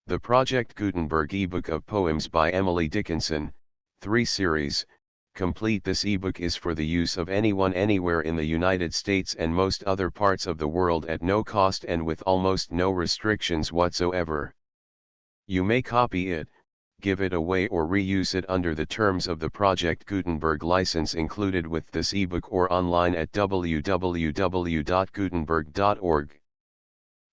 The Project Gutenberg ebook of poems by Emily Dickinson, 3 series, complete. This ebook is for the use of anyone anywhere in the United States and most other parts of the world at no cost and with almost no restrictions whatsoever. You may copy it, give it away or reuse it under the terms of the Project Gutenberg license included with this ebook or online at www.gutenberg.org.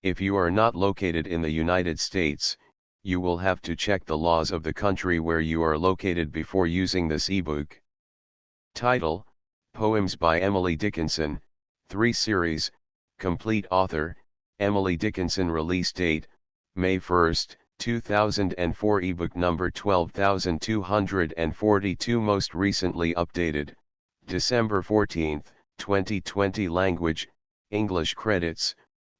If you are not located in the United States, you will have to check the laws of the country where you are located before using this ebook. Title: Poems by Emily Dickinson, 3 series, complete. Author: Emily Dickinson. Release date: May 1, 2004. Ebook number 12242. Most recently updated, December 14, 2020. Language: English. Credits: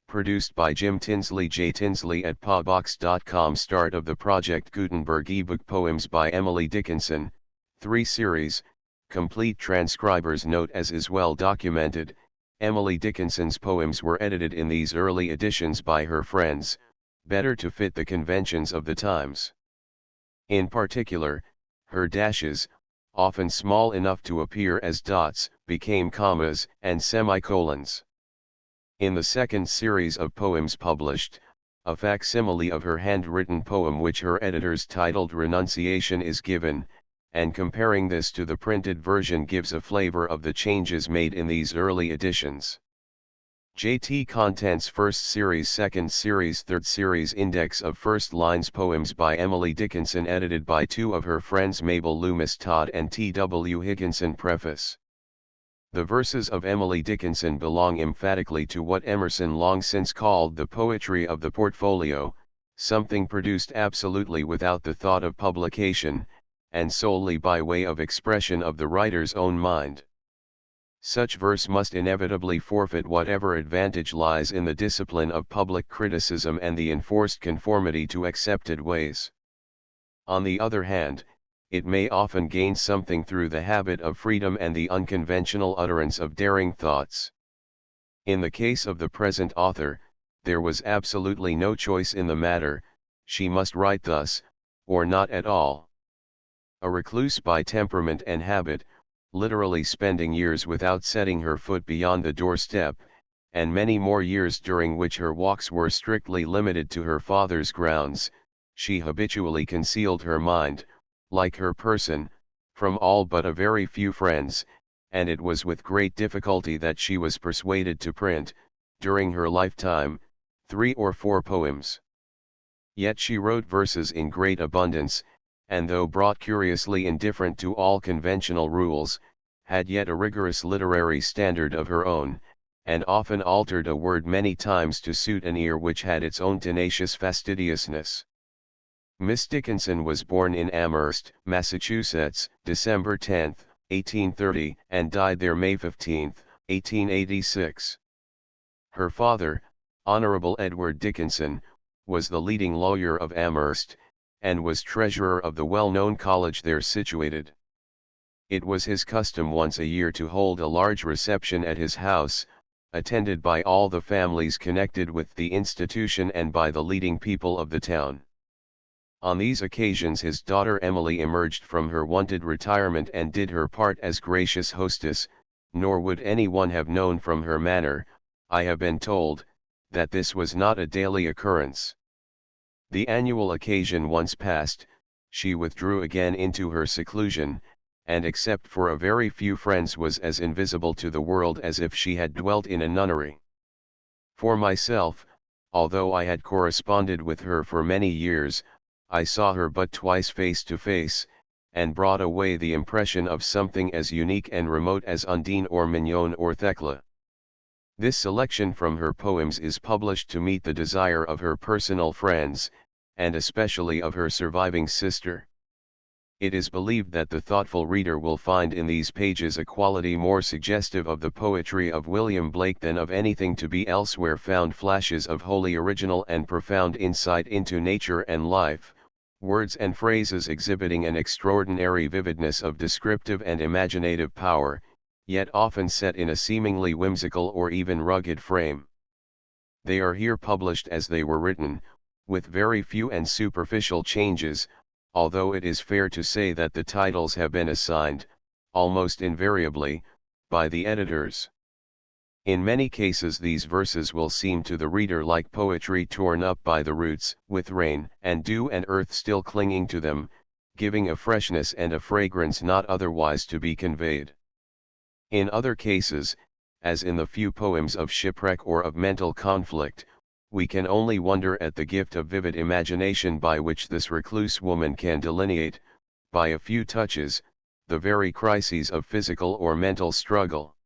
produced by Jim Tinsley. J. Tinsley at pawbox.com. Start of the Project Gutenberg ebook. Poems by Emily Dickinson, 3 series, complete. Transcriber's note: as is well documented, Emily Dickinson's poems were edited in these early editions by her friends, better to fit the conventions of the times. In particular, her dashes, often small enough to appear as dots, became commas and semicolons. In the second series of poems published, a facsimile of her handwritten poem which her editors titled Renunciation is given, and comparing this to the printed version gives a flavor of the changes made in these early editions. JT Contents: First Series, Second Series, Third Series. Index of First Lines. Poems by Emily Dickinson, edited by 2 of her friends, Mabel Loomis Todd and T.W. Higginson. Preface: the verses of Emily Dickinson belong emphatically to what Emerson long since called the poetry of the portfolio, something produced absolutely without the thought of publication, and solely by way of expression of the writer's own mind. Such verse must inevitably forfeit whatever advantage lies in the discipline of public criticism and the enforced conformity to accepted ways. On the other hand, it may often gain something through the habit of freedom and the unconventional utterance of daring thoughts. In the case of the present author, there was absolutely no choice in the matter. She must write thus, or not at all. A recluse by temperament and habit, literally spending years without setting her foot beyond the doorstep, and many more years during which her walks were strictly limited to her father's grounds, she habitually concealed her mind, like her person, from all but a very few friends, and it was with great difficulty that she was persuaded to print, during her lifetime, 3 or 4 poems. Yet she wrote verses in great abundance, and though brought curiously indifferent to all conventional rules, had yet a rigorous literary standard of her own, and often altered a word many times to suit an ear which had its own tenacious fastidiousness. Miss Dickinson was born in Amherst, Massachusetts, December 10, 1830, and died there May 15, 1886. Her father, Honorable Edward Dickinson, was the leading lawyer of Amherst, and was treasurer of the well-known college there situated. It was his custom once a year to hold a large reception at his house, attended by all the families connected with the institution and by the leading people of the town. On these occasions his daughter Emily emerged from her wonted retirement and did her part as gracious hostess, nor would anyone have known from her manner, I have been told, that this was not a daily occurrence. The annual occasion once passed, she withdrew again into her seclusion, and except for a very few friends was as invisible to the world as if she had dwelt in a nunnery. For myself, although I had corresponded with her for many years, I saw her but twice face to face, and brought away the impression of something as unique and remote as Undine or Mignon or Thecla. This selection from her poems is published to meet the desire of her personal friends, and especially of her surviving sister. It is believed that the thoughtful reader will find in these pages a quality more suggestive of the poetry of William Blake than of anything to be elsewhere found, flashes of wholly original and profound insight into nature and life, words and phrases exhibiting an extraordinary vividness of descriptive and imaginative power, yet often set in a seemingly whimsical or even rugged frame. They are here published as they were written, with very few and superficial changes, although it is fair to say that the titles have been assigned, almost invariably, by the editors. In many cases these verses will seem to the reader like poetry torn up by the roots, with rain and dew and earth still clinging to them, giving a freshness and a fragrance not otherwise to be conveyed. In other cases, as in the few poems of shipwreck or of mental conflict, we can only wonder at the gift of vivid imagination by which this recluse woman can delineate, by a few touches, the very crises of physical or mental struggle.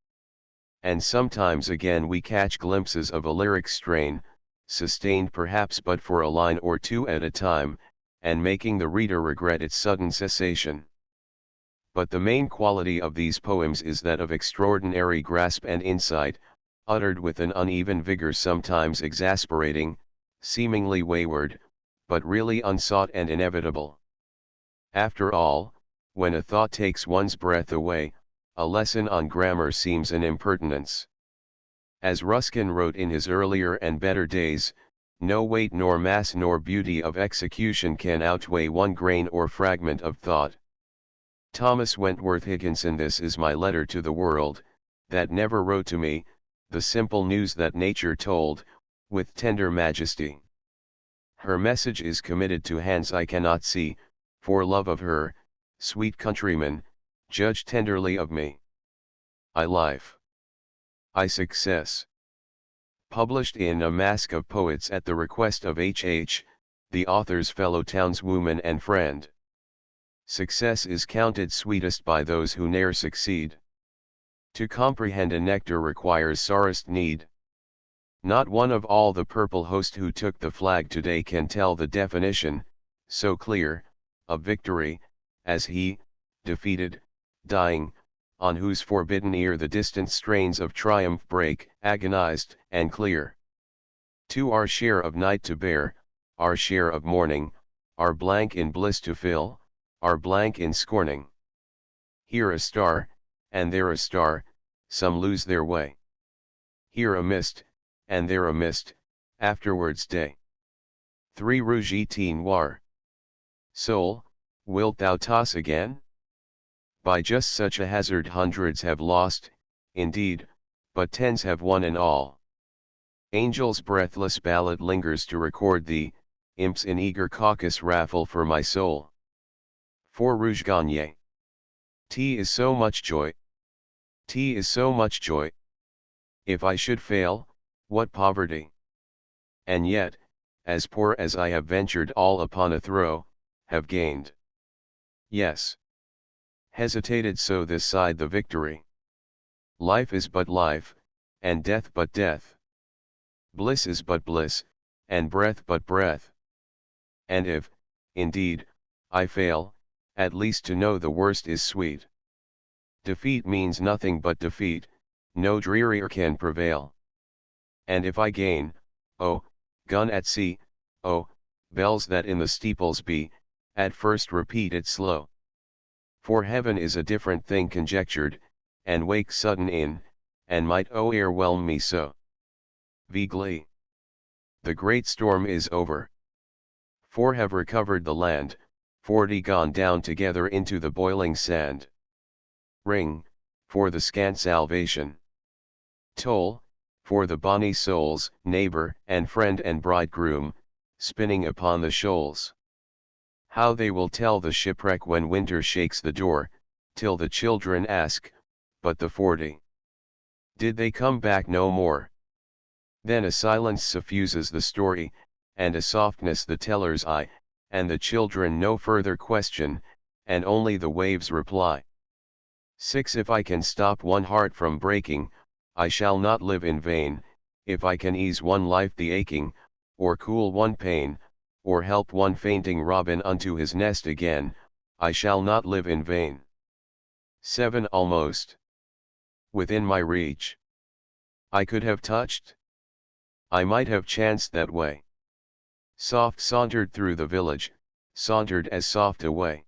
And sometimes again we catch glimpses of a lyric strain, sustained perhaps but for a line or two at a time, and making the reader regret its sudden cessation. But the main quality of these poems is that of extraordinary grasp and insight, uttered with an uneven vigor sometimes exasperating, seemingly wayward, but really unsought and inevitable. After all, when a thought takes one's breath away, a lesson on grammar seems an impertinence. As Ruskin wrote in his earlier and better days, no weight nor mass nor beauty of execution can outweigh one grain or fragment of thought. Thomas Wentworth Dickinson. This is my letter to the world, that never wrote to me, the simple news that nature told, with tender majesty. Her message is committed to hands I cannot see, for love of her, sweet countrymen, judge tenderly of me. I life. I success. Published in A Mask of Poets at the request of H.H., the author's fellow townswoman and friend. Success is counted sweetest by those who ne'er succeed. To comprehend a nectar requires sorest need. Not one of all the purple host who took the flag today can tell the definition, so clear, of victory, as he, defeated, dying, on whose forbidden ear the distant strains of triumph break, agonized and clear. To our share of night to bear, our share of morning, our blank in bliss to fill, our blank in scorning. Here a star, and there a star, some lose their way. Here a mist, and there a mist, afterwards day. 3 Rouge et noir. Soul, wilt thou toss again? By just such a hazard hundreds have lost, indeed, but tens have won in all. Angel's breathless ballad lingers to record thee, imps in eager caucus raffle for my soul. 4 Rouge gagne. Tea is so much joy. Tea is so much joy. If I should fail, what poverty! And yet, as poor as I have ventured all upon a throw, have gained. Yes. Hesitated so this side the victory. Life is but life, and death but death. Bliss is but bliss, and breath but breath. And if, indeed, I fail, at least to know the worst is sweet. Defeat means nothing but defeat, no drearier can prevail. And if I gain, oh, gun at sea, oh, bells that in the steeples be, at first repeat it slow. For heaven is a different thing conjectured, and wake sudden in, and might o'erwhelm me so. Vigli. The great storm is over. 4 have recovered the land, 40 gone down together into the boiling sand. Ring, for the scant salvation. Toll, for the bonny souls, neighbor and friend and bridegroom, spinning upon the shoals. How they will tell the shipwreck when winter shakes the door, till the children ask, but the 40. Did they come back no more? Then a silence suffuses the story, and a softness the teller's eye, and the children no further question, and only the waves reply. 6 If I can stop one heart from breaking, I shall not live in vain, if I can ease one life the aching, or cool one pain, or help one fainting robin unto his nest again, I shall not live in vain. 7 Almost. Within my reach. I could have touched. I might have chanced that way. Soft sauntered through the village, sauntered as soft away.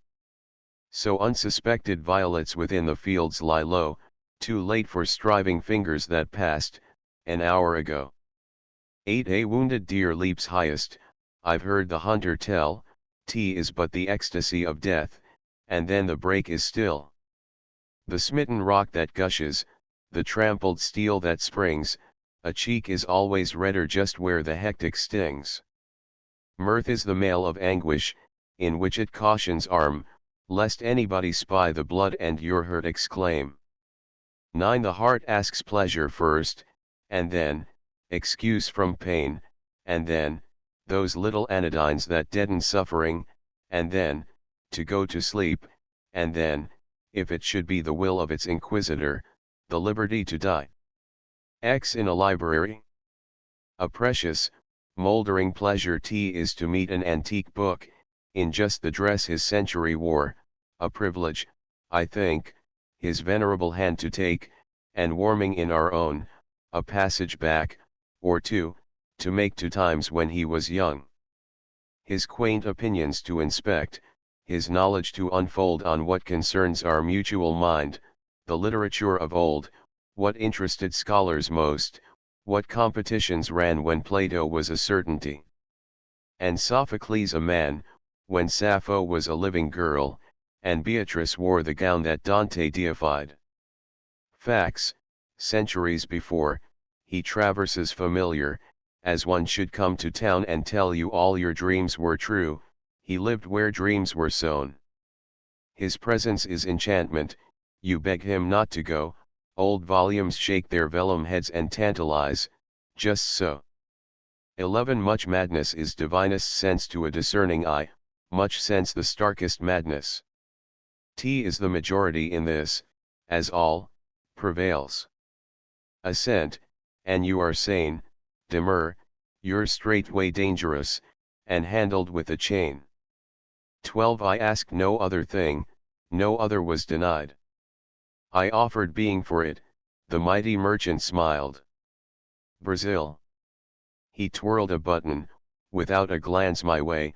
So unsuspected violets within the fields lie low, too late for striving fingers that passed, an hour ago. 8 A wounded deer leaps highest, I've heard the hunter tell, tea is but the ecstasy of death, and then the break is still. The smitten rock that gushes, the trampled steel that springs, a cheek is always redder just where the hectic stings. Mirth is the mail of anguish, in which it cautions arm, lest anybody spy the blood and your hurt exclaim. 9. The heart asks pleasure first, and then, excuse from pain, and then, those little anodynes that deaden suffering, and then, to go to sleep, and then, if it should be the will of its inquisitor, the liberty to die. X in a library. A precious, mouldering pleasure tea is to meet an antique book, in just the dress his century wore, a privilege, I think, his venerable hand to take, and warming in our own, a passage back, or two, to make to times when he was young. His quaint opinions to inspect, his knowledge to unfold on what concerns our mutual mind, the literature of old, what interested scholars most, what competitions ran when Plato was a certainty, and Sophocles a man, when Sappho was a living girl, and Beatrice wore the gown that Dante deified. Facts, centuries before, he traverses familiar, as one should come to town and tell you all your dreams were true, he lived where dreams were sown. His presence is enchantment, you beg him not to go, old volumes shake their vellum heads and tantalize, just so. 11. Much madness is divinest sense to a discerning eye, much sense the starkest madness. Tea is the majority in this, as all, prevails. Assent, and you are sane, demur, you're straightway dangerous, and handled with a chain. 12. I asked no other thing, no other was denied. I offered being for it, the mighty merchant smiled. Brazil. He twirled a button, without a glance my way,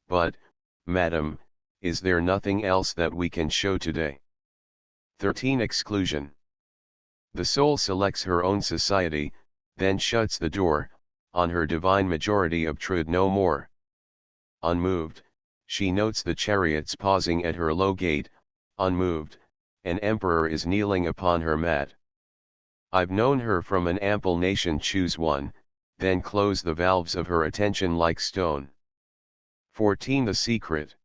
but, madam, is there nothing else that we can show today? 13. Exclusion. The soul selects her own society, then shuts the door, on her divine majority obtrude no more. Unmoved, she notes the chariots pausing at her low gate, unmoved, an emperor is kneeling upon her mat. I've known her from an ample nation choose one, then close the valves of her attention like stone. 14. The secret.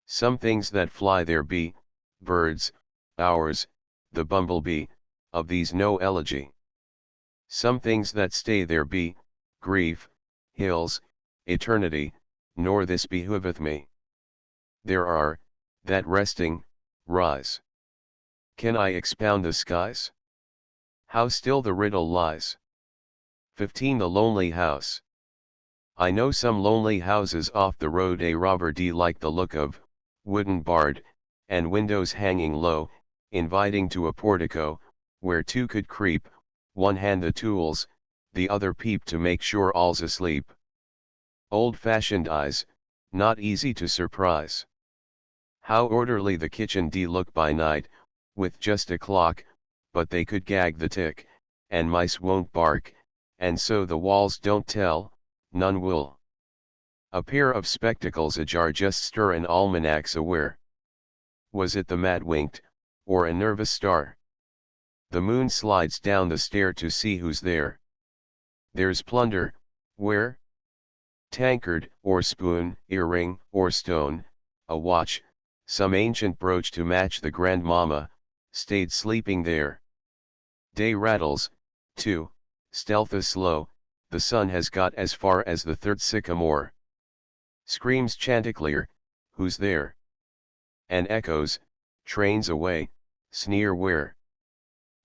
Some things that fly there be, birds, ours, the bumblebee, of these no elegy. Some things that stay there be, grief, hills, eternity, nor this behoveth me. There are, that resting, rise. Can I expound the skies? How still the riddle lies. 15. The lonely house. I know some lonely houses off the road a robber like the look of, wooden barred, and windows hanging low, inviting to a portico, where two could creep, one hand the tools, the other peep to make sure all's asleep. Old-fashioned eyes, not easy to surprise. How orderly the kitchen look by night, with just a clock, but they could gag the tick, and mice won't bark, and so the walls don't tell, none will. A pair of spectacles ajar just stir an almanac's aware. Was it the mat winked, or a nervous star? The moon slides down the stair to see who's there. There's plunder, where? Tankard, or spoon, earring, or stone, a watch, some ancient brooch to match the grandmamma, stayed sleeping there. Day rattles, too, stealthy slow, the sun has got as far as the third sycamore. Screams Chanticleer, who's there? And echoes, trains away, sneer where?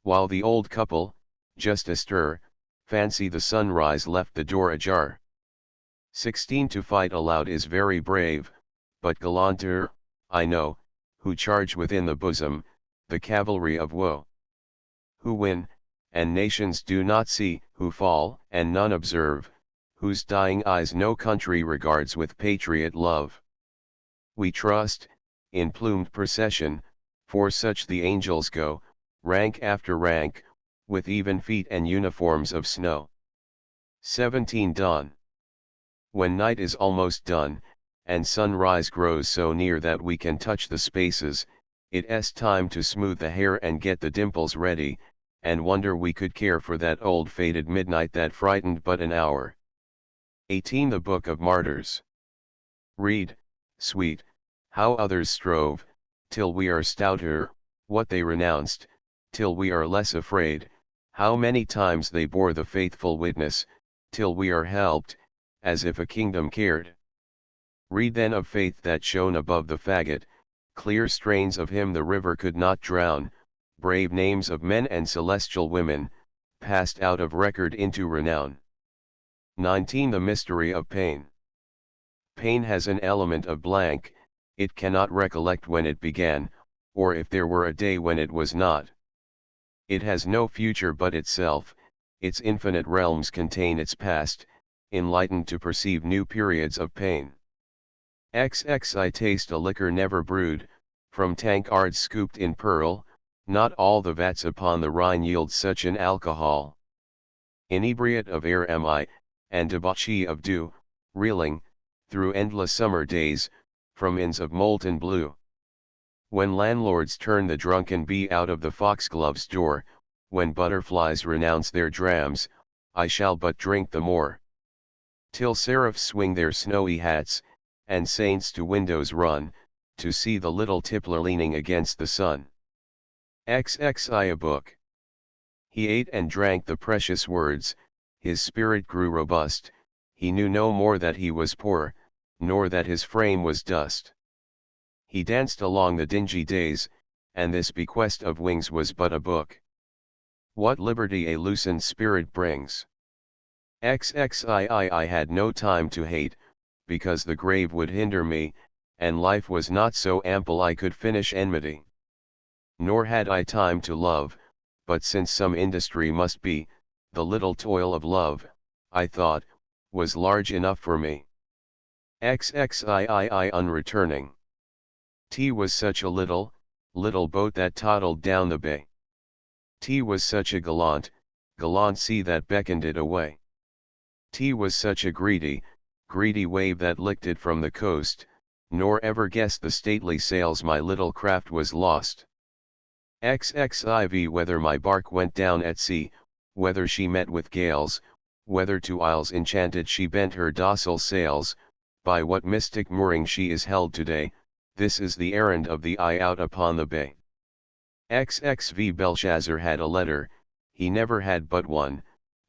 While the old couple, just astir, fancy the sunrise left the door ajar. 16. To fight aloud is very brave, but gallanter, I know, who charge within the bosom, the cavalry of woe. Who win, and nations do not see, who fall, and none observe, whose dying eyes no country regards with patriot love. We trust, in plumed procession, for such the angels go, rank after rank, with even feet and uniforms of snow. 17. Dawn. When night is almost done, and sunrise grows so near that we can touch the spaces, it's time to smooth the hair and get the dimples ready, and wonder we could care for that old faded midnight that frightened but an hour. 18. The Book of Martyrs. Read, sweet, how others strove, till we are stouter, what they renounced, till we are less afraid, how many times they bore the faithful witness, till we are helped, as if a kingdom cared. Read then of faith that shone above the faggot, clear strains of him the river could not drown, brave names of men and celestial women, passed out of record into renown. 19. The Mystery of Pain. Pain has an element of blank, it cannot recollect when it began, or if there were a day when it was not. It has no future but itself, its infinite realms contain its past, enlightened to perceive new periods of pain. I taste a liquor never brewed, from tankards scooped in pearl, not all the vats upon the Rhine yield such an alcohol. Inebriate of air am I, and debauchee of dew, reeling, through endless summer days, from inns of molten blue. When landlords turn the drunken bee out of the foxglove's door, when butterflies renounce their drams, I shall but drink the more. Till seraphs swing their snowy hats, and saints to windows run, to see the little tippler leaning against the sun. XXI. A book. He ate and drank the precious words, his spirit grew robust, he knew no more that he was poor, nor that his frame was dust. He danced along the dingy days, and this bequest of wings was but a book. What liberty a loosened spirit brings. XXII. I had no time to hate, because the grave would hinder me, and life was not so ample I could finish enmity. Nor had I time to love, but since some industry must be, the little toil of love, I thought, was large enough for me. XXII. Unreturning. T was such a little boat that toddled down the bay. T was such a gallant sea that beckoned it away. T was such a greedy wave that licked it from the coast, nor ever guessed the stately sails my little craft was lost. XXIV. Whether my bark went down at sea, whether she met with gales, whether to isles enchanted she bent her docile sails, by what mystic mooring she is held today, this is the errand of the eye out upon the bay. XXV. Belshazzar had a letter, he never had but one.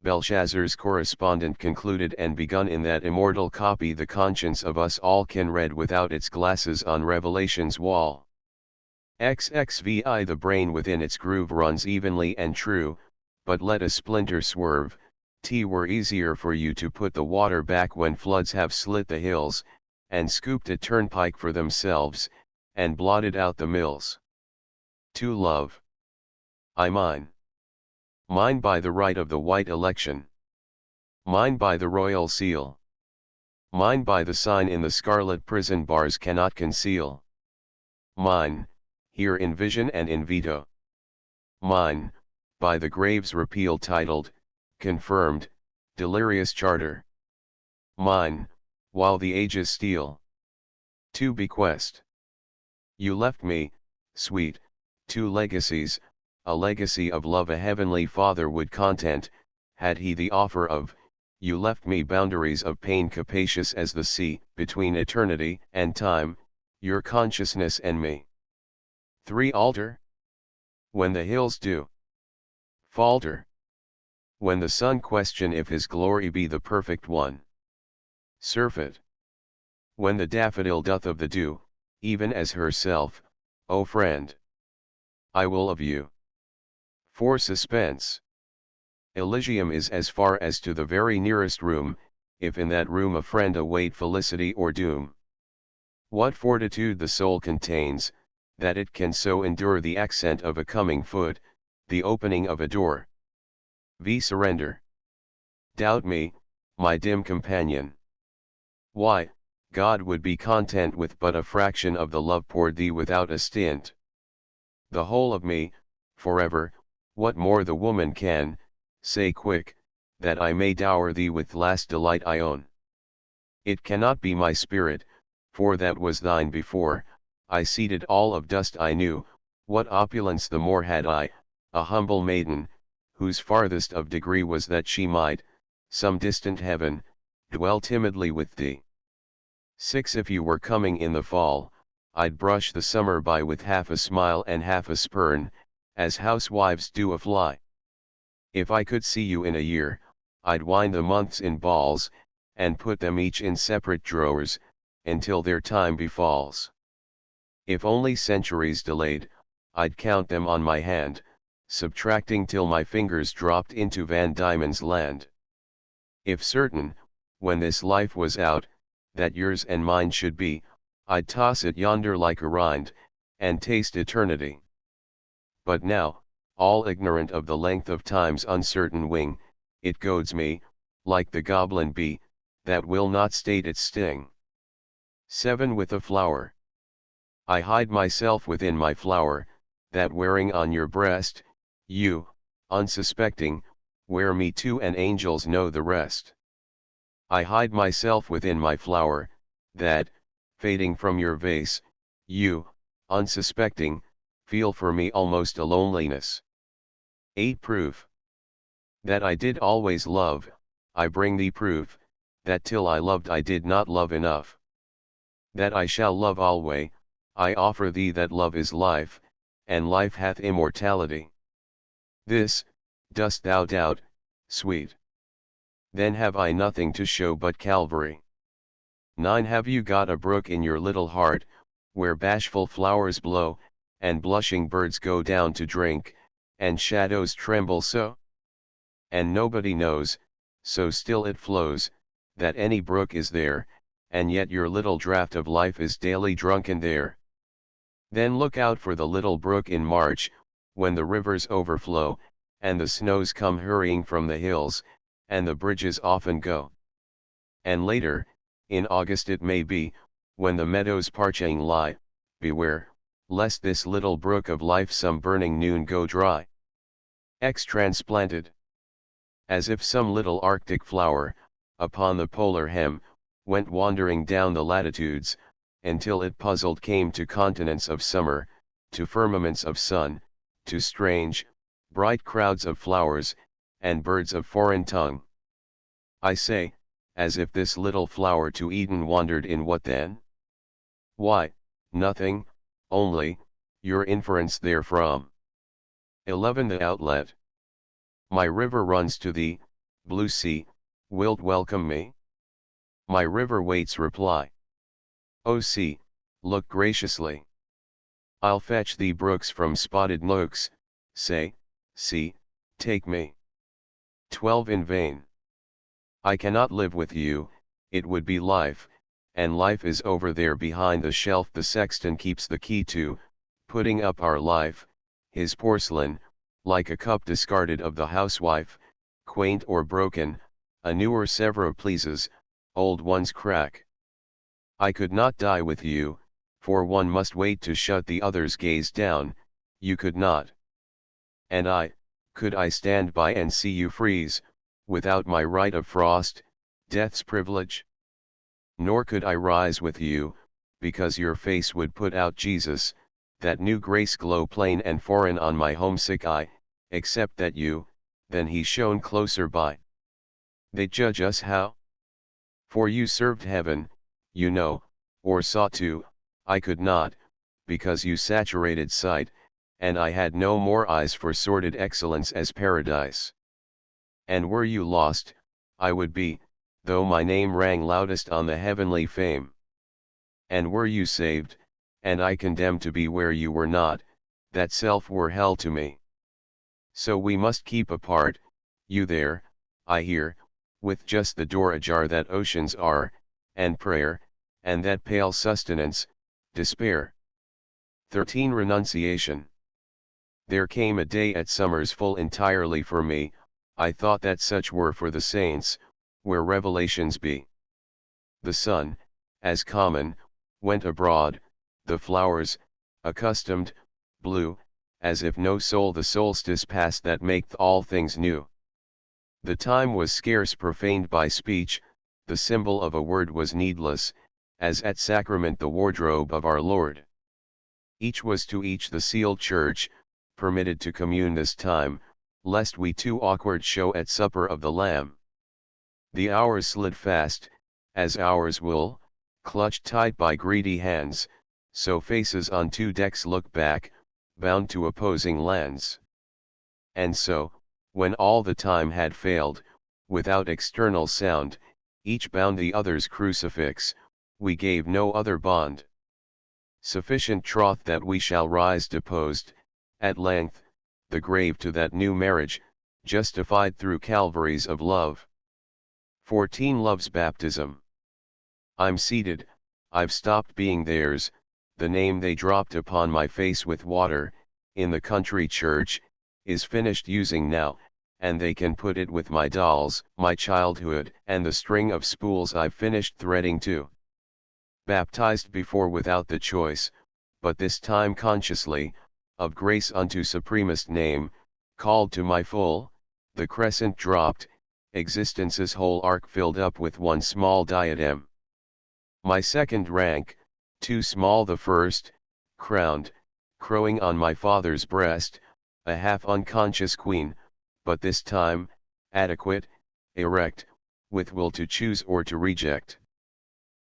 Belshazzar's correspondent concluded and begun in that immortal copy the conscience of us all can read without its glasses on Revelation's wall. XXVI. The brain within its groove runs evenly and true, but let a splinter swerve, T were easier for you to put the water back when floods have slit the hills, and scooped a turnpike for themselves, and blotted out the mills. To love. I mine. Mine by the right of the white election. Mine by the royal seal. Mine by the sign in the scarlet prison bars cannot conceal. Mine, here in vision and in veto. Mine, by the grave's repeal titled, confirmed, delirious charter. Mine, while the ages steal. To bequest. You left me, sweet, two legacies, a legacy of love a heavenly Father would content, had he the offer of, you left me boundaries of pain capacious as the sea, between eternity and time, your consciousness and me. 3. Altar. When the hills do falter. When the sun question if his glory be the perfect one. Surfeit. When the daffodil doth of the dew, even as herself, O friend, I will of you. 4. Suspense. Elysium is as far as to the very nearest room, if in that room a friend await felicity or doom. What fortitude the soul contains, that it can so endure the accent of a coming foot, the opening of a door. Surrender. Doubt me, my dim companion. Why, God would be content with but a fraction of the love poured thee without a stint. The whole of me, forever, what more the woman can, say quick, that I may dower thee with last delight I own. It cannot be my spirit, for that was thine before, I seated all of dust I knew, what opulence the more had I, a humble maiden, whose farthest of degree was that she might, some distant heaven, dwell timidly with thee. 6. If you were coming in the fall, I'd brush the summer by with half a smile and half a spurn, as housewives do a fly. If I could see you in a year, I'd wind the months in balls, and put them each in separate drawers, until their time befalls. If only centuries delayed, I'd count them on my hand, subtracting till my fingers dropped into Van Diemen's land. If certain, when this life was out, that yours and mine should be, I'd toss it yonder like a rind, and taste eternity. But now, all ignorant of the length of time's uncertain wing, it goads me, like the goblin bee, that will not state its sting. 7. With a flower. I hide myself within my flower, that wearing on your breast, you, unsuspecting, wear me too, and angels know the rest. I hide myself within my flower, that, fading from your vase, you, unsuspecting, feel for me almost a loneliness. 8. Proof. That I did always love, I bring thee proof, that till I loved I did not love enough. That I shall love alway, I offer thee that love is life, and life hath immortality. This, dost thou doubt, sweet? Then have I nothing to show but Calvary. 9. Have you got a brook in your little heart, where bashful flowers blow, and blushing birds go down to drink, and shadows tremble so? And nobody knows, so still it flows, that any brook is there, and yet your little draught of life is daily drunken there. Then look out for the little brook in March, when the rivers overflow, and the snows come hurrying from the hills, and the bridges often go. And later, in August it may be, when the meadows parching lie, beware, lest this little brook of life some burning noon go dry. Transplanted. As if some little arctic flower, upon the polar hem, went wandering down the latitudes, until it puzzled came to continents of summer, to firmaments of sun, to strange, bright crowds of flowers, and birds of foreign tongue. I say, as if this little flower to Eden wandered in what then? Why, nothing, only, your inference therefrom. 11. The outlet. My river runs to thee, blue sea, wilt welcome me? My river waits reply. O sea, look graciously. I'll fetch thee brooks from spotted nooks, say, sea, take me. 12. In vain. I cannot live with you, it would be life, and life is over there behind the shelf the sexton keeps the key to, putting up our life, his porcelain, like a cup discarded of the housewife, quaint or broken, a newer Sevres pleases, old ones crack. I could not die with you, for one must wait to shut the other's gaze down, you could not. And could I stand by and see you freeze, without my right of frost, death's privilege? Nor could I rise with you, because your face would put out Jesus, that new grace glow plain and foreign on my homesick eye, except that you, then he shone closer by. They judge us how? For you served heaven, you know, or sought to, I could not, because you saturated sight, and I had no more eyes for sordid excellence as paradise. And were you lost, I would be, though my name rang loudest on the heavenly fame. And were you saved, and I condemned to be where you were not, that self were hell to me. So we must keep apart, you there, I here, with just the door ajar that oceans are, and prayer, and that pale sustenance, despair. 13. Renunciation. There came a day at summers full entirely for me, I thought that such were for the saints, where revelations be. The sun, as common, went abroad, the flowers, accustomed, blew, as if no soul the solstice passed that maketh all things new. The time was scarce profaned by speech, the symbol of a word was needless, as at sacrament the wardrobe of our Lord. Each was to each the sealed church, permitted to commune this time, lest we too awkward show at supper of the Lamb. The hours slid fast, as hours will, clutched tight by greedy hands, so faces on two decks look back, bound to opposing lands. And so, when all the time had failed, without external sound, each bound the other's crucifix, we gave no other bond. Sufficient troth that we shall rise deposed, at length, the grave to that new marriage, justified through Calvaries of love. 14 Love's baptism. I'm seated, I've stopped being theirs, the name they dropped upon my face with water, in the country church, is finished using now, and they can put it with my dolls, my childhood, and the string of spools I've finished threading too. Baptized before without the choice, but this time consciously, of grace unto supremest name, called to my full, the crescent dropped, existence's whole arc filled up with one small diadem. My second rank, too small the first, crowned, crowing on my father's breast, a half unconscious queen, but this time, adequate, erect, with will to choose or to reject.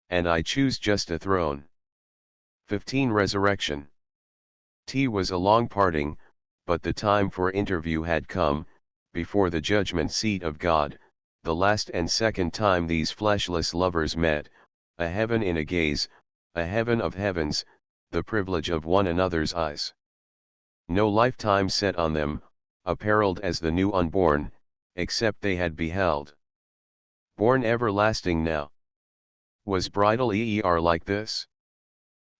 And I choose just a throne. 15 Resurrection. T was a long parting, but the time for interview had come, before the judgment seat of God, the last and second time these fleshless lovers met, a heaven in a gaze, a heaven of heavens, the privilege of one another's eyes. No lifetime set on them, apparelled as the new unborn, except they had beheld. Born everlasting now. Was bridal eer like this?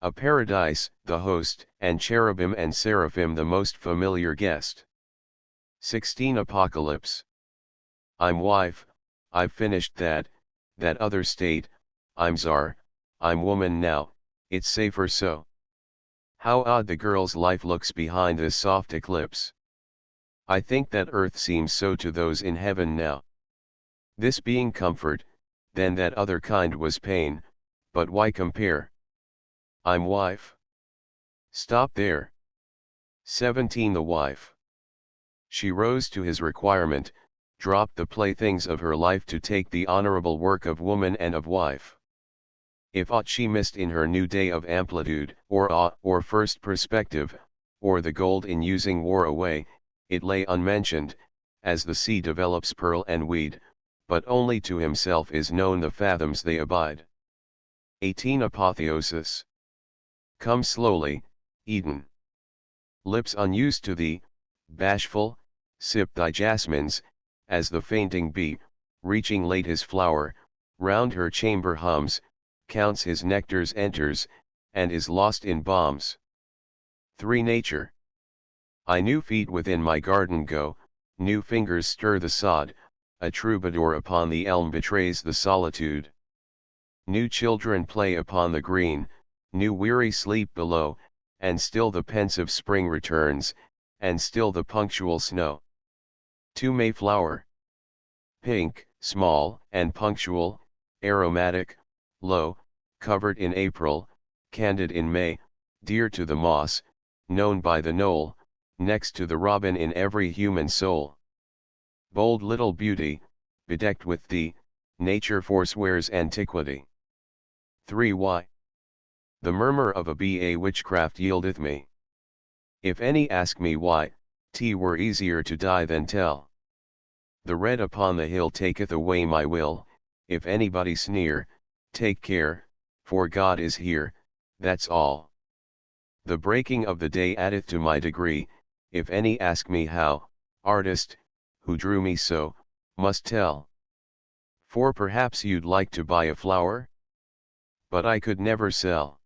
A paradise, the host, and cherubim and seraphim the most familiar guest. 16 Apocalypse. I'm wife, I've finished that other state, I'm czar, I'm woman now, it's safer so. How odd the girl's life looks behind this soft eclipse. I think that earth seems so to those in heaven now. This being comfort, then that other kind was pain, but why compare? I'm wife. Stop there. 17 The wife. She rose to his requirement, dropped the playthings of her life to take the honorable work of woman and of wife. If aught she missed in her new day of amplitude, or awe, or first perspective, or the gold in using wore away, it lay unmentioned, as the sea develops pearl and weed, but only to himself is known the fathoms they abide. 18 Apotheosis. Come slowly, Eden. Lips unused to thee, bashful, sip thy jasmines, as the fainting bee, reaching late his flower, round her chamber hums, counts his nectars enters, and is lost in balms. 3 Nature. I new feet within my garden go, new fingers stir the sod, a troubadour upon the elm betrays the solitude. New children play upon the green, new weary sleep below, and still the pensive spring returns, and still the punctual snow. 2 Mayflower. Pink, small, and punctual, aromatic, low, covered in April, candid in May, dear to the moss, known by the knoll, next to the robin in every human soul. Bold little beauty, bedecked with thee, nature forswears antiquity. 3 Why? The murmur of a bee a witchcraft yieldeth me. If any ask me why, 'twere easier to die than tell. The red upon the hill taketh away my will, if anybody sneer, take care, for God is here, that's all. The breaking of the day addeth to my degree, if any ask me how, artist, who drew me so, must tell. For perhaps you'd like to buy a flower? But I could never sell.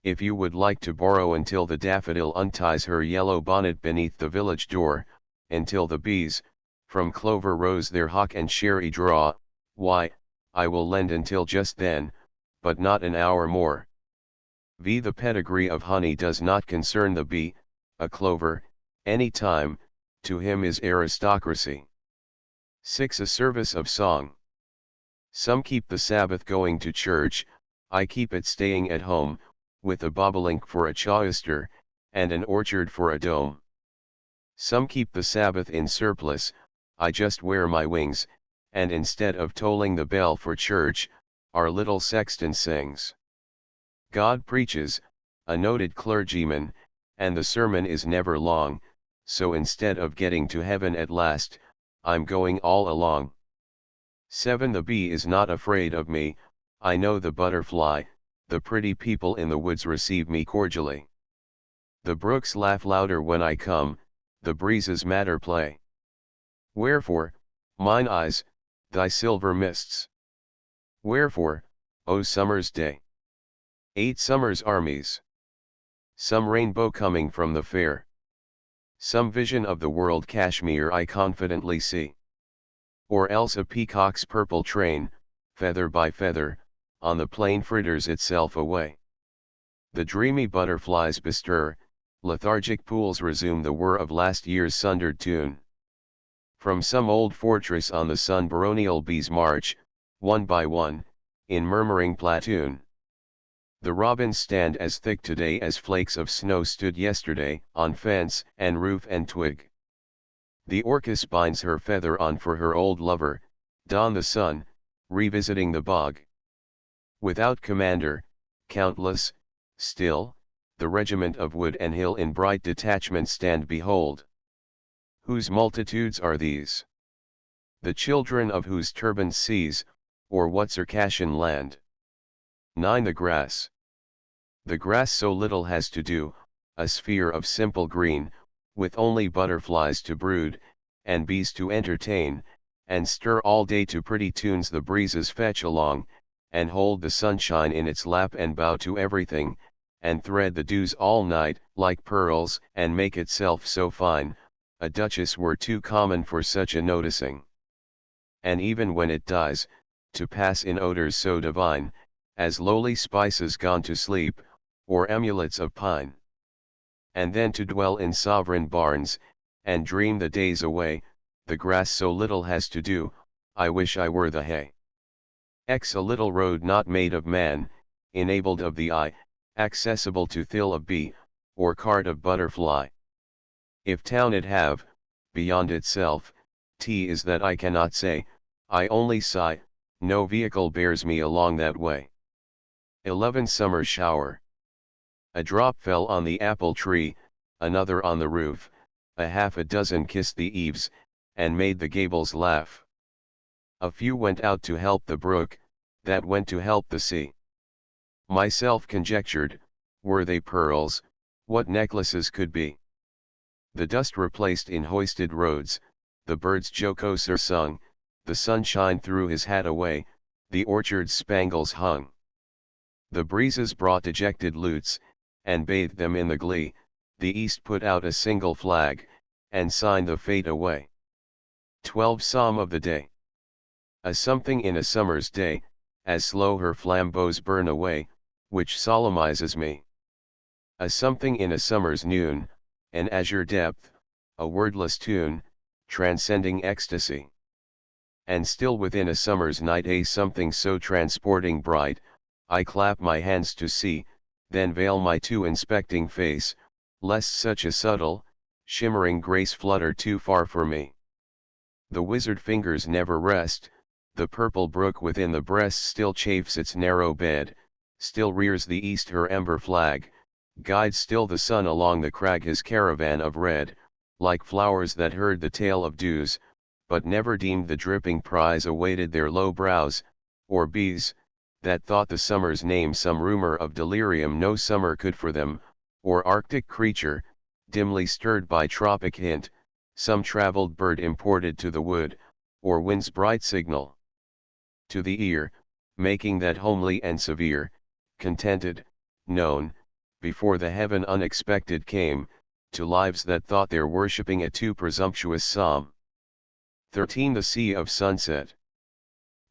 If you would like to borrow until the daffodil unties her yellow bonnet beneath the village door, until the bees, from clover rose their hock and sherry draw, why, I will lend until just then, but not an hour more. The pedigree of honey does not concern the bee, a clover, any time, to him is aristocracy. 6 A service of song. Some keep the Sabbath going to church, I keep it staying at home, with a bobolink for a chorister, and an orchard for a dome. Some keep the Sabbath in surplice, I just wear my wings, and instead of tolling the bell for church, our little sexton sings. God preaches, a noted clergyman, and the sermon is never long, so instead of getting to heaven at last, I'm going all along. 7. The bee is not afraid of me, I know the butterfly, the pretty people in the woods receive me cordially. The brooks laugh louder when I come, the breezes madder play. Wherefore, mine eyes, thy silver mists? Wherefore, O summer's day? 8. Summer's armies. Some rainbow coming from the fair. Some vision of the world Kashmir I confidently see. Or else a peacock's purple train, feather by feather, on the plain fritters itself away. The dreamy butterflies bestir, lethargic pools resume the whir of last year's sundered tune. From some old fortress on the sun baronial bees march, one by one, in murmuring platoon. The robins stand as thick today as flakes of snow stood yesterday, on fence and roof and twig. The orchis binds her feather on for her old lover, Don the sun, revisiting the bog. Without commander, countless, still, the regiment of wood and hill in bright detachment stand behold. Whose multitudes are these? The children of whose turbans seas, or what Circassian land? 9. The grass. The grass so little has to do, a sphere of simple green, with only butterflies to brood, and bees to entertain, and stir all day to pretty tunes the breezes fetch along, and hold the sunshine in its lap and bow to everything, and thread the dews all night, like pearls, and make itself so fine, a duchess were too common for such a noticing. And even when it dies, to pass in odors so divine, as lowly spices gone to sleep, or amulets of pine. And then to dwell in sovereign barns, and dream the days away, the grass so little has to do, I wish I were the hay. X. A little road not made of man, enabled of the eye, accessible to thill of bee, or cart of butterfly. If town it have, beyond itself, T is that I cannot say, I only sigh, no vehicle bears me along that way. 11. Summer shower. A drop fell on the apple tree, another on the roof, a half a dozen kissed the eaves, and made the gables laugh. A few went out to help the brook, that went to help the sea. Myself conjectured, were they pearls, what necklaces could be. The dust replaced in hoisted roads, the birds jocoser sung, the sunshine threw his hat away, the orchard's spangles hung. The breezes brought dejected lutes, and bathed them in the glee, the east put out a single flag, and signed the fate away. 12. Psalm of the day. A something in a summer's day, as slow her flambeaux burn away, which solemnizes me. A something in a summer's noon, an azure depth, a wordless tune, transcending ecstasy. And still within a summer's night a something so transporting bright, I clap my hands to see, then veil my too inspecting face, lest such a subtle, shimmering grace flutter too far for me. The wizard fingers never rest, the purple brook within the breast still chafes its narrow bed, still rears the east her ember flag, guides still the sun along the crag his caravan of red, like flowers that heard the tale of dews, but never deemed the dripping prize awaited their low brows, or bees, that thought the summer's name some rumor of delirium no summer could for them, or arctic creature, dimly stirred by tropic hint, some travelled bird imported to the wood, or wind's bright signal. To the ear, making that homely and severe, contented, known, before the heaven unexpected came, to lives that thought their worshipping a too presumptuous psalm. 13. The Sea of Sunset.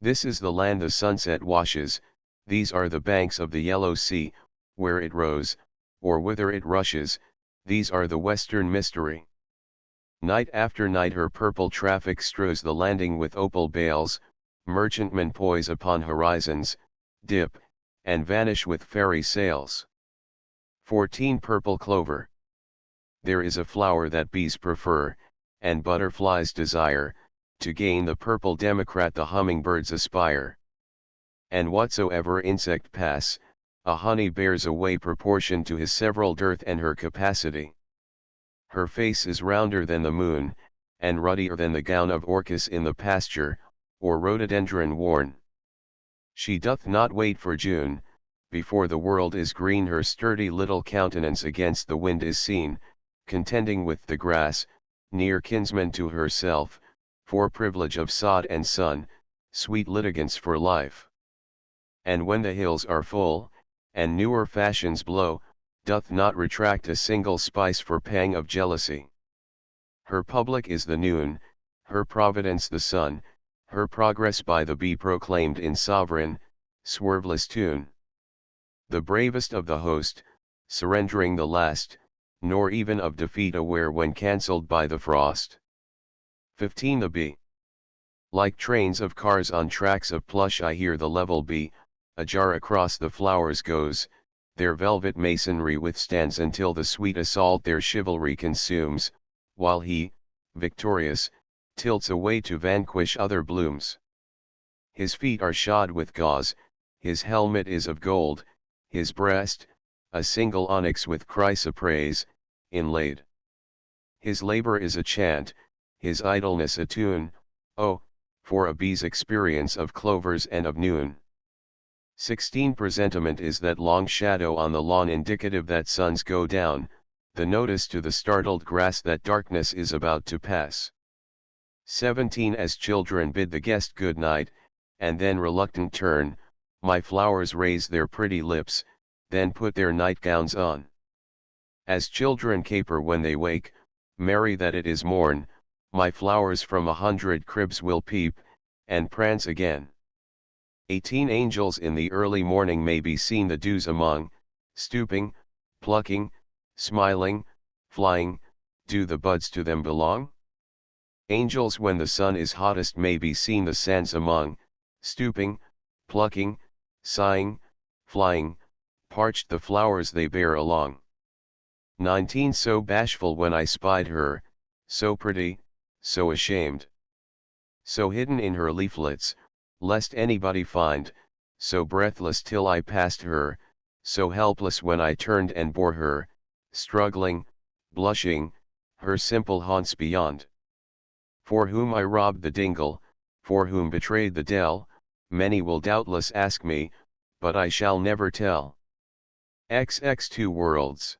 This is the land the sunset washes, these are the banks of the yellow sea, where it rose, or whither it rushes, these are the western mystery. Night after night her purple traffic strews the landing with opal bales, merchantmen poise upon horizons, dip, and vanish with fairy sails. 14 Purple clover. There is a flower that bees prefer, and butterflies desire, to gain the purple democrat the hummingbirds aspire. And whatsoever insect pass, a honey bears away proportion to his several dearth and her capacity. Her face is rounder than the moon, and ruddier than the gown of orchis in the pasture, or rhododendron worn. She doth not wait for June, before the world is green her sturdy little countenance against the wind is seen, contending with the grass, near kinsman to herself, for privilege of sod and sun, sweet litigants for life. And when the hills are full, and newer fashions blow, doth not retract a single spice for pang of jealousy. Her public is the noon, her providence the sun, her progress by the bee proclaimed in sovereign, swerveless tune. The bravest of the host, surrendering the last, nor even of defeat aware when cancelled by the frost. 15 The bee. Like trains of cars on tracks of plush I hear the level bee, ajar across the flowers goes, their velvet masonry withstands until the sweet assault their chivalry consumes, while he, victorious, tilts away to vanquish other blooms. His feet are shod with gauze, his helmet is of gold, his breast, a single onyx with chrysoprase, inlaid. His labor is a chant, his idleness a tune, oh, for a bee's experience of clovers and of noon. 16 Presentiment is that long shadow on the lawn indicative that suns go down, the notice to the startled grass that darkness is about to pass. 17 As children bid the guest good night, and then reluctant turn, my flowers raise their pretty lips, then put their nightgowns on. As children caper when they wake, merry that it is morn, my flowers from 100 cribs will peep, and prance again. 18 Angels in the early morning may be seen the dews among, stooping, plucking, smiling, flying, do the buds to them belong? Angels when the sun is hottest may be seen the sands among, stooping, plucking, sighing, flying, parched the flowers they bear along. 19 So bashful when I spied her, so pretty, so ashamed. So hidden in her leaflets, lest anybody find, so breathless till I passed her, so helpless when I turned and bore her, struggling, blushing, her simple haunts beyond. For whom I robbed the dingle, for whom betrayed the dell, many will doubtless ask me, but I shall never tell. XX 2 Worlds.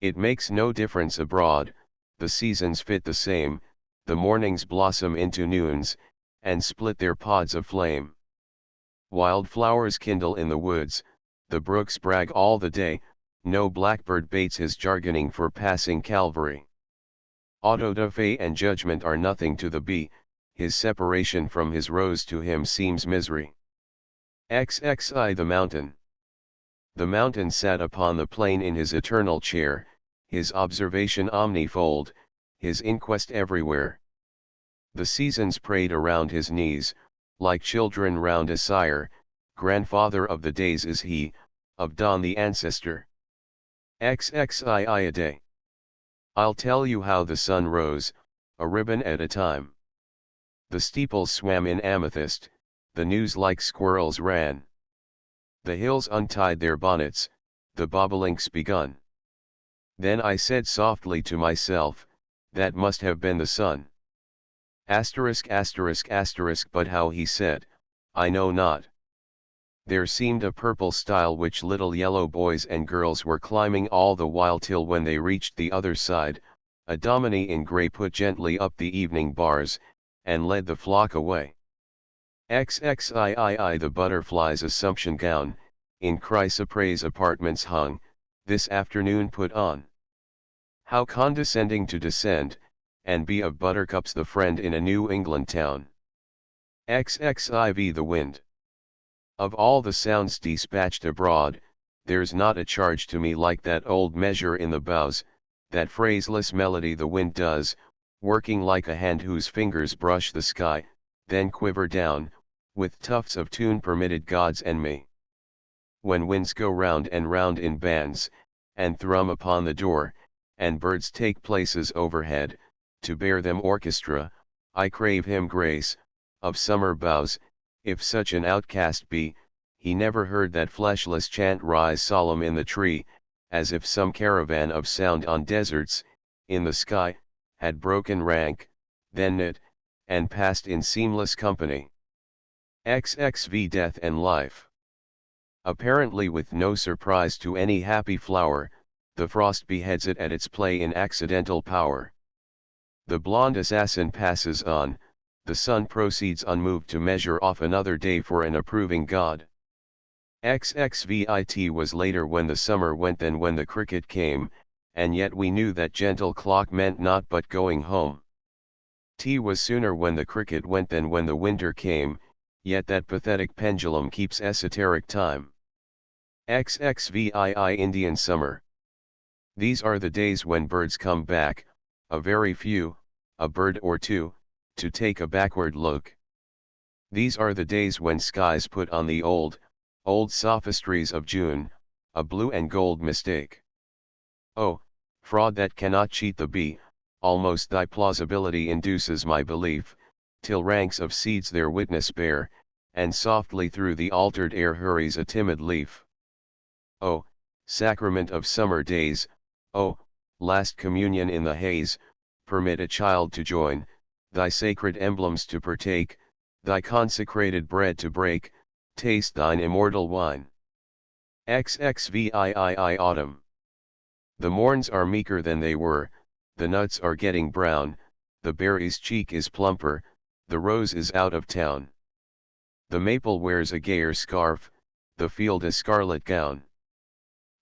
It makes no difference abroad, the seasons fit the same, the mornings blossom into noons, and split their pods of flame. Wild flowers kindle in the woods, the brooks brag all the day, no blackbird bates his jargoning for passing Calvary. Auto da fe and judgment are nothing to the bee, his separation from his rose to him seems misery. XXI The mountain. The mountain sat upon the plain in his eternal chair, his observation omnifold, his inquest everywhere. The seasons prayed around his knees, like children round a sire, grandfather of the days is he, of dawn the ancestor. XXII A day. I'll tell you how the sun rose, a ribbon at a time. The steeples swam in amethyst, the news like squirrels ran. The hills untied their bonnets, the bobolinks begun. Then I said softly to myself, that must have been the sun. Asterisk asterisk asterisk but how he said, I know not. There seemed a purple stile which little yellow boys and girls were climbing all the while till when they reached the other side, a dominie in grey put gently up the evening bars, and led the flock away. XXIII The butterfly's assumption gown, in chrysoprase apartments hung, this afternoon put on. How condescending to descend, and be of buttercups the friend in a New England town. XXIV The wind. Of all the sounds dispatched abroad, there's not a charge to me like that old measure in the boughs, that phraseless melody the wind does, working like a hand whose fingers brush the sky, then quiver down, with tufts of tune permitted gods and me. When winds go round and round in bands, and thrum upon the door, and birds take places overhead, to bear them orchestra, I crave him grace, of summer boughs, if such an outcast be, he never heard that fleshless chant rise solemn in the tree, as if some caravan of sound on deserts, in the sky, had broken rank, then knit, and passed in seamless company. XXV Death and Life. Apparently with no surprise to any happy flower, the frost beheads it at its play in accidental power. The blonde assassin passes on, the sun proceeds unmoved to measure off another day for an approving god. XXVIT was later when the summer went than when the cricket came, and yet we knew that gentle clock meant naught but going home. T was sooner when the cricket went than when the winter came, yet that pathetic pendulum keeps esoteric time. XXVII Indian Summer. These are the days when birds come back, a very few, a bird or two, to take a backward look. These are the days when skies put on the old sophistries of June, a blue and gold mistake. Oh, fraud that cannot cheat the bee, almost thy plausibility induces my belief, till ranks of seeds their witness bear, and softly through the altered air hurries a timid leaf. Oh, sacrament of summer days, oh, last communion in the haze, permit a child to join, thy sacred emblems to partake, thy consecrated bread to break, taste thine immortal wine. XXVIII Autumn. The morns are meeker than they were, the nuts are getting brown, the berry's cheek is plumper, the rose is out of town. The maple wears a gayer scarf, the field a scarlet gown.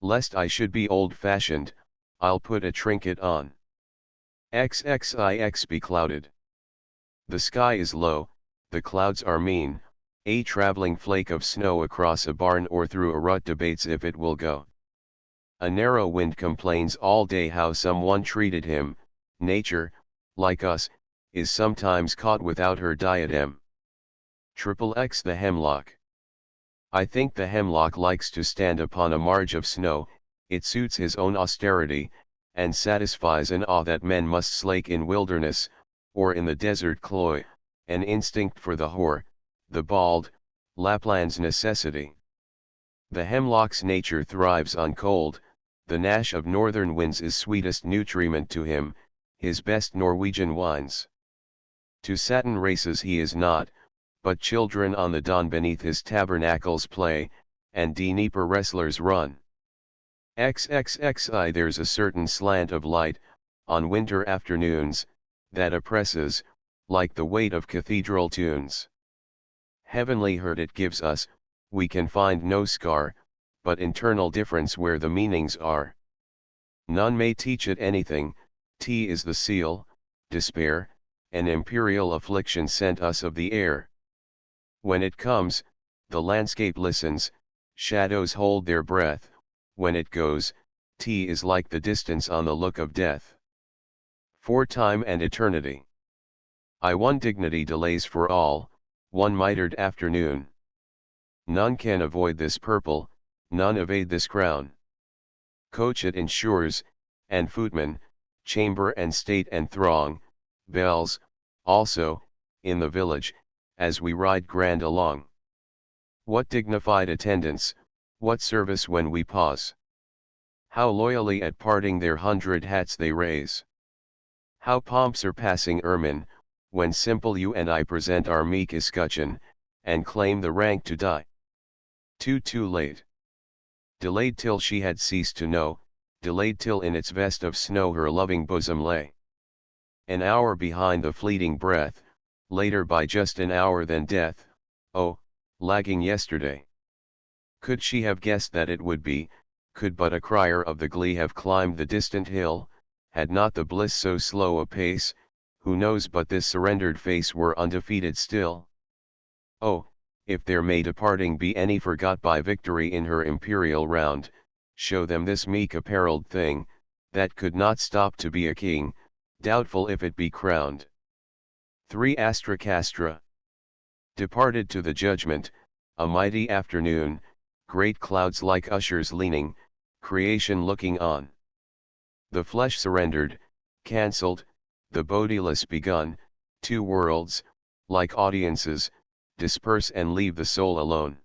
Lest I should be old-fashioned, I'll put a trinket on. XXIX Beclouded. The sky is low, the clouds are mean, a traveling flake of snow across a barn or through a rut debates if it will go. A narrow wind complains all day how someone treated him. Nature, like us, is sometimes caught without her diadem. XXX The Hemlock. I think the hemlock likes to stand upon a marge of snow, it suits his own austerity, and satisfies an awe that men must slake in wilderness, or in the desert cloy, an instinct for the hoar, the bald, Lapland's necessity. The hemlock's nature thrives on cold, the gnash of northern winds is sweetest nutriment to him, his best Norwegian wines. To satin races he is not, but children on the dawn beneath his tabernacles play, and Dnieper wrestlers run. XXXI There's a certain slant of light, on winter afternoons, that oppresses, like the weight of cathedral tunes. Heavenly hurt it gives us, we can find no scar, but internal difference where the meanings are. None may teach it anything, T is the seal, despair, an imperial affliction sent us of the air. When it comes, the landscape listens, shadows hold their breath, when it goes, T is like the distance on the look of death. For time and eternity. I one dignity delays for all, one mitred afternoon. None can avoid this purple, none evade this crown. Coach it ensures, and footman, chamber and state and throng, bells, also, in the village, as we ride grand along. What dignified attendance, what service when we pause. How loyally at parting their 100 hats they raise. How pomp surpassing ermine, when simple you and I present our meek escutcheon, and claim the rank to die. Too late. Delayed till she had ceased to know, delayed till in its vest of snow her loving bosom lay. An hour behind the fleeting breath, later by just an hour than death, oh, lagging yesterday. Could she have guessed that it would be, could but a crier of the glee have climbed the distant hill, had not the bliss so slow a pace, who knows but this surrendered face were undefeated still? Oh, if there may departing be any forgot by victory in her imperial round, show them this meek apparelled thing, that could not stop to be a king, doubtful if it be crowned. 3 Astra Castra. Departed to the judgment, a mighty afternoon, great clouds like ushers leaning, creation looking on. The flesh surrendered, cancelled, the bodiless begun, two worlds, like audiences, disperse and leave the soul alone.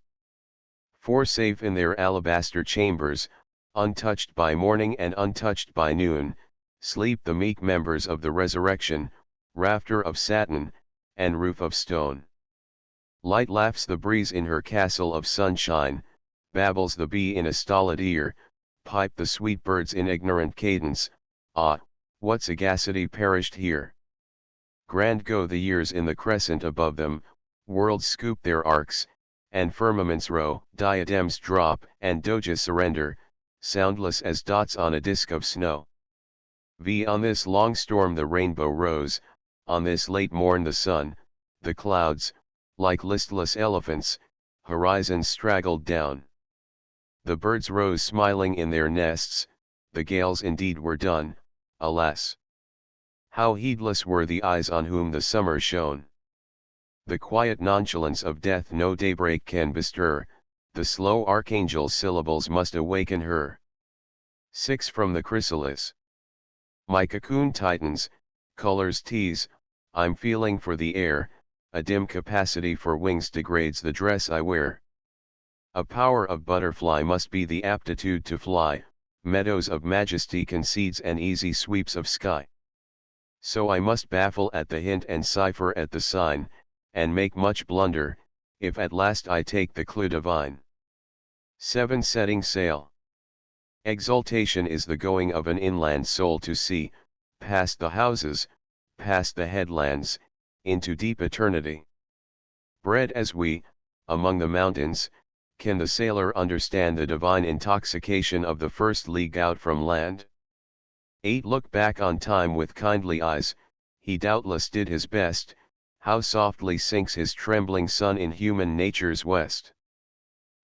For safe in their alabaster chambers, untouched by morning and untouched by noon, sleep the meek members of the resurrection, rafter of satin, and roof of stone. Light laughs the breeze in her castle of sunshine, babbles the bee in a stolid ear, pipe the sweet birds in ignorant cadence, ah, what sagacity perished here! Grand go the years in the crescent above them, worlds scoop their arcs, and firmaments row, diadems drop, and doges surrender, soundless as dots on a disk of snow. On this long storm the rainbow rose, on this late morn the sun, the clouds, like listless elephants, horizons straggled down. The birds rose smiling in their nests, the gales indeed were done, alas! How heedless were the eyes on whom the summer shone. The quiet nonchalance of death no daybreak can bestir, the slow archangel's syllables must awaken her. 6 From the chrysalis. My cocoon tightens, colors tease, I'm feeling for the air, a dim capacity for wings degrades the dress I wear. A power of butterfly must be the aptitude to fly, meadows of majesty concedes and easy sweeps of sky. So I must baffle at the hint and cipher at the sign, and make much blunder, if at last I take the clue divine. 7 Setting sail. Exultation is the going of an inland soul to sea, past the houses, past the headlands, into deep eternity. Bred as we, among the mountains, can the sailor understand the divine intoxication of the first league out from land? 8 Look back on time with kindly eyes, he doubtless did his best, how softly sinks his trembling sun in human nature's west.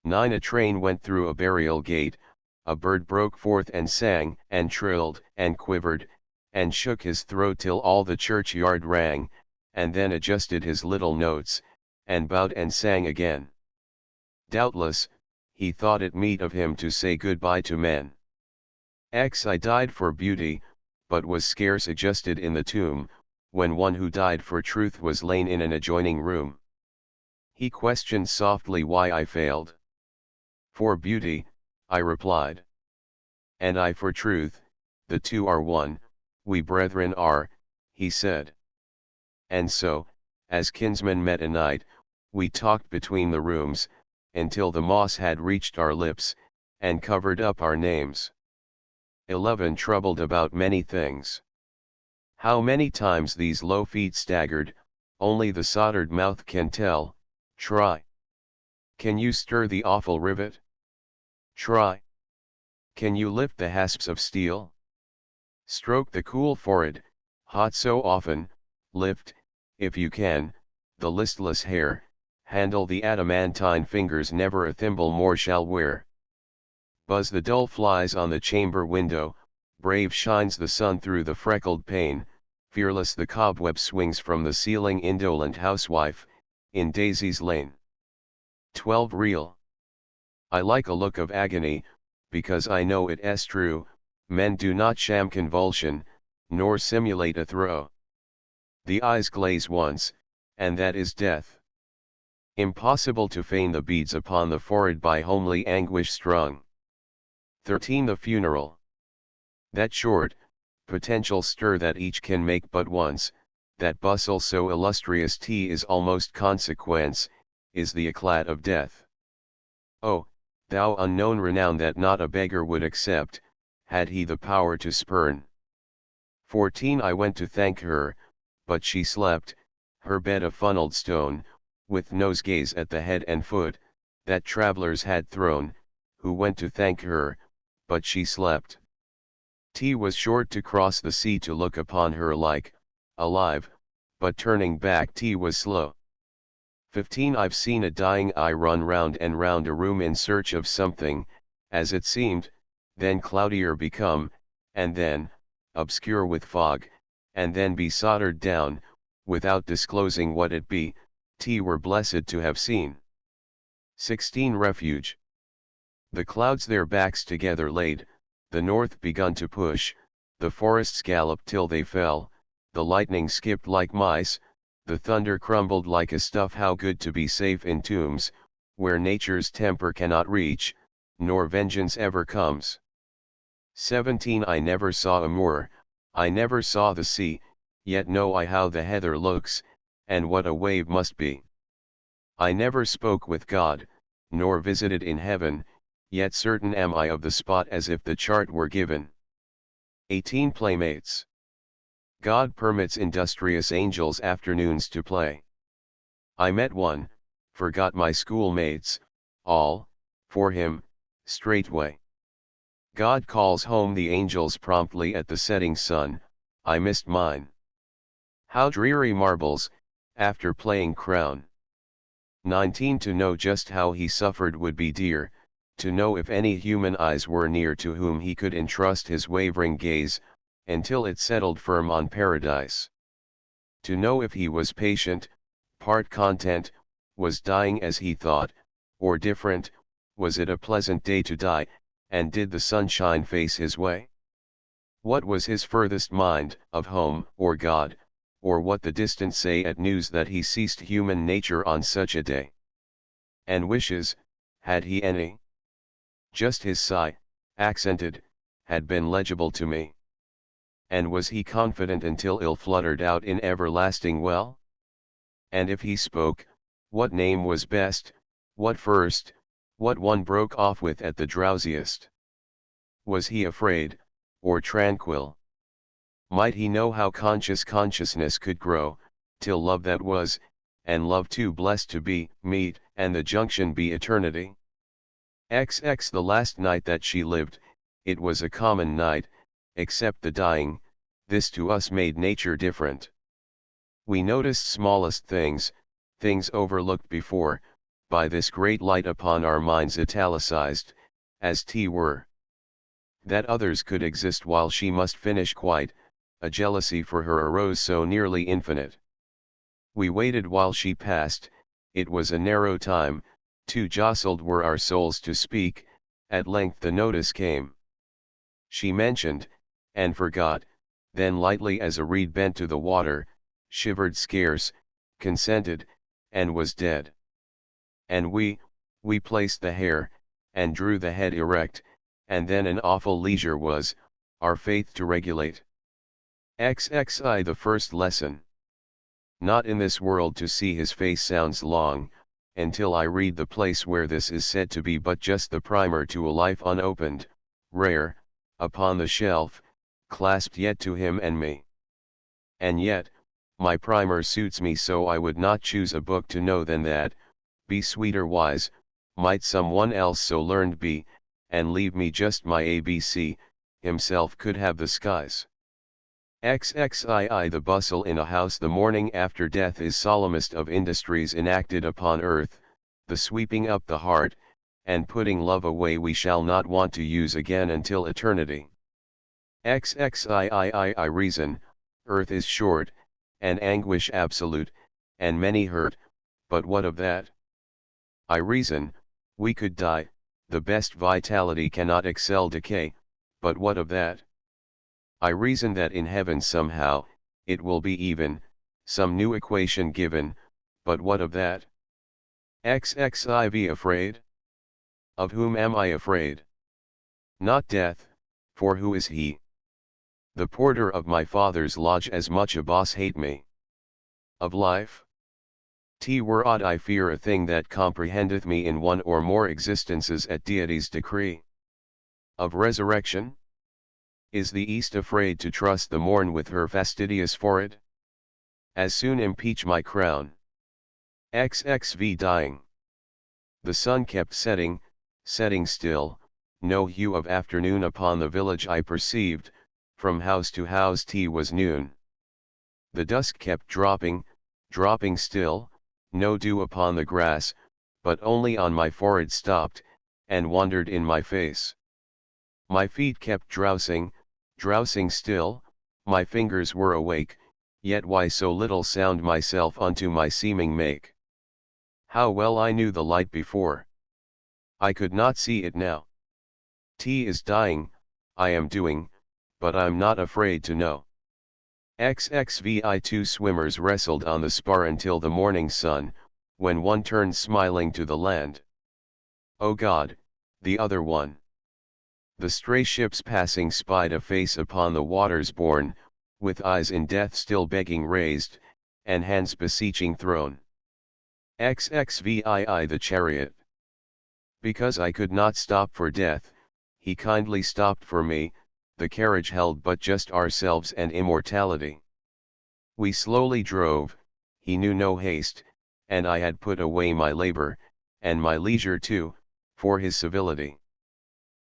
9 A train went through a burial gate, a bird broke forth and sang, and trilled, and quivered, and shook his throat till all the churchyard rang, and then adjusted his little notes, and bowed and sang again. Doubtless, he thought it meet of him to say good-bye to men. I died for beauty, but was scarce adjusted in the tomb, when one who died for truth was lain in an adjoining room. He questioned softly why I failed. For beauty, I replied. And I for truth, the two are one, we brethren are, he said. And so, as kinsmen met a night, we talked between the rooms, until the moss had reached our lips, and covered up our names. 11 Troubled about many things. How many times these low feet staggered, only the soldered mouth can tell. Try. Can you stir the awful rivet? Try. Can you lift the hasps of steel? Stroke the cool forehead, hot so often, lift, if you can, the listless hair, handle the adamantine fingers never a thimble more shall wear. Buzz the dull flies on the chamber window, brave shines the sun through the freckled pane, fearless the cobweb swings from the ceiling indolent housewife, in Daisy's Lane. 12 Real. I like a look of agony, because I know it is true, men do not sham convulsion, nor simulate a throe. The eyes glaze once, and that is death. Impossible to feign the beads upon the forehead by homely anguish strung. 13 The funeral. That short, potential stir that each can make but once, that bustle so illustrious is almost consequence, is the eclat of death. Oh, thou unknown renown that not a beggar would accept, had he the power to spurn. 14 I went to thank her, but she slept, her bed of funneled stone, with nosegays at the head and foot, that travellers had thrown, who went to thank her, but she slept. Was short to cross the sea to look upon her like, alive, but turning back was slow. 15 I've seen a dying eye run round and round a room in search of something, as it seemed, then cloudier become, and then, obscure with fog, and then be soldered down, without disclosing what it be, T were blessed to have seen. 16 Refuge. The clouds their backs together laid, the north begun to push, the forests galloped till they fell, the lightning skipped like mice, the thunder crumbled like a stuff. How good to be safe in tombs, where nature's temper cannot reach, nor vengeance ever comes. 17 I never saw a moor, I never saw the sea, yet know I how the heather looks, and what a wave must be. I never spoke with God, nor visited in heaven, yet certain am I of the spot as if the chart were given. 18 Playmates. God permits industrious angels afternoons to play. I met one, forgot my schoolmates, all, for him, straightway. God calls home the angels promptly at the setting sun, I missed mine. How dreary marbles, after playing crown. 19 To know just how he suffered would be dear, to know if any human eyes were near to whom he could entrust his wavering gaze, until it settled firm on paradise. To know if he was patient, part content, was dying as he thought, or different, was it a pleasant day to die, and did the sunshine face his way? What was his furthest mind, of home, or God, or what the distant say at news that he ceased human nature on such a day? And wishes, had he any? Just his sigh, accented, had been legible to me. And was he confident until ill fluttered out in everlasting well? And if he spoke, what name was best, what first, what one broke off with at the drowsiest? Was he afraid, or tranquil? Might he know how consciousness could grow, till love that was, and love too blessed to be, meet, and the junction be eternity? XX The last night that she lived, it was a common night, except the dying, this to us made nature different. We noticed smallest things, things overlooked before, by this great light upon our minds italicized, as T were. That others could exist while she must finish quite, a jealousy for her arose so nearly infinite. We waited while she passed, it was a narrow time, too jostled were our souls to speak, at length the notice came. She mentioned, and forgot, then lightly as a reed bent to the water, shivered scarce, consented, and was dead. And we placed the hair, and drew the head erect, and then an awful leisure was, our faith to regulate. XXI The first lesson. Not in this world to see his face sounds long, until I read the place where this is said to be but just the primer to a life unopened, rare, upon the shelf, clasped yet to him and me. And yet, my primer suits me so I would not choose a book to know than that, be sweeter wise, might someone else so learned be, and leave me just my ABC, himself could have the skies. XXII The bustle in a house the morning after death is solemnest of industries enacted upon earth, the sweeping up the heart, and putting love away we shall not want to use again until eternity. XXIII I reason, earth is short, and anguish absolute, and many hurt, but what of that? I reason, we could die, the best vitality cannot excel decay, but what of that? I reason that in heaven somehow, it will be even, some new equation given, but what of that? XXIV Afraid? Of whom am I afraid? Not death, for who is he? The porter of my father's lodge as much a boss hate me. Of life? T were odd I fear a thing that comprehendeth me in one or more existences at deity's decree. Of resurrection? Is the East afraid to trust the morn with her fastidious forehead? As soon impeach my crown. XXV Dying. The sun kept setting still, no hue of afternoon upon the village I perceived, from house to house T was noon. The dusk kept dropping still, no dew upon the grass, but only on my forehead stopped, and wandered in my face. My feet kept drowsing still, my fingers were awake, yet why so little sound myself unto my seeming make? How well I knew the light before. I could not see it now. T is dying, I am doing, but I'm not afraid to know. XXVI two swimmers wrestled on the spar until the morning sun, when one turned smiling to the land. Oh God, the other one. The stray ships passing spied a face upon the waters borne, with eyes in death still begging raised, and hands beseeching thrown. XXVII the chariot. Because I could not stop for death, he kindly stopped for me, the carriage held but just ourselves and immortality. We slowly drove, he knew no haste, and I had put away my labor, and my leisure too, for his civility.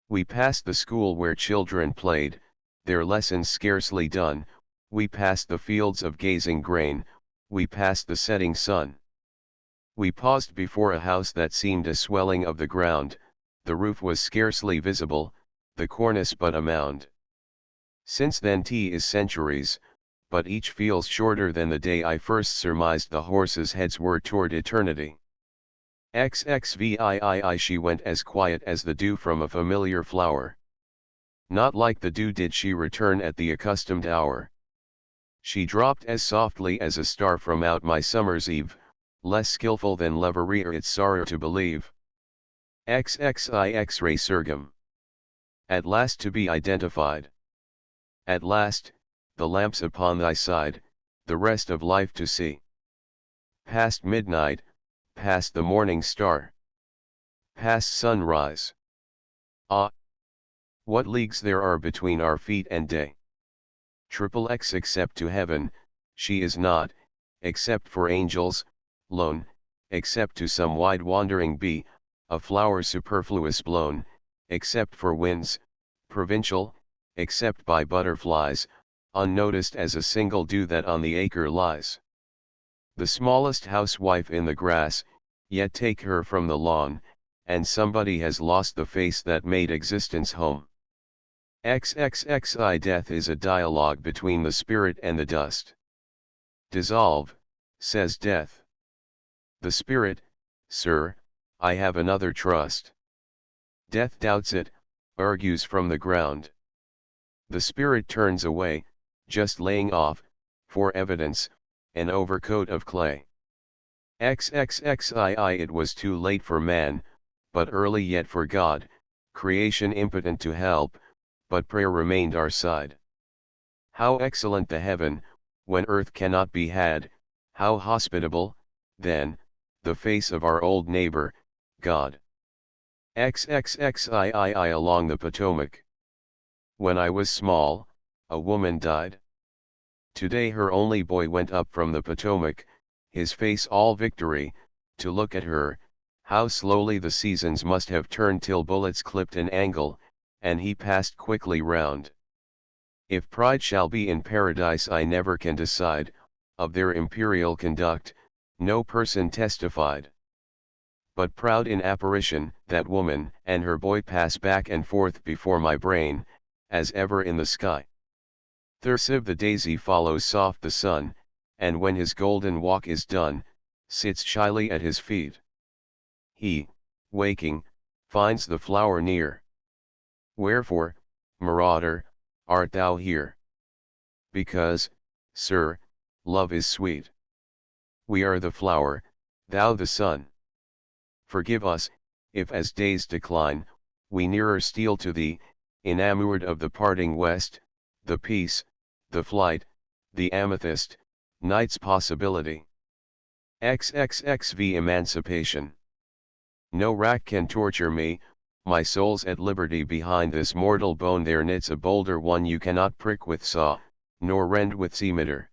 We passed the school where children played, their lessons scarcely done, we passed the fields of gazing grain, we passed the setting sun. We paused before a house that seemed a swelling of the ground, the roof was scarcely visible, the cornice but a mound. Since then T is centuries, but each feels shorter than the day I first surmised the horses' heads were toward eternity. XXVII she went as quiet as the dew from a familiar flower. Not like the dew did she return at the accustomed hour. She dropped as softly as a star from out my summer's eve, less skillful than Leverrier it's sorrow to believe. XXI X-ray Surgam. At last to be identified. At last, the lamps upon thy side, the rest of life to see. Past midnight, past the morning star. Past sunrise. Ah! What leagues there are between our feet and day. XXX except to heaven, she is not, except for angels, lone, except to some wide wandering bee, a flower superfluous blown, except for winds, provincial, except by butterflies, unnoticed as a single dew that on the acre lies. The smallest housewife in the grass, yet take her from the lawn, and somebody has lost the face that made existence home. XXXI death is a dialogue between the spirit and the dust. Dissolve, says death. The spirit, sir, I have another trust. Death doubts it, argues from the ground. The spirit turns away, just laying off, for evidence, an overcoat of clay. XXXII it was too late for man, but early yet for God, creation impotent to help, but prayer remained our side. How excellent the heaven, when earth cannot be had, how hospitable, then, the face of our old neighbor, God. XXXII along the Potomac. When I was small, a woman died. Today her only boy went up from the Potomac, his face all victory, to look at her, how slowly the seasons must have turned till bullets clipped an angle, and he passed quickly round. If pride shall be in paradise I never can decide, of their imperial conduct, no person testified. But proud in apparition, that woman and her boy pass back and forth before my brain, as ever in the sky. Thursive the daisy follows soft the sun, and when his golden walk is done, sits shyly at his feet. He, waking, finds the flower near. Wherefore, marauder, art thou here? Because, sir, love is sweet. We are the flower, thou the sun. Forgive us, if as days decline, we nearer steal to thee, enamoured of the parting west, the peace, the flight, the amethyst, night's possibility. XXXV Emancipation. No rack can torture me, my soul's at liberty behind this mortal bone there knits a bolder one you cannot prick with saw, nor rend with cimeter.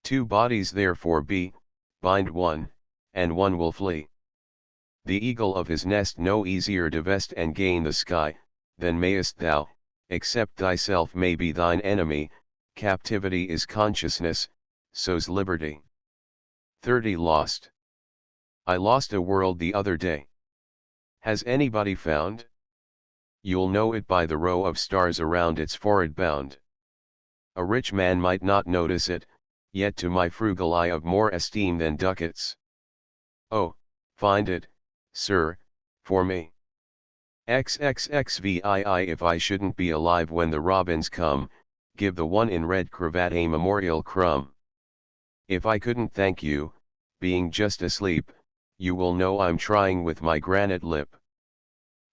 Two bodies therefore be, bind one, and one will flee. The eagle of his nest no easier divest and gain the sky, than mayest thou, except thyself may be thine enemy. Captivity is consciousness, so's liberty. 30 Lost. I lost a world the other day. Has anybody found? You'll know it by the row of stars around its forehead bound. A rich man might not notice it, yet to my frugal eye of more esteem than ducats. Oh, Find it, sir, for me. XXXVII. If I shouldn't be alive when the robins come, give the one in red cravat a memorial crumb. If I couldn't thank you, being just asleep, you will know I'm trying with my granite lip.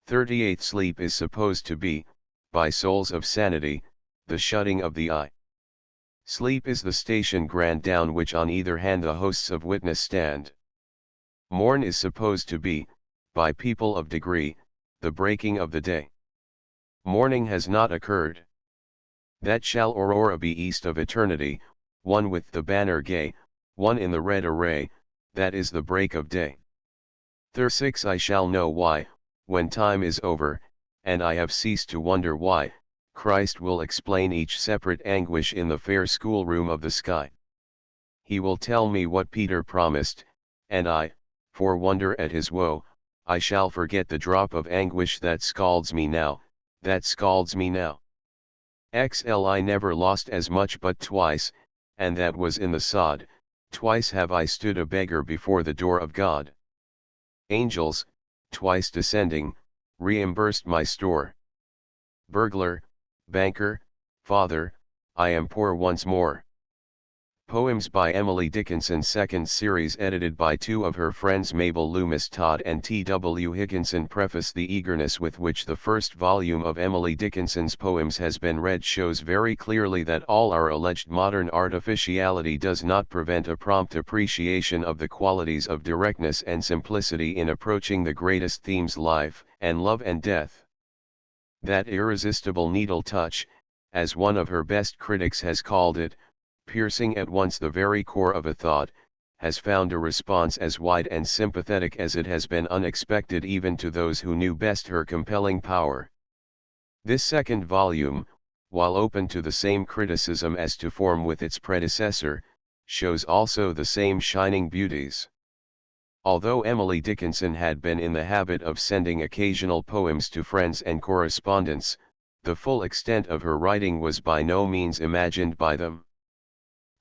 38. Sleep is supposed to be, by souls of sanity, the shutting of the eye. Sleep is the station grand down which on either hand the hosts of witness stand. Morn is supposed to be, by people of degree, the breaking of the day. Morning has not occurred. That shall aurora be east of eternity, one with the banner gay, one in the red array, that is the break of day. 36. I shall know why, when time is over, and I have ceased to wonder why, Christ will explain each separate anguish in the fair schoolroom of the sky. He will tell me what Peter promised, and I, for wonder at his woe, I shall forget the drop of anguish that scalds me now, that scalds me now. I never lost as much but twice, and that was in the sod, twice have I stood a beggar before the door of God. Angels, twice descending, reimbursed my store. Burglar, banker, father, I am poor once more. Poems by Emily Dickinson, second series, edited by two of her friends Mabel Loomis Todd and T.W. Higginson. Preface. The eagerness with which the first volume of Emily Dickinson's poems has been read shows very clearly that all our alleged modern artificiality does not prevent a prompt appreciation of the qualities of directness and simplicity in approaching the greatest themes: life, and love and death. That irresistible needle touch, as one of her best critics has called it, piercing at once the very core of a thought, has found a response as wide and sympathetic as it has been unexpected even to those who knew best her compelling power. This second volume, while open to the same criticism as to form with its predecessor, shows also the same shining beauties. Although Emily Dickinson had been in the habit of sending occasional poems to friends and correspondents, the full extent of her writing was by no means imagined by them.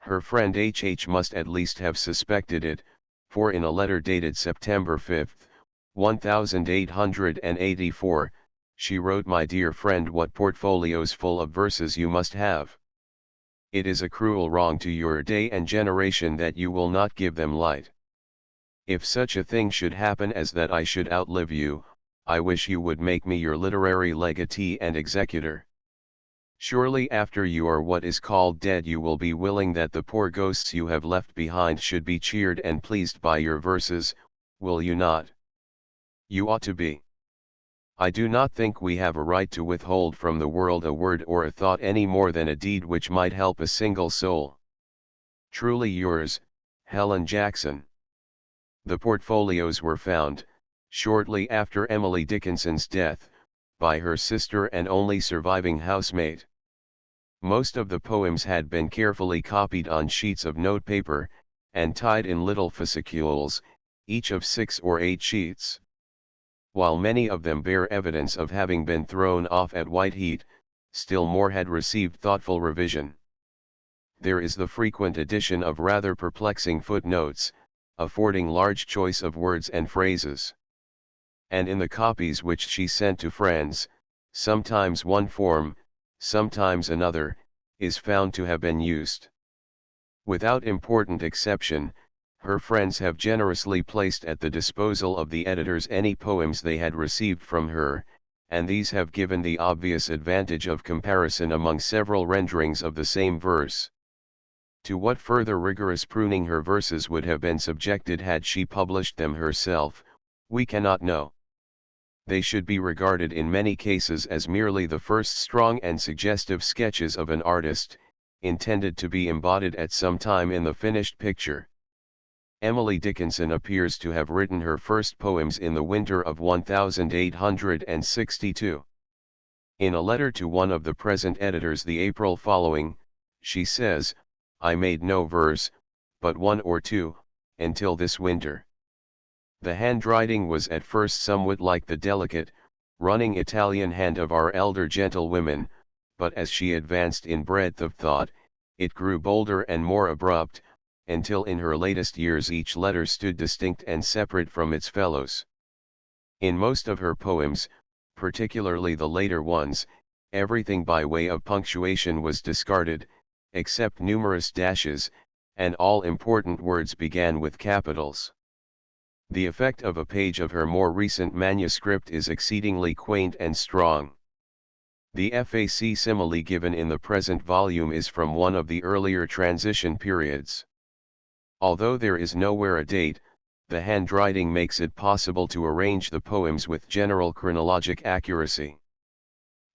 Her friend H. must at least have suspected it, for in a letter dated September 5, 1884, she wrote, "My dear friend, what portfolios full of verses you must have! It is a cruel wrong to your day and generation that you will not give them light. If such a thing should happen as that I should outlive you, I wish you would make me your literary legatee and executor. Surely after you are what is called dead you will be willing that the poor ghosts you have left behind should be cheered and pleased by your verses, will you not? You ought to be. I do not think we have a right to withhold from the world a word or a thought any more than a deed which might help a single soul. Truly yours, Helen Jackson." The portfolios were found, shortly after Emily Dickinson's death, by her sister and only surviving housemate. Most of the poems had been carefully copied on sheets of notepaper, and tied in little fascicules, each of 6 or 8 sheets. While many of them bear evidence of having been thrown off at white heat, still more had received thoughtful revision. There is the frequent addition of rather perplexing footnotes, affording large choice of words and phrases. And in the copies which she sent to friends, sometimes one form, sometimes another, is found to have been used. Without important exception, her friends have generously placed at the disposal of the editors any poems they had received from her, and these have given the obvious advantage of comparison among several renderings of the same verse. To what further rigorous pruning her verses would have been subjected had she published them herself, we cannot know. They should be regarded in many cases as merely the first strong and suggestive sketches of an artist, intended to be embodied at some time in the finished picture. Emily Dickinson appears to have written her first poems in the winter of 1862. In a letter to one of the present editors the April following, she says, "I made no verse, but 1 or 2, until this winter." The handwriting was at first somewhat like the delicate, running Italian hand of our elder gentlewomen, but as she advanced in breadth of thought, it grew bolder and more abrupt, until in her latest years each letter stood distinct and separate from its fellows. In most of her poems, particularly the later ones, everything by way of punctuation was discarded, except numerous dashes, and all important words began with capitals. The effect of a page of her more recent manuscript is exceedingly quaint and strong. The facsimile given in the present volume is from one of the earlier transition periods. Although there is nowhere a date, the handwriting makes it possible to arrange the poems with general chronologic accuracy.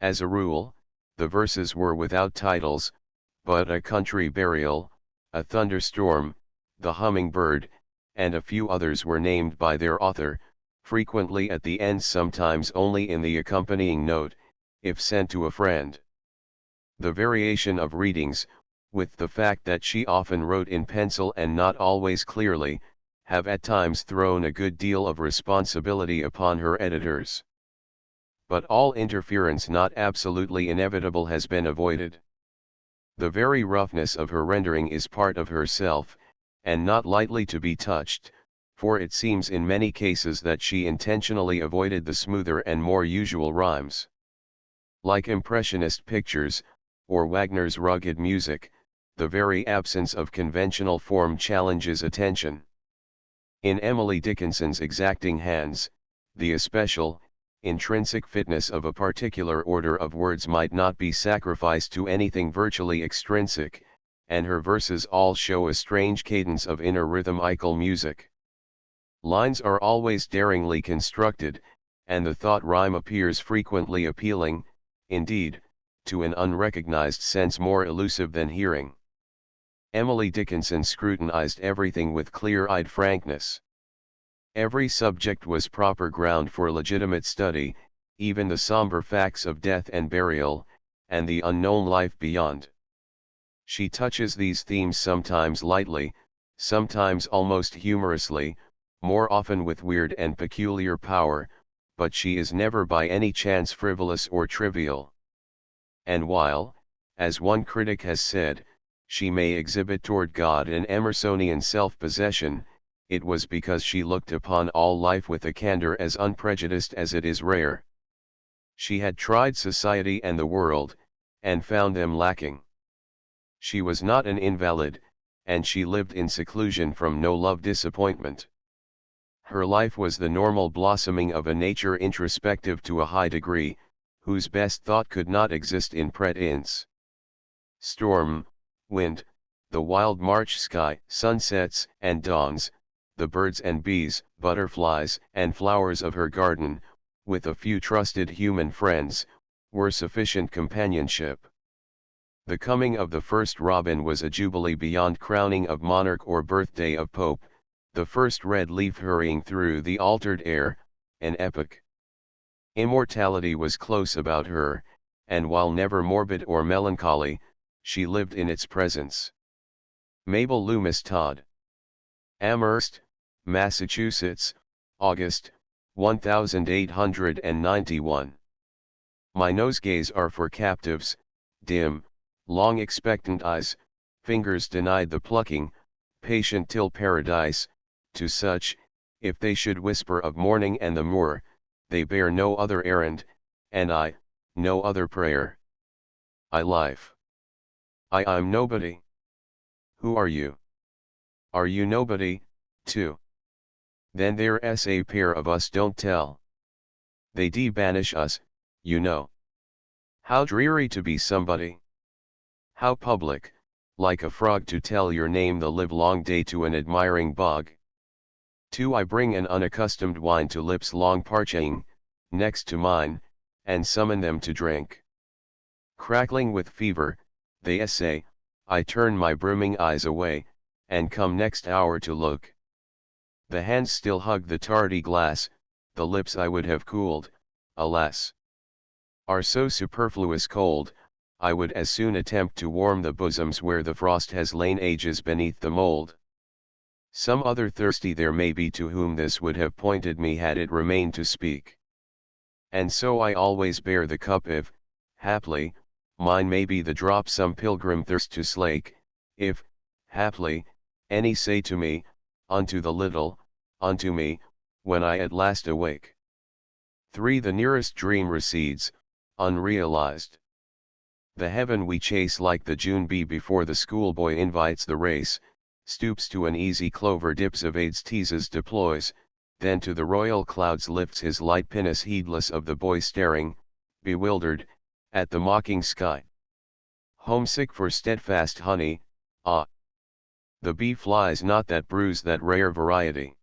As a rule, the verses were without titles, but A Country Burial, A Thunderstorm, The Hummingbird, and a few others were named by their author, frequently at the end, sometimes only in the accompanying note, if sent to a friend. The variation of readings, with the fact that she often wrote in pencil and not always clearly, have at times thrown a good deal of responsibility upon her editors. But all interference not absolutely inevitable has been avoided. The very roughness of her rendering is part of herself, and not lightly to be touched, for it seems in many cases that she intentionally avoided the smoother and more usual rhymes. Like Impressionist pictures, or Wagner's rugged music, the very absence of conventional form challenges attention. In Emily Dickinson's exacting hands, the especial, intrinsic fitness of a particular order of words might not be sacrificed to anything virtually extrinsic, and her verses all show a strange cadence of inner rhythmical music. Lines are always daringly constructed, and the thought rhyme appears frequently appealing, indeed, to an unrecognized sense more elusive than hearing. Emily Dickinson scrutinized everything with clear-eyed frankness. Every subject was proper ground for legitimate study, even the somber facts of death and burial, and the unknown life beyond. She touches these themes sometimes lightly, sometimes almost humorously, more often with weird and peculiar power, but she is never by any chance frivolous or trivial. And while, as one critic has said, she may exhibit toward God an Emersonian self-possession, it was because she looked upon all life with a candor as unprejudiced as it is rare. She had tried society and the world, and found them lacking. She was not an invalid, and she lived in seclusion from no love disappointment. Her life was the normal blossoming of a nature introspective to a high degree, whose best thought could not exist in pretense. Storm, wind, the wild March sky, sunsets and dawns, the birds and bees, butterflies and flowers of her garden, with a few trusted human friends, were sufficient companionship. The coming of the first robin was a jubilee beyond crowning of monarch or birthday of pope, the first red leaf hurrying through the altered air, an epoch. Immortality was close about her, and while never morbid or melancholy, she lived in its presence. Mabel Loomis Todd. Amherst, Massachusetts, August, 1891. My nosegays are for captives, dim, long expectant eyes, fingers denied the plucking, patient till paradise, to such, if they should whisper of morning and the moor, they bear no other errand, and I, no other prayer. Life. I'm nobody. Who are you? Are you nobody, too? Then there's a pair of us don't tell. They banish us, you know. How dreary to be somebody. How public, like a frog to tell your name the livelong day to an admiring bog. 2. I bring an unaccustomed wine to lips long parching, next to mine, and summon them to drink. Crackling with fever, they essay, I turn my brimming eyes away, and come next hour to look. The hands still hug the tardy glass, the lips I would have cooled, alas, are so superfluous cold, I would as soon attempt to warm the bosoms where the frost has lain ages beneath the mold. Some other thirsty there may be to whom this would have pointed me had it remained to speak. And so I always bear the cup if, haply, mine may be the drop some pilgrim thirst to slake, if, haply, Any say to me, unto the little, unto me, when I at last awake. 3. The nearest dream recedes, unrealized. The heaven we chase like the June bee before the schoolboy invites the race, stoops to an easy clover dips evades teases deploys, then to the royal clouds lifts his light pinnace heedless of the boy staring, bewildered, at the mocking sky. Homesick for steadfast honey, ah! The bee flies not that bruise that rare variety.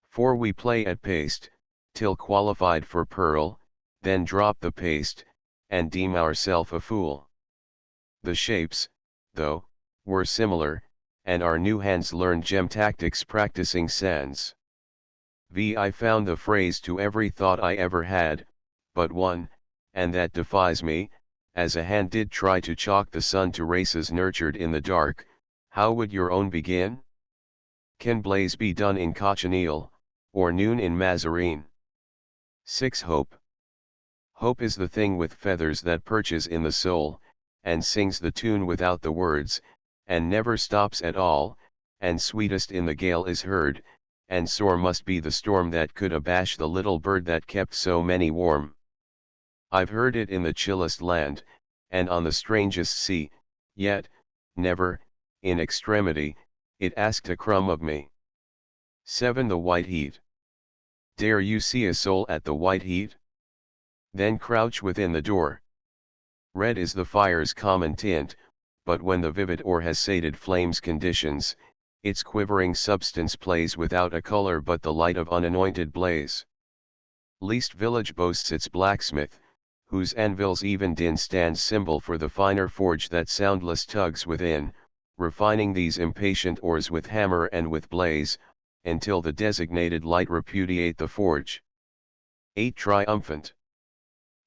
For we play at paste, till qualified for pearl, then drop the paste, and deem ourself a fool. The shapes, though, were similar, and our new hands learned gem tactics practicing sans. I found the phrase to every thought I ever had, but one, and that defies me, as a hand did try to chalk the sun to races nurtured in the dark. How would your own begin? Can blaze be done in cochineal, or noon in Mazarine? 6. Hope. Hope is the thing with feathers that perches in the soul, and sings the tune without the words, and never stops at all, and sweetest in the gale is heard, and sore must be the storm that could abash the little bird that kept so many warm. I've heard it in the chillest land, and on the strangest sea, yet, never, in extremity, it asked a crumb of me. 7. The white heat. Dare you see a soul at the white heat? Then crouch within the door. Red is the fire's common tint, but when the vivid or has sated flame's conditions, its quivering substance plays without a color but the light of unanointed blaze. Least village boasts its blacksmith, whose anvil's even din stands symbol for the finer forge that soundless tugs within, refining these impatient ores with hammer and with blaze, until the designated light repudiate the forge. 8. Triumphant.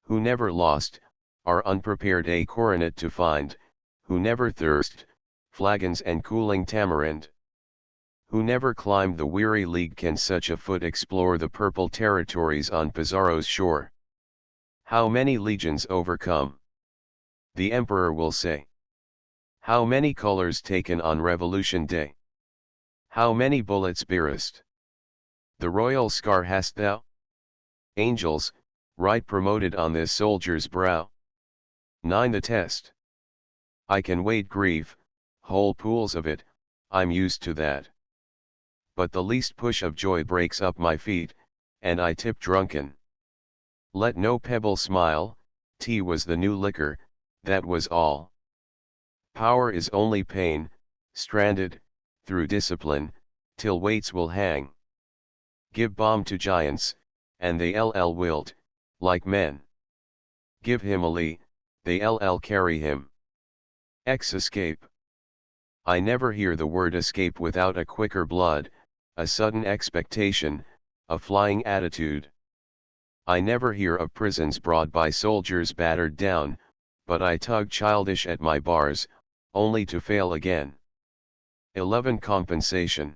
Who never lost, are unprepared a coronet to find, who never thirst, flagons and cooling tamarind. Who never climbed the weary league can such a foot explore the purple territories on Pizarro's shore. How many legions overcome? The emperor will say. How many colors taken on Revolution Day? How many bullets bearest? The royal scar hast thou? Angels, right promoted on this soldier's brow. 9. The test. I can wade grief, whole pools of it, I'm used to that. But the least push of joy breaks up my feet, and I tip drunken. Let no pebble smile, tea was the new liquor, that was all. Power is only pain, stranded, through discipline, till weights will hang. Give balm to giants, and they wilt, like men. Give him a lee, they carry him. Escape. I never hear the word escape without a quicker blood, a sudden expectation, a flying attitude. I never hear of prisons brought by soldiers battered down, but I tug childish at my bars, only to fail again. 11. Compensation.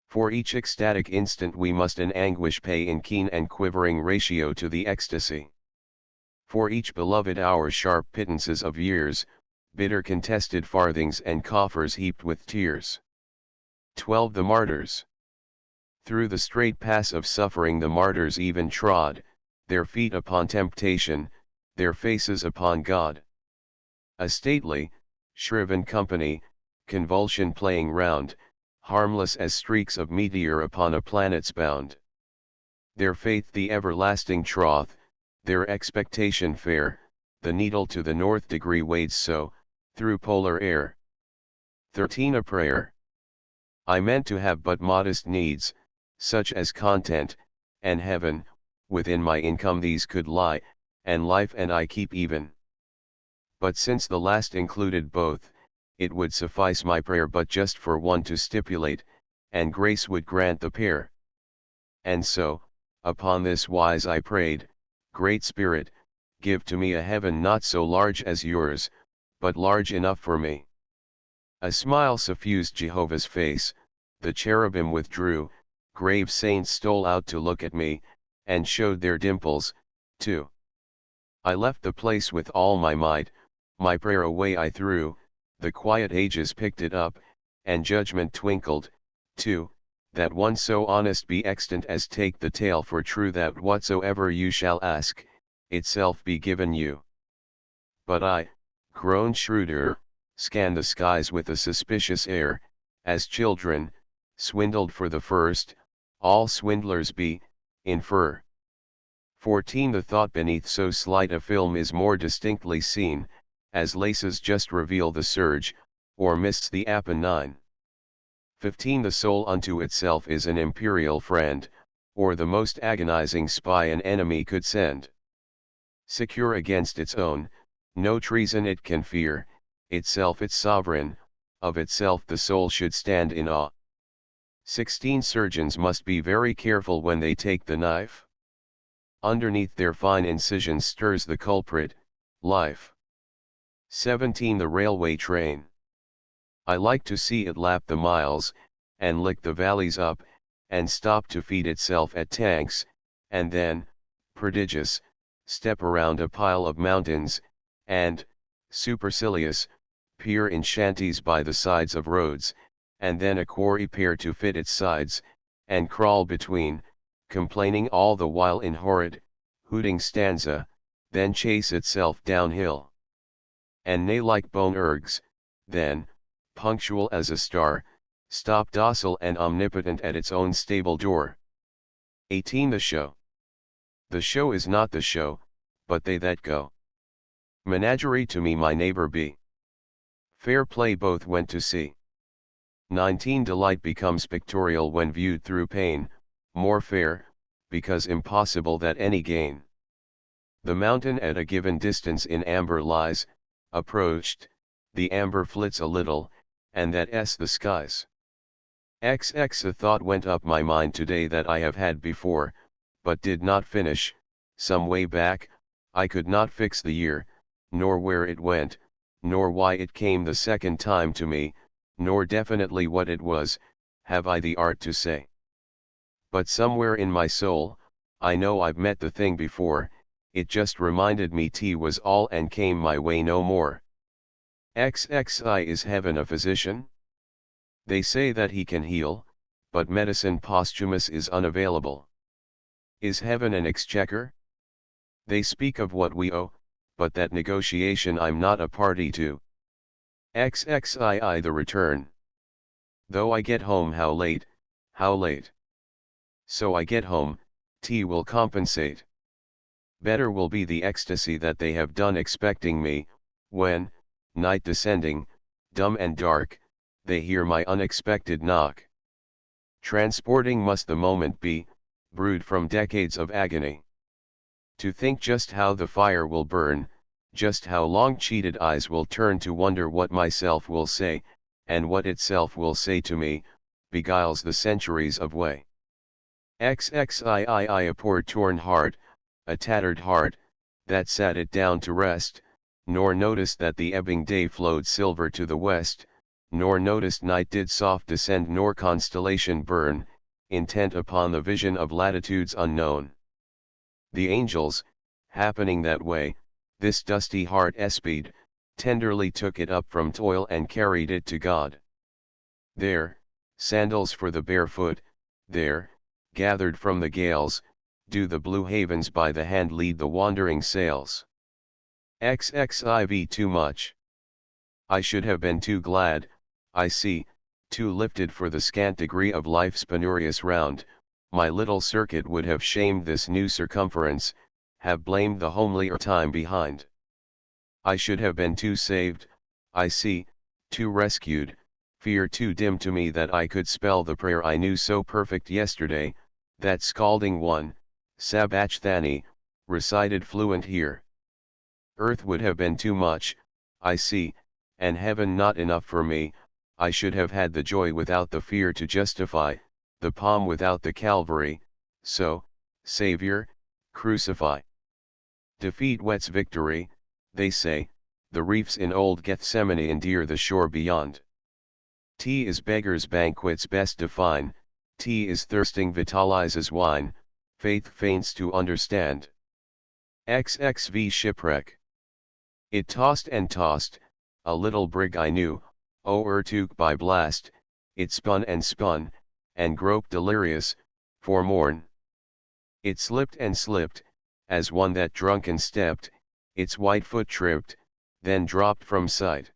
For each ecstatic instant we must in anguish pay in keen and quivering ratio to the ecstasy. For each beloved hour sharp pittances of years, bitter contested farthings and coffers heaped with tears. 12. The martyrs. Through the straight pass of suffering the martyrs even trod, their feet upon temptation, their faces upon God. A stately, shriven company, convulsion playing round, harmless as streaks of meteor upon a planet's bound. Their faith the everlasting troth, their expectation fair, the needle to the north degree wades so, through polar air. 13. A prayer. I meant to have but modest needs, such as content, and heaven, within my income these could lie, and life and I keep even. But since the last included both, it would suffice my prayer but just for one to stipulate, and grace would grant the pair. And so, upon this wise I prayed, Great Spirit, give to me a heaven not so large as yours, but large enough for me. A smile suffused Jehovah's face, the cherubim withdrew, grave saints stole out to look at me, and showed their dimples, too. I left the place with all my might, my prayer away I threw, the quiet ages picked it up, and judgment twinkled, 2. That one so honest be extant as take the tale for true that whatsoever you shall ask, itself be given you. But I, grown shrewder, scan the skies with a suspicious air, as children, swindled for the first, all swindlers be, infer. 14. The thought beneath so slight a film is more distinctly seen, as laces just reveal the surge, or mists the Apennine. 15. The soul unto itself is an imperial friend, or the most agonizing spy an enemy could send. Secure against its own, no treason it can fear, itself its sovereign, of itself the soul should stand in awe. 16. Surgeons must be very careful when they take the knife. Underneath their fine incisions stirs the culprit, life. 17. The railway train. I like to see it lap the miles, and lick the valleys up, and stop to feed itself at tanks, and then, prodigious, step around a pile of mountains, and, supercilious, peer in shanties by the sides of roads, and then a quarry pier to fit its sides, and crawl between, complaining all the while in horrid, hooting stanza, then chase itself downhill. And neigh like bone ergs, then, punctual as a star, stop docile and omnipotent at its own stable door. 18. The show. The show is not the show, but they that go. Menagerie to me my neighbor be. Fair play both went to see. 19. Delight becomes pictorial when viewed through pain, more fair, because impossible that any gain. The mountain at a given distance in amber lies, approached, the amber flits a little, and that's the skies. XX. A thought went up my mind today that I have had before, but did not finish, some way back, I could not fix the year, nor where it went, nor why it came the second time to me, nor definitely what it was, have I the art to say. But somewhere in my soul, I know I've met the thing before, it just reminded me tea was all and came my way no more. XXI. Is heaven a physician? They say that he can heal, but medicine posthumous is unavailable. Is heaven an exchequer? They speak of what we owe, but that negotiation I'm not a party to. XXII. The return. Though I get home how late, how late. So I get home, tea will compensate. Better will be the ecstasy that they have done expecting me, when, night descending, dumb and dark, they hear my unexpected knock. Transporting must the moment be, brewed from decades of agony. To think just how the fire will burn, just how long cheated eyes will turn to wonder what myself will say, and what itself will say to me, beguiles the centuries of way. XXII. A poor torn heart, a tattered heart, that sat it down to rest, nor noticed that the ebbing day flowed silver to the west, nor noticed night did soft descend nor constellation burn, intent upon the vision of latitudes unknown. The angels, happening that way, this dusty heart espied, tenderly took it up from toil and carried it to God. There, sandals for the barefoot, there, gathered from the gales, do the blue havens by the hand lead the wandering sails. XXIV. Too much. I should have been too glad, I see, too lifted for the scant degree of life's penurious round, my little circuit would have shamed this new circumference, have blamed the homelier time behind. I should have been too saved, I see, too rescued, fear too dim to me that I could spell the prayer I knew so perfect yesterday, that scalding one, Sabachthani, recited fluent here. Earth would have been too much, I see, and heaven not enough for me, I should have had the joy without the fear to justify, the palm without the Calvary, so, Savior, crucify. Defeat whets victory, they say, the reefs in old Gethsemane endear the shore beyond. Tea is beggars' banquets best define, tea is thirsting vitalizes wine, faith faints to understand. XXV. Shipwreck. It tossed and tossed, a little brig I knew, O'ertook by blast, it spun, and groped delirious, for morn. It slipped and slipped, as one that drunken stepped, its white foot tripped, then dropped from sight.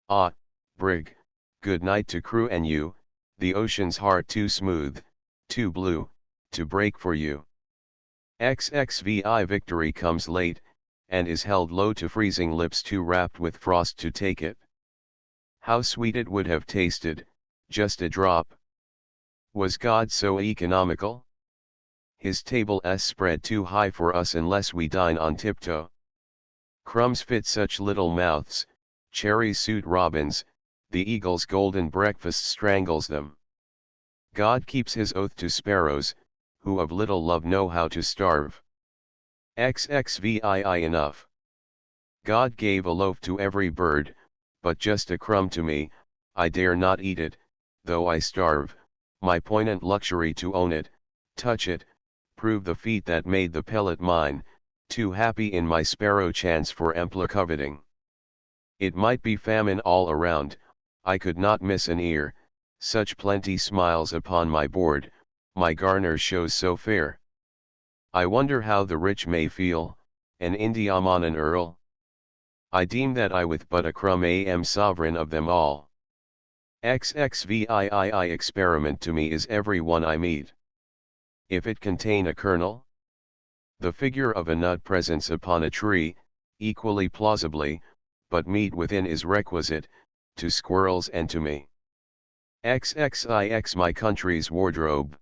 Ah, brig, good night to crew and you, the ocean's heart too smooth, too blue, to break for you. XXVI victory comes late, and is held low to freezing lips too wrapped with frost to take it. How sweet it would have tasted, just a drop. Was God so economical? His table's spread too high for us unless we dine on tiptoe. Crumbs fit such little mouths, cherries suit robins, the eagle's golden breakfast strangles them. God keeps his oath to sparrows, who of little love know how to starve. XXVII enough. God gave a loaf to every bird, but just a crumb to me, I dare not eat it, though I starve, my poignant luxury to own it, touch it, prove the feat that made the pellet mine, too happy in my sparrow chance for ampler coveting. It might be famine all around, I could not miss an ear, such plenty smiles upon my board, my garner shows so fair. I wonder how the rich may feel, an Indiaman an earl? I deem that I with but a crumb am sovereign of them all. XXVII experiment to me is every one I meet. If it contain a kernel, the figure of a nut presents upon a tree, equally plausibly, but meat within is requisite, to squirrels and to me. XXIX my country's wardrobe.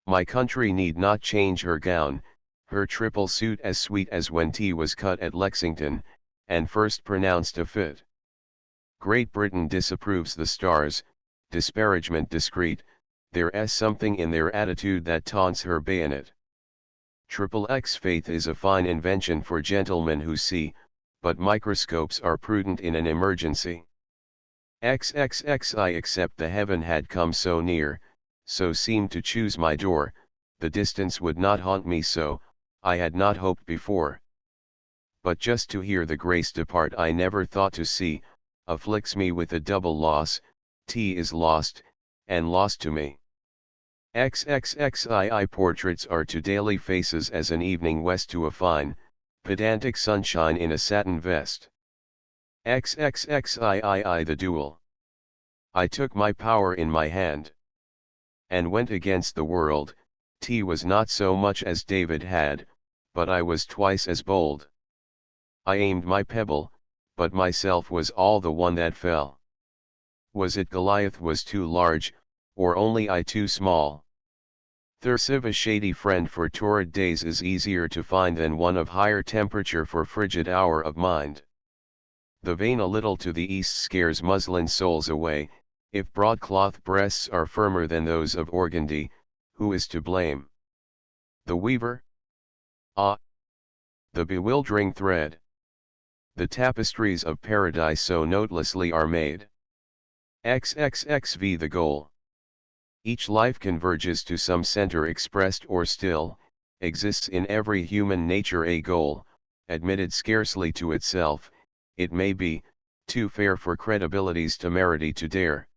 My country need not change her gown, her triple suit as sweet as when tea was cut at Lexington, and first pronounced a fit. Great Britain disapproves the stars, disparagement discreet, there's something in their attitude that taunts her bayonet. XXX faith is a fine invention for gentlemen who see, but microscopes are prudent in an emergency. XXXI except the heaven had come so near, so seemed to choose my door, the distance would not haunt me so, I had not hoped before. But just to hear the grace depart I never thought to see, afflicts me with a double loss, T is lost, and lost to me. XXXII portraits are to daily faces as an evening west to a fine, pedantic sunshine in a satin vest. XXXII the duel. I took my power in my hand, and went against the world. T was not so much as David had, but I was twice as bold. I aimed my pebble, but myself was all the one that fell. Was it Goliath was too large, or only I too small? Thursive a shady friend for torrid days is easier to find than one of higher temperature for frigid hour of mind. The vein a little to the east scares muslin soles away, if broadcloth breasts are firmer than those of organdy, who is to blame? The weaver? Ah! The bewildering thread. The tapestries of paradise so notelessly are made. XXXV the goal. Each life converges to some center expressed or still, exists in every human nature a goal, admitted scarcely to itself, it may be, too fair for credibility's temerity to dare.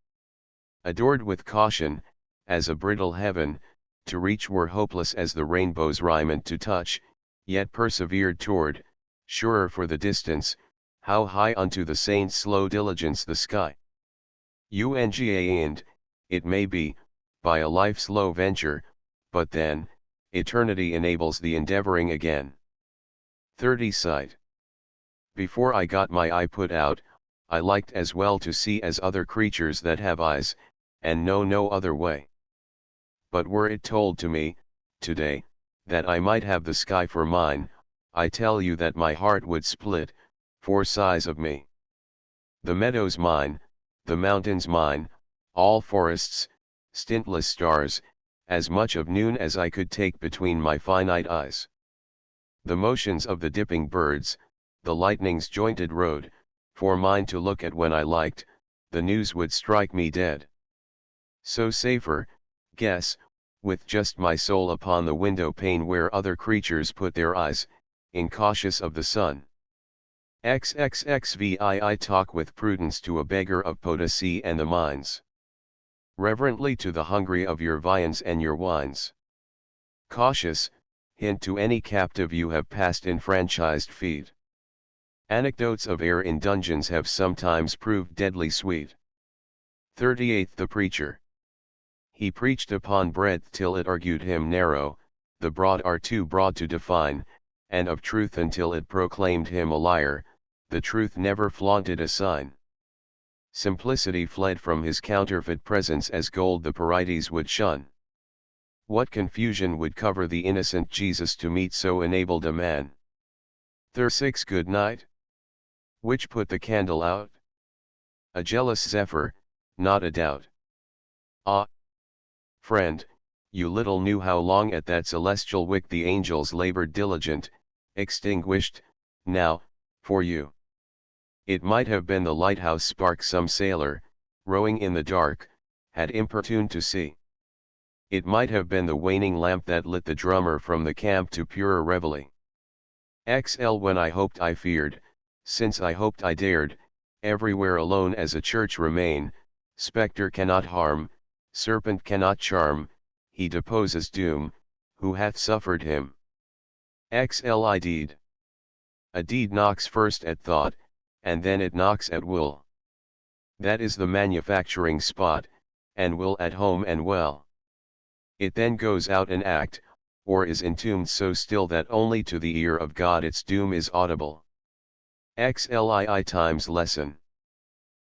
Adored with caution, as a brittle heaven, to reach were hopeless as the rainbow's raiment to touch, yet persevered toward, surer for the distance, how high unto the saint's slow diligence the sky. Unga and, it may be, by a life's slow venture, but then, eternity enables the endeavoring again. 30 sight. Before I got my eye put out, I liked as well to see as other creatures that have eyes, and know no other way. But were it told to me, today, that I might have the sky for mine, I tell you that my heart would split, for size of me. The meadows mine, the mountains mine, all forests, stintless stars, as much of noon as I could take between my finite eyes. The motions of the dipping birds, the lightning's jointed road, for mine to look at when I liked, the news would strike me dead. So safer, guess, with just my soul upon the window pane where other creatures put their eyes, incautious of the sun. XXXVII talk with prudence to a beggar of Potosi and the mines. Reverently to the hungry of your viands and your wines. Cautious, hint to any captive you have passed enfranchised feet. Anecdotes of air in dungeons have sometimes proved deadly sweet. 38th The Preacher. He preached upon breadth till it argued him narrow, the broad are too broad to define, and of truth until it proclaimed him a liar, the truth never flaunted a sign. Simplicity fled from his counterfeit presence as gold the Parites would shun. What confusion would cover the innocent Jesus to meet so enabled a man? 36 Good night. Which put the candle out? A jealous zephyr, not a doubt. Ah! Friend, you little knew how long at that celestial wick the angels labored diligent, extinguished, now, for you. It might have been the lighthouse spark some sailor, rowing in the dark, had importuned to see. It might have been the waning lamp that lit the drummer from the camp to purer reveille. XL When I hoped I feared, since I hoped I dared, everywhere alone as a church remain, spectre cannot harm, serpent cannot charm, he deposes doom, who hath suffered him. XLI Deed. A deed knocks first at thought, and then it knocks at will. That is the manufacturing spot, and will at home and well. It then goes out and act, or is entombed so still that only to the ear of God its doom is audible. XLII Times Lesson.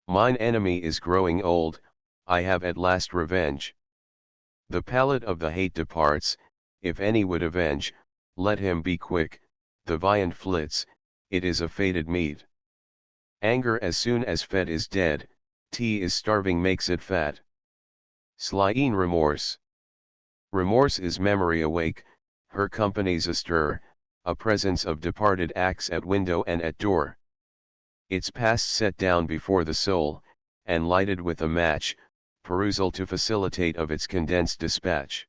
Mine enemy is growing old, I have at last revenge. The palate of the hate departs, if any would avenge, let him be quick, the viand flits, it is a fated meat. Anger as soon as fed is dead, tea is starving makes it fat. Slyeen Remorse. Remorse is memory awake, her company's astir, a presence of departed acts at window and at door. Its past set down before the soul, and lighted with a match, perusal to facilitate of its condensed dispatch.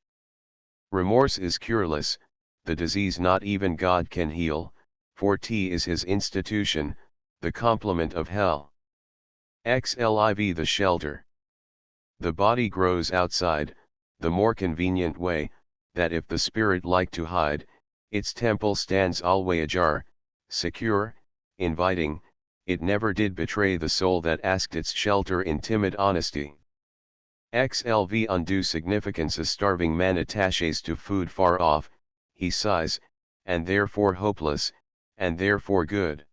Remorse is cureless, the disease not even God can heal, for tea is his institution, the complement of hell. XLIV The Shelter. The body grows outside, the more convenient way, that if the spirit like to hide, its temple stands alway ajar, secure, inviting, it never did betray the soul that asked its shelter in timid honesty. XLV Undue significance. A starving man attaches to food far off, he sighs, and therefore hopeless, and therefore good.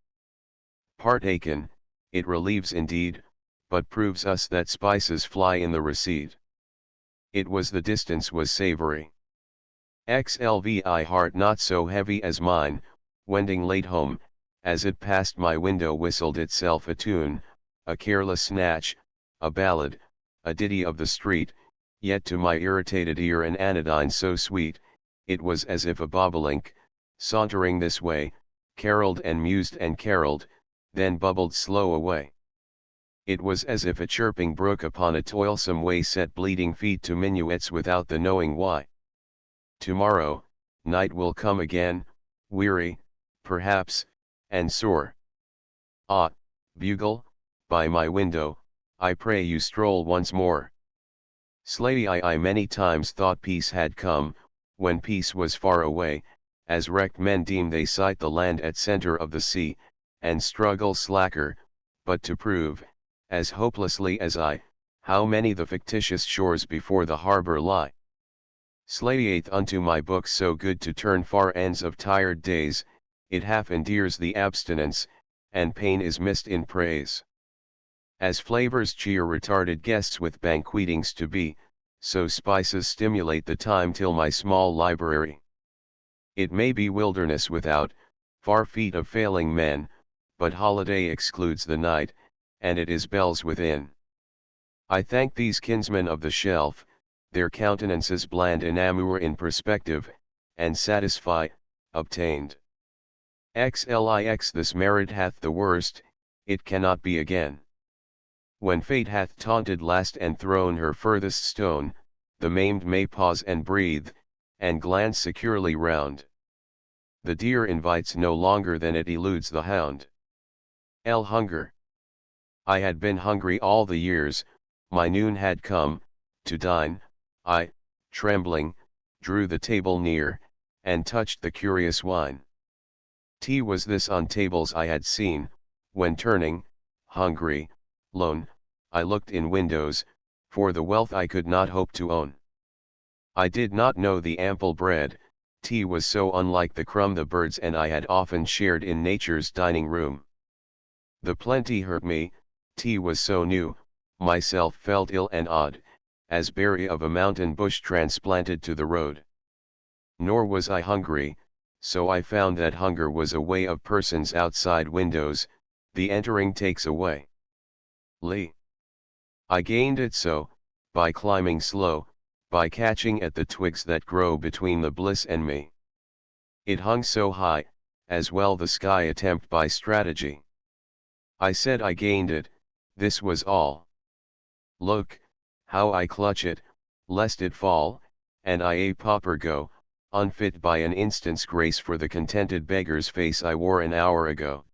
Partaken, it relieves indeed, but proves us that spices fly in the receipt. It was the distance was savory. XLVI Heart not so heavy as mine, wending late home, as it passed my window whistled itself a tune, a careless snatch, a ballad, a ditty of the street, yet to my irritated ear an anodyne so sweet, it was as if a bobolink, sauntering this way, caroled and mused and caroled, then bubbled slow away. It was as if a chirping brook upon a toilsome way set bleeding feet to minuets without the knowing why. Tomorrow, night will come again, weary, perhaps, and sore. Ah, bugle, by my window, I pray you stroll once more. Slay I many times thought peace had come, when peace was far away, as wrecked men deem they sight the land at center of the sea, and struggle slacker, but to prove, as hopelessly as I, how many the fictitious shores before the harbor lie. Slayeth unto my book so good to turn far ends of tired days, it half endears the abstinence, and pain is missed in praise. As flavors cheer retarded guests with banquetings to be, so spices stimulate the time till my small library. It may be wilderness without, far feet of failing men, but holiday excludes the night, and it is bells within. I thank these kinsmen of the shelf, their countenances bland enamour in perspective, and satisfy, obtained. XLIX This merit hath the worst, it cannot be again. When fate hath taunted last and thrown her furthest stone, the maimed may pause and breathe, and glance securely round. The deer invites no longer than it eludes the hound. Hunger. I had been hungry all the years, my noon had come, to dine, I, trembling, drew the table near, and touched the curious wine. Tea was this on tables I had seen, when turning, hungry, lone, I looked in windows, for the wealth I could not hope to own. I did not know the ample bread, tea was so unlike the crumb the birds and I had often shared in nature's dining room. The plenty hurt me, tea was so new, myself felt ill and odd, as berry of a mountain bush transplanted to the road. Nor was I hungry, so I found that hunger was a way of persons outside windows, the entering takes away. Lee. I gained it so, by climbing slow, by catching at the twigs that grow between the bliss and me. It hung so high, as well the sky attempt by strategy. I said I gained it, this was all. Look, how I clutch it, lest it fall, and I a pauper go, unfit by an instant's grace for the contented beggar's face I wore an hour ago.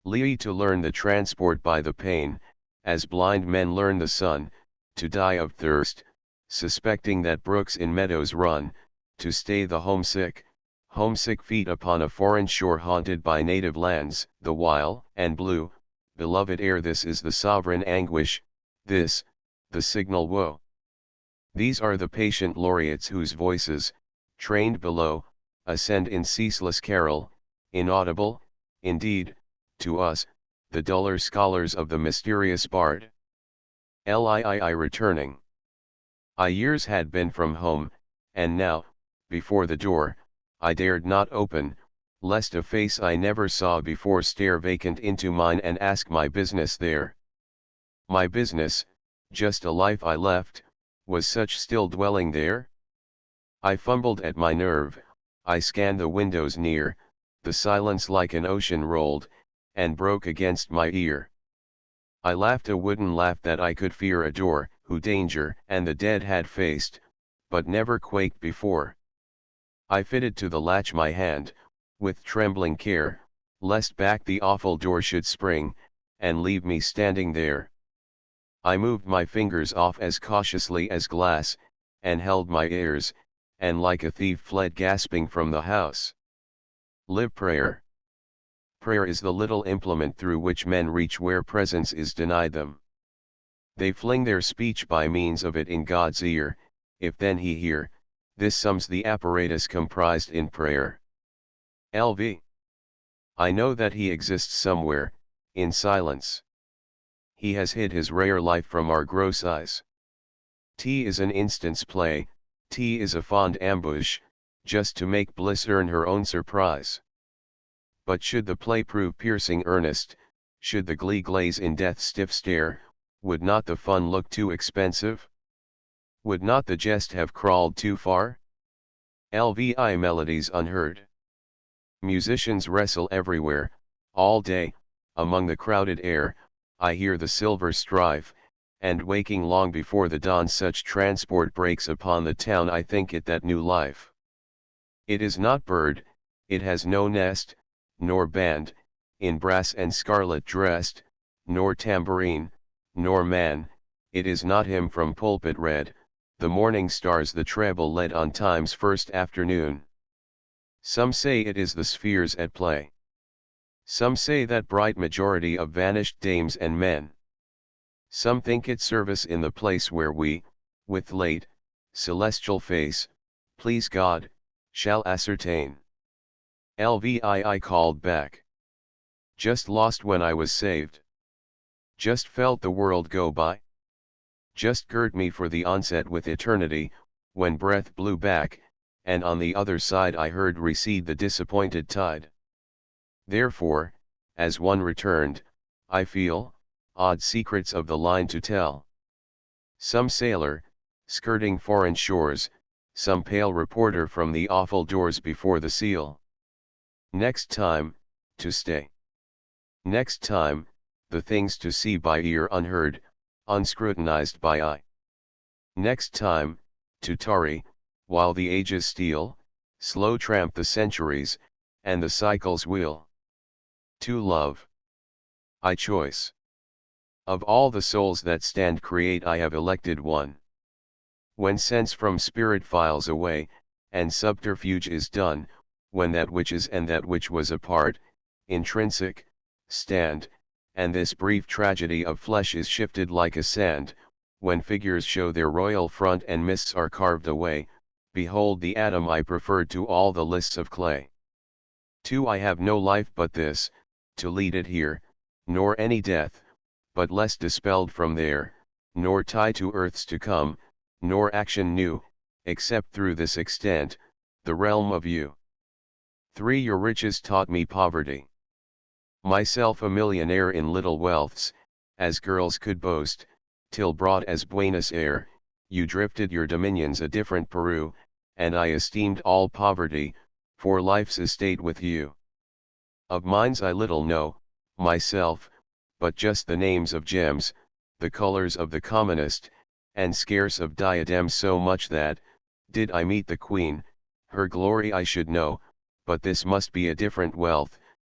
Lee to learn the transport by the pain, as blind men learn the sun, to die of thirst, suspecting that brooks in meadows run, to stay the homesick feet upon a foreign shore haunted by native lands, the while, and blue, beloved air. This is the sovereign anguish, this, the signal woe. These are the patient laureates whose voices, trained below, ascend in ceaseless carol, inaudible, indeed, to us, the duller scholars of the mysterious bard. Lii returning. Years had been from home, and now, before the door, I dared not open, lest a face I never saw before stare vacant into mine and ask my business there. My business, just a life I left, was such still dwelling there? I fumbled at my nerve, I scanned the windows near, the silence like an ocean rolled, and broke against my ear. I laughed a wooden laugh that I could fear adore, who danger and the dead had faced, but never quaked before. I fitted to the latch my hand, with trembling care, lest back the awful door should spring, and leave me standing there. I moved my fingers off as cautiously as glass, and held my ears, and like a thief fled gasping from the house. Live prayer. Prayer is the little implement through which men reach where presence is denied them. They fling their speech by means of it in God's ear, if then he hear, this sums the apparatus comprised in prayer. Lv. I know that he exists somewhere, in silence. He has hid his rare life from our gross eyes. T is an instant's play, T is a fond ambush, just to make bliss earn her own surprise. But should the play prove piercing earnest, should the glee glaze in death's stiff stare, would not the fun look too expensive? Would not the jest have crawled too far? Lvi melodies unheard. Musicians wrestle everywhere, all day, among the crowded air, I hear the silver strife, and waking long before the dawn such transport breaks upon the town I think it that new life. It is not bird, it has no nest, nor band, in brass and scarlet dressed, nor tambourine, nor man, it is not him from pulpit read, the morning stars the treble led on time's first afternoon. Some say it is the spheres at play. Some say that bright majority of vanished dames and men. Some think it service in the place where we, with late, celestial face, please God, shall ascertain. Lvii called back. Just lost when I was saved. Just felt the world go by. Just girt me for the onset with eternity, when breath blew back, and on the other side I heard recede the disappointed tide. Therefore, as one returned, I feel, odd secrets of the line to tell. Some sailor, skirting foreign shores, some pale reporter from the awful doors before the seal. Next time, to stay. Next time, the things to see by ear unheard, unscrutinized by eye. Next time, to tarry, while the ages steal, slow tramp the centuries, and the cycles wheel. To love. I choice. Of all the souls that stand create I have elected one. When sense from spirit files away, and subterfuge is done, when that which is and that which was apart, intrinsic, stand, and this brief tragedy of flesh is shifted like a sand, when figures show their royal front and mists are carved away, behold the atom I preferred to all the lists of clay. 2. I have no life but this, to lead it here, nor any death, but less dispelled from there, nor tie to earths to come, nor action new, except through this extent, the realm of you. 3. Your riches taught me poverty. Myself a millionaire in little wealths, as girls could boast, till broad as Buenos Aires, you drifted your dominions a different Peru, and I esteemed all poverty, for life's estate with you. Of mines I little know, myself, but just the names of gems, the colors of the commonest, and scarce of diadems so much that, did I meet the Queen, her glory I should know, but this must be a different wealth,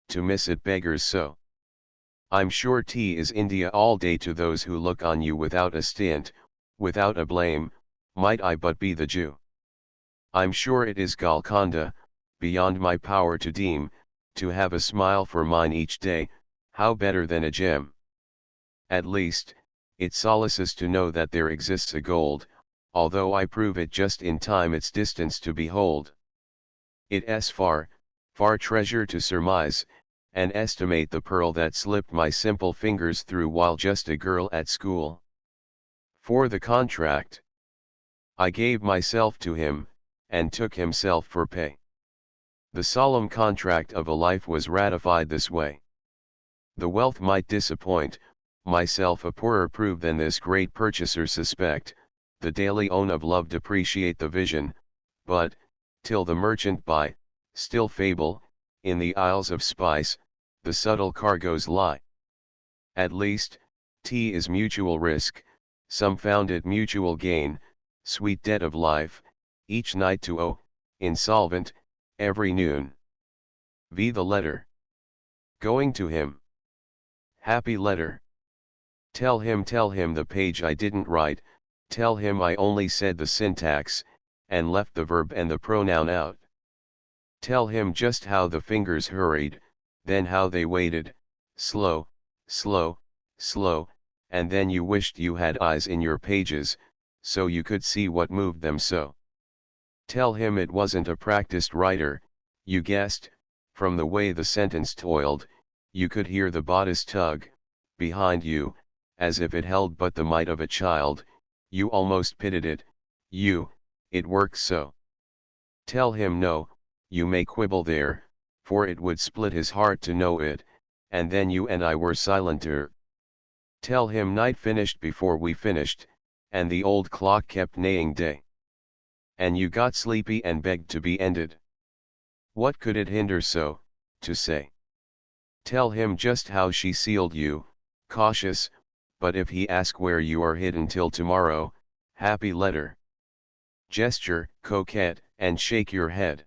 to miss it beggars so. I'm sure tea is India all day to those who look on you without a stint, without a blame, might I but be the Jew. I'm sure it is Golconda, beyond my power to deem, to have a smile for mine each day, how better than a gem. At least, it solaces to know that there exists a gold, although I prove it just in time its distance to behold. It's far, far treasure to surmise, and estimate the pearl that slipped my simple fingers through while just a girl at school. For the contract, I gave myself to him, and took himself for pay. The solemn contract of a life was ratified this way. The wealth might disappoint, myself a poorer prove than this great purchaser suspect, the daily own of love depreciate the vision, but, till the merchant buy, still fable, in the isles of spice, the subtle cargoes lie. At least, tea is mutual risk, some found it mutual gain, sweet debt of life, each night to owe, insolvent, every noon. V. The letter. Going to him. Happy letter. Tell him the page I didn't write, tell him I only said the syntax, and left the verb and the pronoun out. Tell him just how the fingers hurried, then how they waited, slow, slow, slow, and then you wished you had eyes in your pages, so you could see what moved them so. Tell him it wasn't a practiced writer, you guessed, from the way the sentence toiled, you could hear the bodice tug, behind you, as if it held but the might of a child, you almost pitied it, it works so. Tell him no, you may quibble there, for it would split his heart to know it, and then you and I were silenter. Tell him night finished before we finished, and the old clock kept neighing day. And you got sleepy and begged to be ended. What could it hinder so, to say? Tell him just how she sealed you, cautious, but if he ask where you are hidden till tomorrow, happy letter. Gesture, coquette, and shake your head.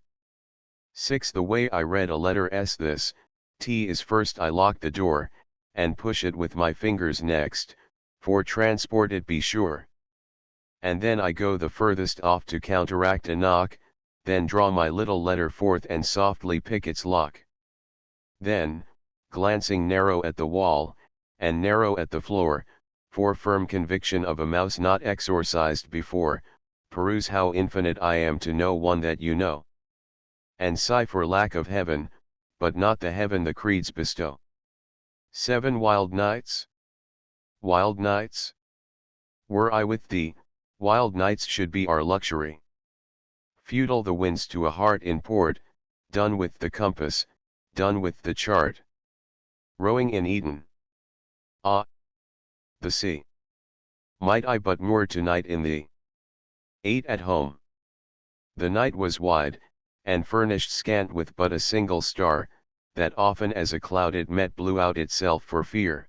6. The way I read a letter s this, t is first I lock the door, and push it with my fingers next, for transport it be sure. And then I go the furthest off to counteract a knock, then draw my little letter forth and softly pick its lock. Then, glancing narrow at the wall, and narrow at the floor, for firm conviction of a mouse not exorcised before, peruse how infinite I am to no one that you know. And sigh for lack of heaven, but not the heaven the creeds bestow. 7. Wild nights? Wild nights? Were I with thee, wild nights should be our luxury. Futile the winds to a heart in port, done with the compass, done with the chart. Rowing in Eden. Ah! The sea. Might I but moor tonight in thee. 8. At home. The night was wide, and furnished scant with but a single star, that often as a cloud it met blew out itself for fear.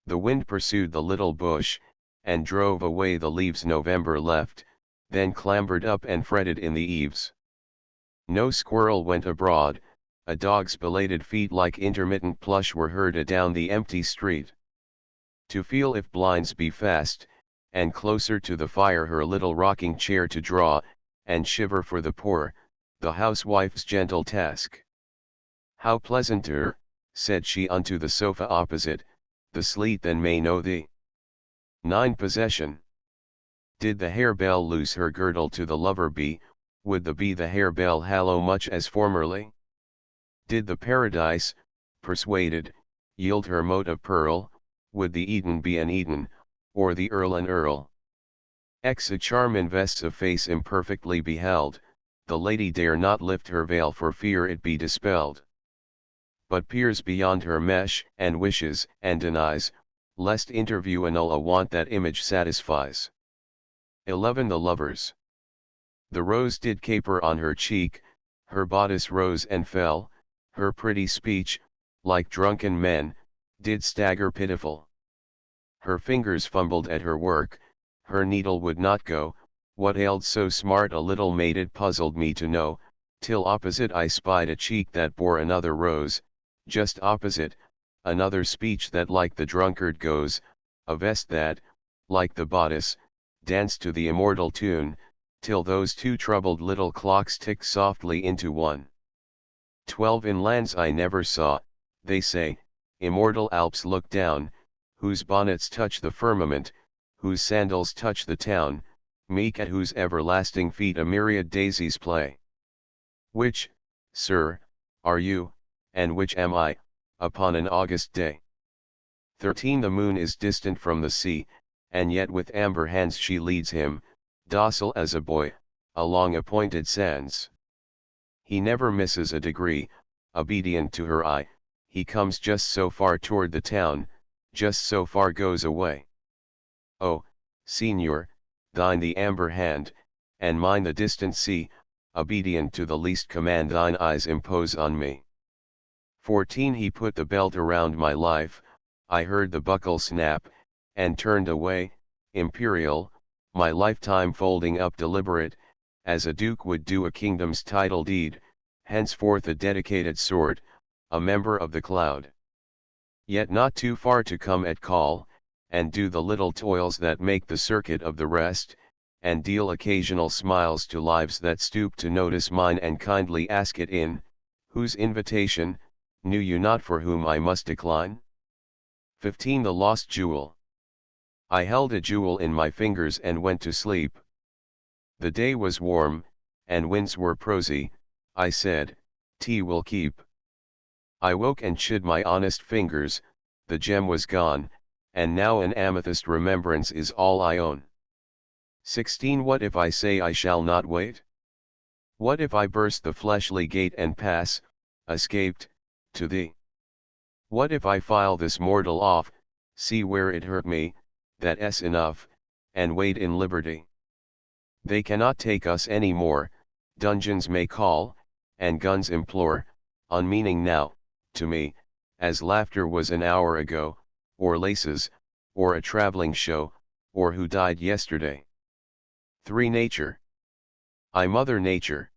The wind pursued the little bush, and drove away the leaves November left, then clambered up and fretted in the eaves. No squirrel went abroad, a dog's belated feet like intermittent plush were heard adown the empty street. To feel if blinds be fast, and closer to the fire her little rocking chair to draw, and shiver for the poor, the housewife's gentle task. How pleasanter, said she unto the sofa opposite, the sleet than may know thee. 9. Possession. Did the harebell loose her girdle to the lover bee, would the bee the harebell hallow much as formerly? Did the paradise, persuaded, yield her mote of pearl, would the Eden be an Eden, or the earl an earl? A charm invests a face imperfectly beheld, the lady dare not lift her veil for fear it be dispelled. But peers beyond her mesh, and wishes, and denies, lest interview annul a want that image satisfies. 11. The lovers. The rose did caper on her cheek, her bodice rose and fell, her pretty speech, like drunken men, did stagger pitiful. Her fingers fumbled at her work, her needle would not go, what ailed so smart a little maid it puzzled me to know, till opposite I spied a cheek that bore another rose, just opposite, another speech that like the drunkard goes, a vest that, like the bodice, danced to the immortal tune, till those two troubled little clocks ticked softly into one. 12. In lands I never saw, they say, immortal Alps look down, whose bonnets touch the firmament, whose sandals touch the town, meek at whose everlasting feet a myriad daisies play. Which, sir, are you, and which am I, upon an August day? 13. The moon is distant from the sea, and yet with amber hands she leads him, docile as a boy, along appointed sands. He never misses a degree, obedient to her eye, he comes just so far toward the town, just so far goes away. Oh, Signor, thine the amber hand, and mine the distant sea, obedient to the least command thine eyes impose on me. 14. He put the belt around my life, I heard the buckle snap, and turned away, imperial, my lifetime folding up deliberate, as a duke would do a kingdom's title deed, henceforth a dedicated sword, a member of the cloud. Yet not too far to come at call, and do the little toils that make the circuit of the rest, and deal occasional smiles to lives that stoop to notice mine and kindly ask it in, whose invitation, knew you not for whom I must decline? 15. The lost jewel. I held a jewel in my fingers and went to sleep. The day was warm, and winds were prosy, I said, tea will keep. I woke and chid my honest fingers, the gem was gone, and now an amethyst remembrance is all I own. 16. What if I say I shall not wait? What if I burst the fleshly gate and pass, escaped, to thee? What if I file this mortal off, see where it hurt me, that's enough, and wait in liberty? They cannot take us any more, dungeons may call, and guns implore, unmeaning now, to me, as laughter was an hour ago, or laces, or a traveling show, or who died yesterday. 3. Nature. I Mother Nature.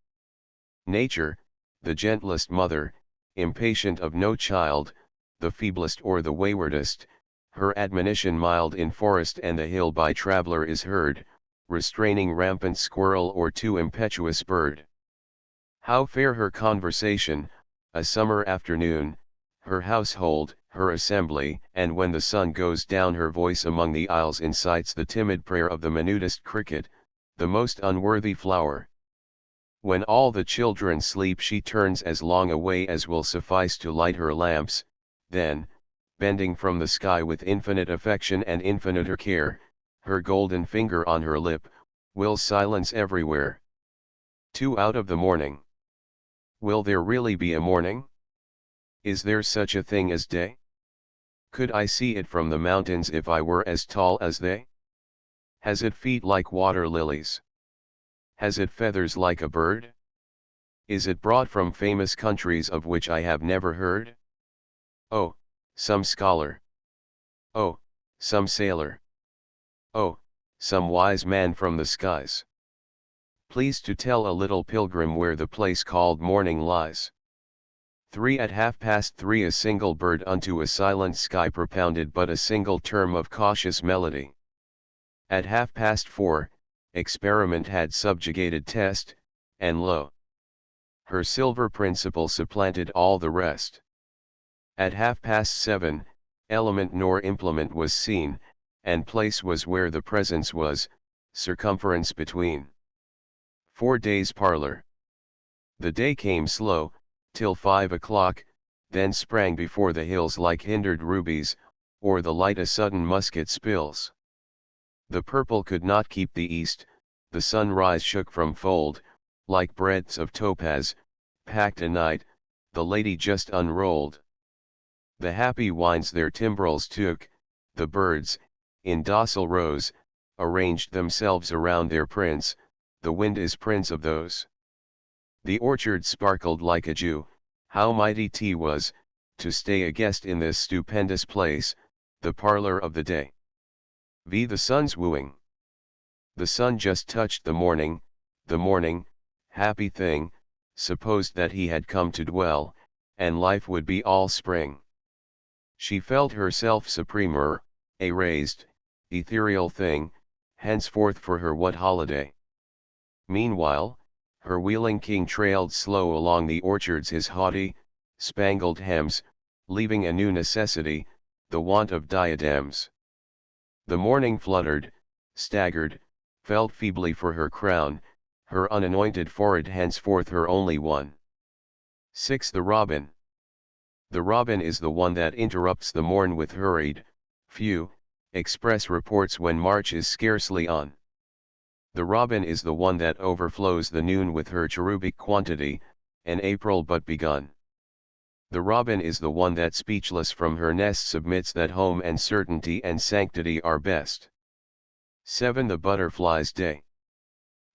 Nature, the gentlest mother, impatient of no child, the feeblest or the waywardest, her admonition mild in forest and the hill by traveler is heard, restraining rampant squirrel or too impetuous bird. How fair her conversation, a summer afternoon, her household, her assembly, and when the sun goes down her voice among the isles incites the timid prayer of the minutest cricket, the most unworthy flower. When all the children sleep she turns as long away as will suffice to light her lamps, then, bending from the sky with infinite affection and infiniter care, her golden finger on her lip, will silence everywhere. 2. Out of the morning. Will there really be a morning? Is there such a thing as day? Could I see it from the mountains if I were as tall as they? Has it feet like water lilies? Has it feathers like a bird? Is it brought from famous countries of which I have never heard? Oh, some scholar. Oh, some sailor. Oh, some wise man from the skies. Please to tell a little pilgrim where the place called morning lies. 3 at 3:30 a single bird unto a silent sky propounded but a single term of cautious melody. At 4:30, experiment had subjugated test, and lo! Her silver principle supplanted all the rest. At 7:30, element nor implement was seen, and place was where the presence was, circumference between. 4 days parlor. The day came slow, till 5 o'clock, then sprang before the hills like hindered rubies, or the light a sudden musket spills. The purple could not keep the east, the sunrise shook from fold, like breadths of topaz, packed a night, the lady just unrolled. The happy wines their timbrels took, the birds, in docile rows, arranged themselves around their prince, the wind is prince of those. The orchard sparkled like a Jew, how mighty tea was, to stay a guest in this stupendous place, the parlor of the day. The sun's wooing. The sun just touched the morning, happy thing, supposed that he had come to dwell, and life would be all spring. She felt herself supremer, a raised, ethereal thing, henceforth for her what holiday. Meanwhile, her wheeling king trailed slow along the orchards his haughty, spangled hems, leaving a new necessity, the want of diadems. The morning fluttered, staggered, felt feebly for her crown, her unanointed forehead henceforth her only one. 6. The robin. The robin is the one that interrupts the morn with hurried, few, express reports when March is scarcely on. The robin is the one that overflows the noon with her cherubic quantity, an April but begun. The robin is the one that speechless from her nest submits that home and certainty and sanctity are best. 7. The butterfly's day.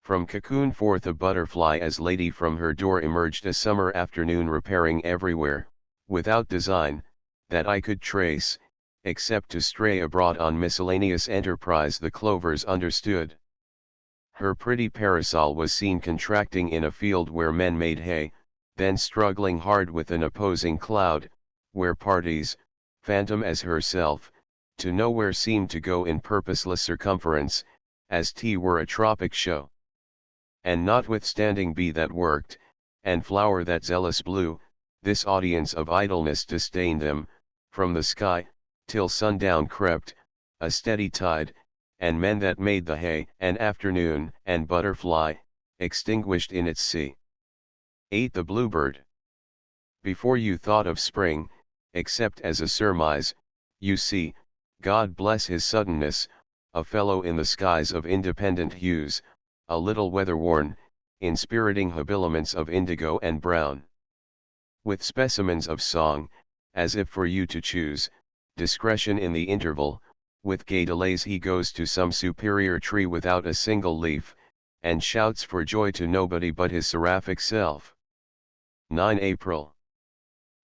From cocoon forth a butterfly as lady from her door emerged a summer afternoon repairing everywhere, without design, that I could trace, except to stray abroad on miscellaneous enterprise the clovers understood. Her pretty parasol was seen contracting in a field where men made hay, then struggling hard with an opposing cloud, where parties, phantom as herself, to nowhere seemed to go in purposeless circumference, as tea were a tropic show. And notwithstanding bee that worked, and flower that zealous blew, this audience of idleness disdained them, from the sky, till sundown crept, a steady tide, and men that made the hay and afternoon and butterfly, extinguished in its sea. 8. The bluebird. Before you thought of spring, except as a surmise, you see, God bless his suddenness, a fellow in the skies of independent hues, a little weather-worn, inspiriting habiliments of indigo and brown. With specimens of song, as if for you to choose, discretion in the interval, with gay delays he goes to some superior tree without a single leaf, and shouts for joy to nobody but his seraphic self. 9 April.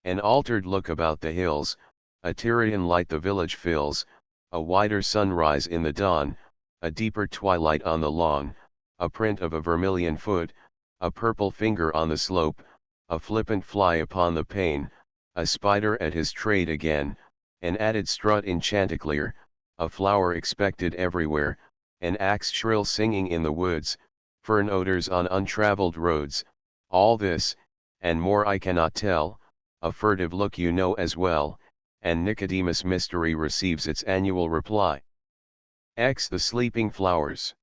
An altered look about the hills, a Tyrian light the village fills, a wider sunrise in the dawn, a deeper twilight on the lawn, a print of a vermilion foot, a purple finger on the slope, a flippant fly upon the pane, a spider at his trade again, an added strut in Chanticleer, a flower expected everywhere, an axe shrill singing in the woods, fern odors on untraveled roads, all this, and more I cannot tell, a furtive look you know as well, and Nicodemus mystery receives its annual reply. X. The sleeping flowers.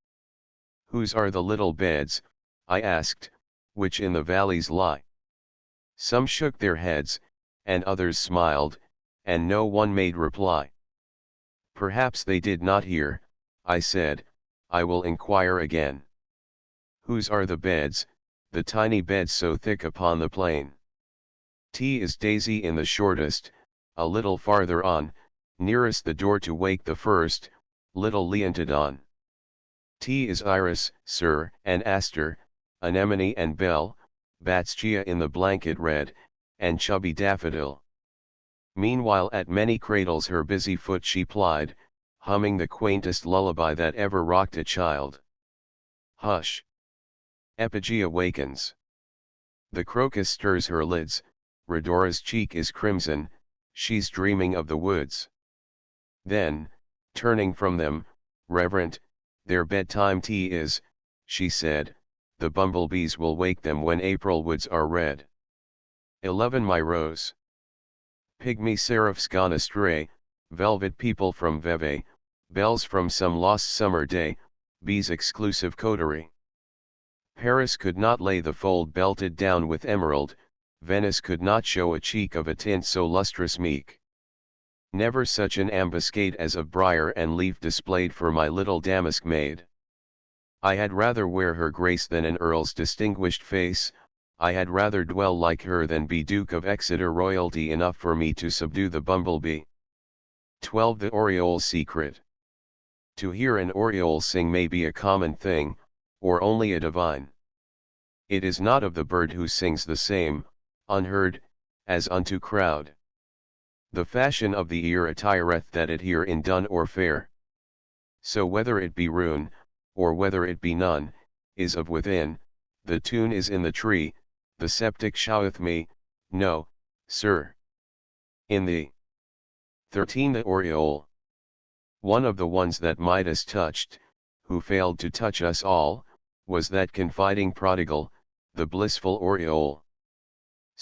Whose are the little beds, I asked, which in the valleys lie? Some shook their heads, and others smiled, and no one made reply. Perhaps they did not hear, I said, I will inquire again. Whose are the beds, the tiny beds so thick upon the plain? T is daisy in the shortest, a little farther on, nearest the door to wake the first, little Leontodon. T is iris, sir, and aster, anemone and bell, batschia in the blanket red, and chubby daffodil. Meanwhile at many cradles her busy foot she plied, humming the quaintest lullaby that ever rocked a child. Hush! Epigea wakens. The crocus stirs her lids, Rhodora's cheek is crimson, she's dreaming of the woods. Then, turning from them, Reverend, their bedtime tea is, she said, the bumblebees will wake them when April woods are red. 11 My rose. Pygmy seraphs gone astray, velvet people from Vevey, bells from some lost summer day, bees exclusive coterie. Paris could not lay the fold belted down with emerald, Venice could not show a cheek of a tint so lustrous meek. Never such an ambuscade as of briar and leaf displayed for my little damask maid. I had rather wear her grace than an earl's distinguished face, I had rather dwell like her than be Duke of Exeter, royalty enough for me to subdue the bumblebee. 12 The Oriole's secret. To hear an oriole sing may be a common thing, or only a divine. It is not of the bird who sings the same, unheard, as unto crowd. The fashion of the ear attireth that it hear in dun or fair. So whether it be rune, or whether it be none, is of within, the tune is in the tree, the septic showeth me, no, sir. In the 13 The Oriole. One of the ones that Midas touched, who failed to touch us all, was that confiding prodigal, the blissful Oriole.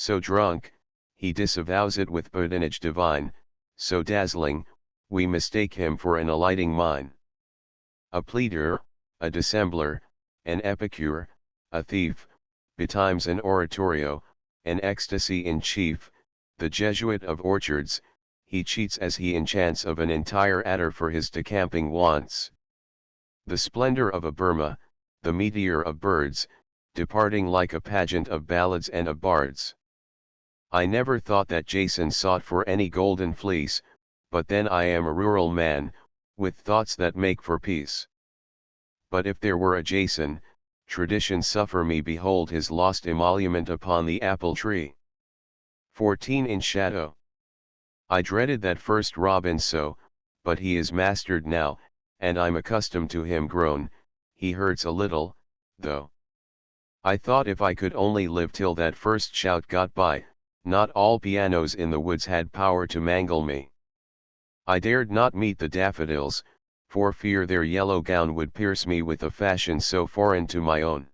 So drunk, he disavows it with badinage divine, so dazzling, we mistake him for an alighting mine. A pleader, a dissembler, an epicure, a thief, betimes an oratorio, an ecstasy in chief, the Jesuit of orchards, he cheats as he enchants of an entire adder for his decamping wants. The splendor of a Burma, the meteor of birds, departing like a pageant of ballads and of bards. I never thought that Jason sought for any golden fleece, but then I am a rural man, with thoughts that make for peace. But if there were a Jason, tradition suffer me behold his lost emolument upon the apple tree. 14 In shadow. I dreaded that first robin so, but he is mastered now, and I'm accustomed to him grown, he hurts a little, though. I thought if I could only live till that first shout got by, not all pianos in the woods had power to mangle me. I dared not meet the daffodils, for fear their yellow gown would pierce me with a fashion so foreign to my own.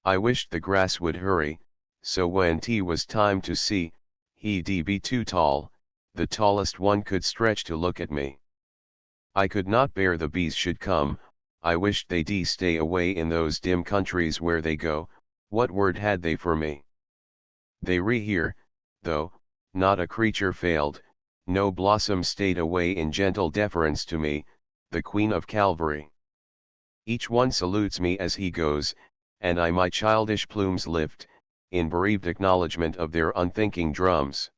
I wished the grass would hurry, so when 't was time to see, he'd be too tall, the tallest one could stretch to look at me. I could not bear the bees should come, I wished they'd stay away in those dim countries where they go, what word had they for me? They re-hear, though, not a creature failed, no blossom stayed away in gentle deference to me, the Queen of Calvary. Each one salutes me as he goes, and I my childish plumes lift, in bereaved acknowledgement of their unthinking drums.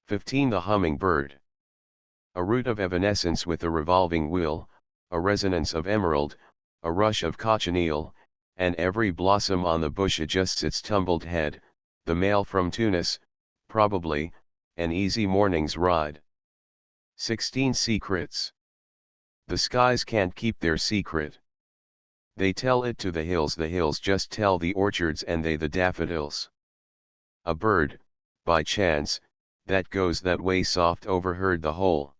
15 The Hummingbird. A root of evanescence with a revolving wheel, a resonance of emerald, a rush of cochineal, and every blossom on the bush adjusts its tumbled head, the mail from Tunis, probably, an easy morning's ride. 16 Secrets. The skies can't keep their secret. They tell it to the hills just tell the orchards and they the daffodils. A bird, by chance, that goes that way soft overheard the whole.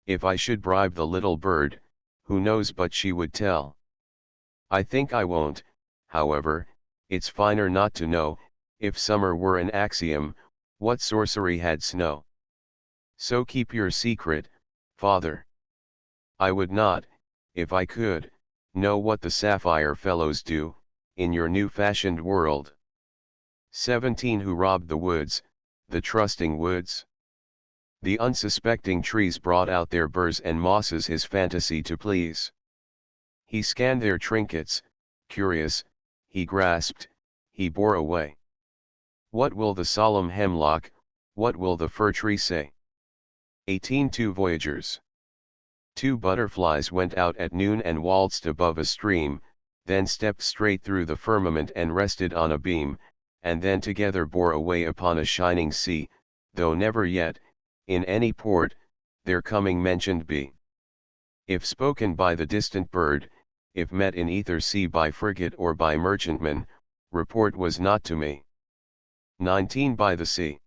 If I should bribe the little bird, who knows but she would tell. I think I won't, however, it's finer not to know, if summer were an axiom, what sorcery had snow. So keep your secret, father. I would not, if I could, know what the sapphire fellows do, in your new-fashioned world. 17 Who robbed the woods, the trusting woods? The unsuspecting trees brought out their burrs and mosses his fantasy to please. He scanned their trinkets, curious, he grasped, he bore away. What will the solemn hemlock, what will the fir tree say? 18 Two voyagers. Two butterflies went out at noon and waltzed above a stream, then stepped straight through the firmament and rested on a beam, and then together bore away upon a shining sea, though never yet, in any port, their coming mentioned be. If spoken by the distant bird, if met in either sea by frigate or by merchantman, report was not to me. 19 By the sea.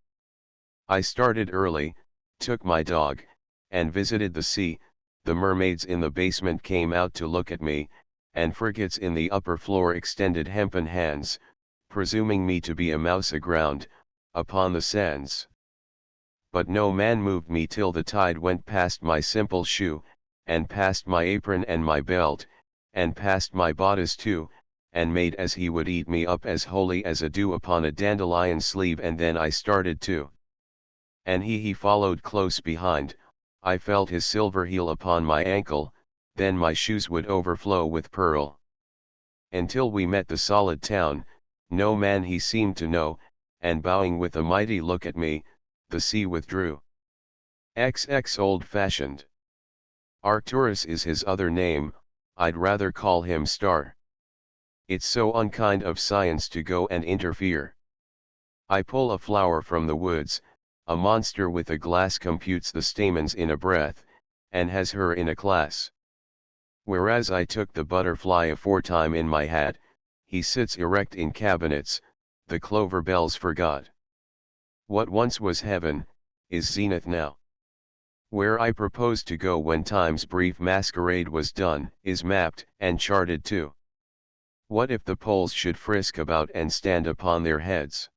I started early, took my dog, and visited the sea. The mermaids in the basement came out to look at me, and frigates in the upper floor extended hempen hands, presuming me to be a mouse aground, upon the sands. But no man moved me till the tide went past my simple shoe, and past my apron and my belt, and past my bodice too, and made as he would eat me up as wholly as a dew upon a dandelion sleeve, and then I started too. And he followed close behind. I felt his silver heel upon my ankle, then my shoes would overflow with pearl. Until we met the solid town, no man he seemed to know, and bowing with a mighty look at me, the sea withdrew. XX old-fashioned. Arcturus is his other name, I'd rather call him Star. It's so unkind of science to go and interfere. I pull a flower from the woods, a monster with a glass computes the stamens in a breath, and has her in a class. Whereas I took the butterfly aforetime in my hat, he sits erect in cabinets, the clover bells forgot. What once was heaven, is zenith now. Where I proposed to go when time's brief masquerade was done, is mapped and charted too. What if the poles should frisk about and stand upon their heads?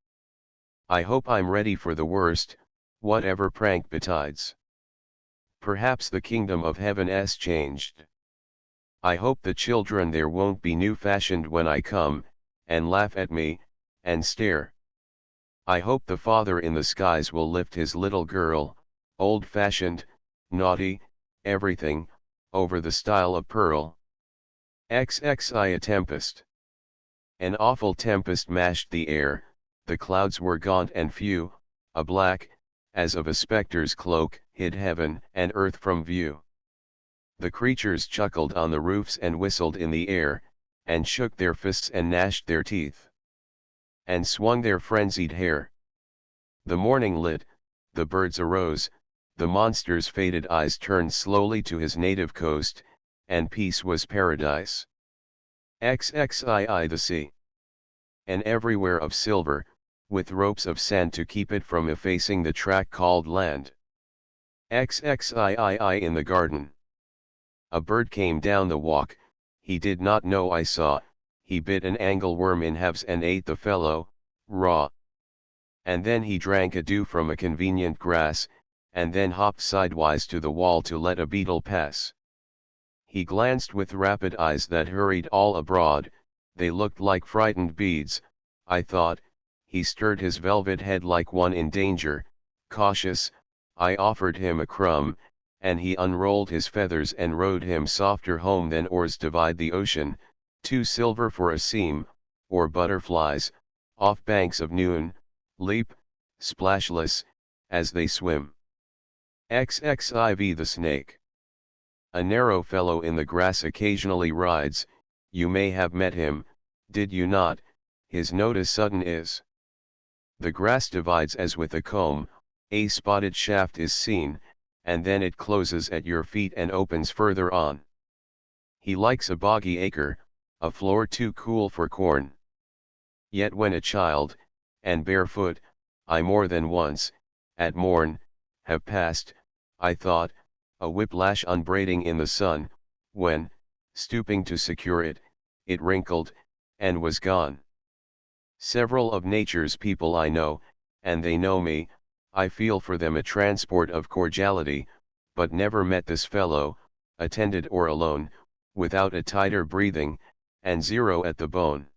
I hope I'm ready for the worst, whatever prank betides. Perhaps the kingdom of heaven's changed. I hope the children there won't be new-fashioned when I come, and laugh at me, and stare. I hope the Father in the skies will lift his little girl, old-fashioned, naughty, everything, over the stile of pearl. XXI A tempest. An awful tempest mashed the air, the clouds were gaunt and few, a black, as of a spectre's cloak, hid heaven and earth from view. The creatures chuckled on the roofs and whistled in the air, and shook their fists and gnashed their teeth, and swung their frenzied hair. The morning lit, the birds arose, the monster's faded eyes turned slowly to his native coast, and peace was paradise. XXII The sea. And everywhere of silver, with ropes of sand to keep it from effacing the track called land. XXIII In the garden. A bird came down the walk, he did not know I saw, he bit an angleworm in halves and ate the fellow, raw. And then he drank a dew from a convenient grass, and then hopped sidewise to the wall to let a beetle pass. He glanced with rapid eyes that hurried all abroad, they looked like frightened beads, I thought. He stirred his velvet head like one in danger, cautious. I offered him a crumb, and he unrolled his feathers and rode him softer home than oars divide the ocean, 2 silver for a seam, or butterflies, off banks of noon, leap, splashless, as they swim. XXIV The snake. A narrow fellow in the grass occasionally rides, you may have met him, did you not? His notice sudden is. The grass divides as with a comb, a spotted shaft is seen, and then it closes at your feet and opens further on. He likes a boggy acre, a floor too cool for corn. Yet when a child, and barefoot, I more than once, at morn, have passed, I thought, a whiplash unbraiding in the sun, when, stooping to secure it, it wrinkled, and was gone. Several of nature's people I know, and they know me, I feel for them a transport of cordiality, but never met this fellow, attended or alone, without a tighter breathing, and 0 at the bone.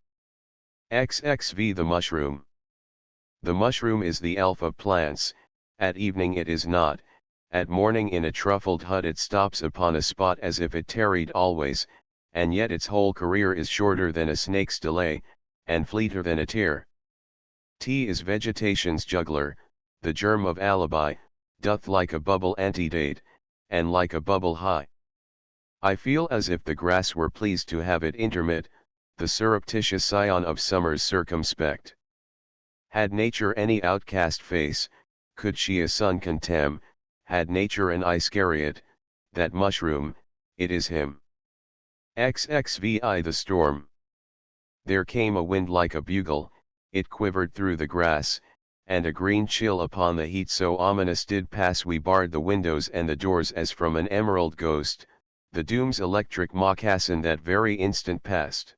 XXV The mushroom. The mushroom is the elf of plants, at evening it is not, at morning in a truffled hut it stops upon a spot as if it tarried always, and yet its whole career is shorter than a snake's delay, and fleeter than a tear. Tea is vegetation's juggler, the germ of alibi, doth like a bubble antedate, and like a bubble high. I feel as if the grass were pleased to have it intermit, the surreptitious scion of summer's circumspect. Had nature any outcast face, could she a son contemn, had nature an Iscariot, that mushroom, it is him. XXVI The storm. There came a wind like a bugle, it quivered through the grass, and a green chill upon the heat so ominous did pass. We barred the windows and the doors as from an emerald ghost, the doom's electric moccasin that very instant passed.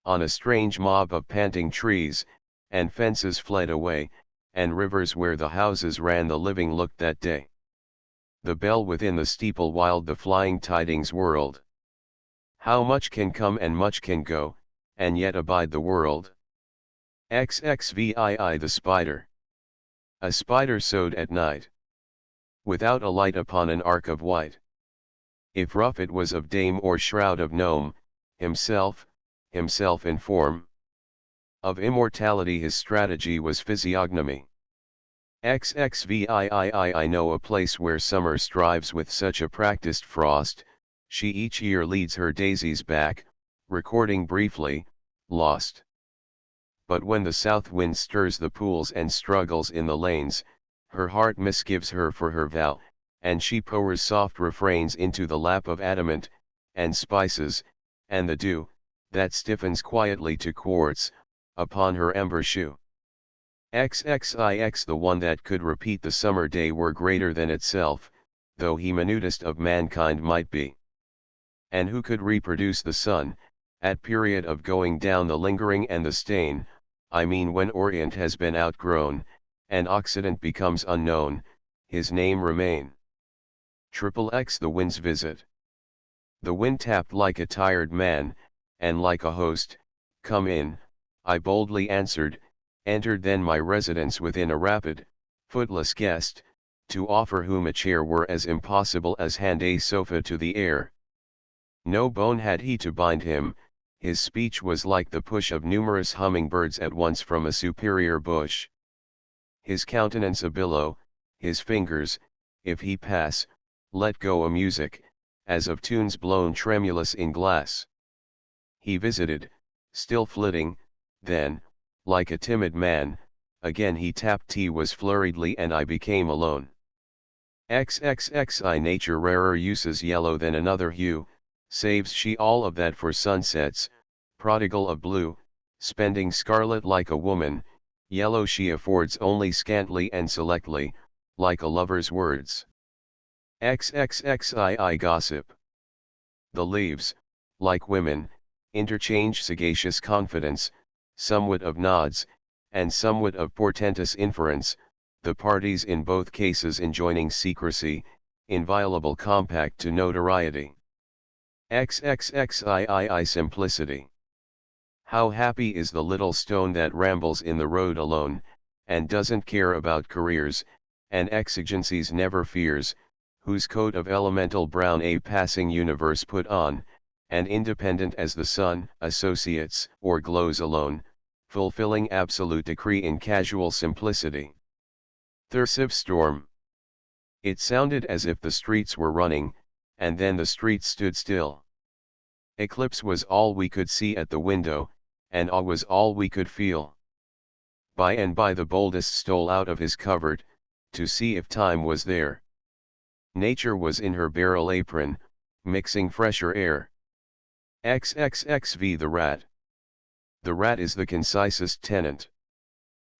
On a strange mob of panting trees, and fences fled away, and rivers where the houses ran the living looked that day. The bell within the steeple wiled the flying tidings whirled. How much can come and much can go, and yet abide the world. XXVII the spider. A spider sewed at night, without a light upon an arc of white. If rough it was of dame or shroud of gnome, himself in form of immortality his strategy was physiognomy. XXVIII I know a place where summer strives with such a practiced frost, she each year leads her daisies back, recording briefly, lost. But when the south wind stirs the pools and struggles in the lanes, her heart misgives her for her vow, and she pours soft refrains into the lap of adamant, and spices, and the dew, that stiffens quietly to quartz, upon her ember shoe. XXIX the one that could repeat the summer day were greater than itself, though he minutest of mankind might be. And who could reproduce the sun, at period of going down the lingering and the stain, I mean when Orient has been outgrown, and Occident becomes unknown, his name remain. XXX the wind's visit. The wind tapped like a tired man, and like a host, come in, I boldly answered, entered then my residence within a rapid, footless guest, to offer whom a chair were as impossible as hand a sofa to the air. No bone had he to bind him, his speech was like the push of numerous humming-birds at once from a superior bush. His countenance a billow, his fingers, if he pass, let go a music, as of tunes blown tremulous in glass. He visited, still flitting, then, like a timid man, again he tapped tea was flurriedly and I became alone. XXXI nature rarer uses yellow than another hue, saves she all of that for sunsets, prodigal of blue, spending scarlet like a woman, yellow she affords only scantly and selectly, like a lover's words. XXXII gossip. The leaves, like women, interchange sagacious confidence, somewhat of nods, and somewhat of portentous inference, the parties in both cases enjoining secrecy, inviolable compact to notoriety. XXXII simplicity. How happy is the little stone that rambles in the road alone, and doesn't care about careers, and exigencies never fears, whose coat of elemental brown a passing universe put on, and independent as the sun, associates or glows alone, fulfilling absolute decree in casual simplicity. Thursive storm. It sounded as if the streets were running, and then the streets stood still. Eclipse was all we could see at the window, and awe was all we could feel. By and by the boldest stole out of his covert, to see if time was there. Nature was in her barrel apron, mixing fresher air. XXXV the rat. The rat is the concisest tenant.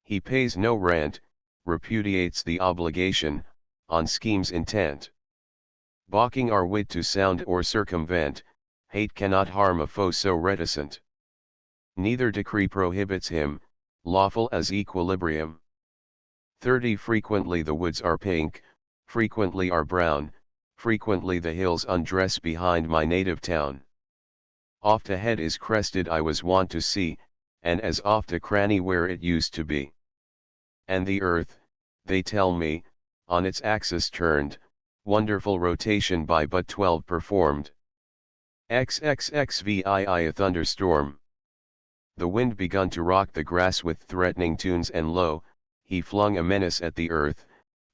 He pays no rent, repudiates the obligation, on schemes intent. Balking our wit to sound or circumvent, hate cannot harm a foe so reticent. Neither decree prohibits him, lawful as equilibrium. 30 Frequently the woods are pink, frequently are brown, frequently the hills undress behind my native town. Oft a head is crested I was wont to see, and as oft a cranny where it used to be. And the earth, they tell me, on its axis turned, wonderful rotation by but 12 performed. XXXVII a thunderstorm. The wind begun to rock the grass with threatening tunes and lo, he flung a menace at the earth,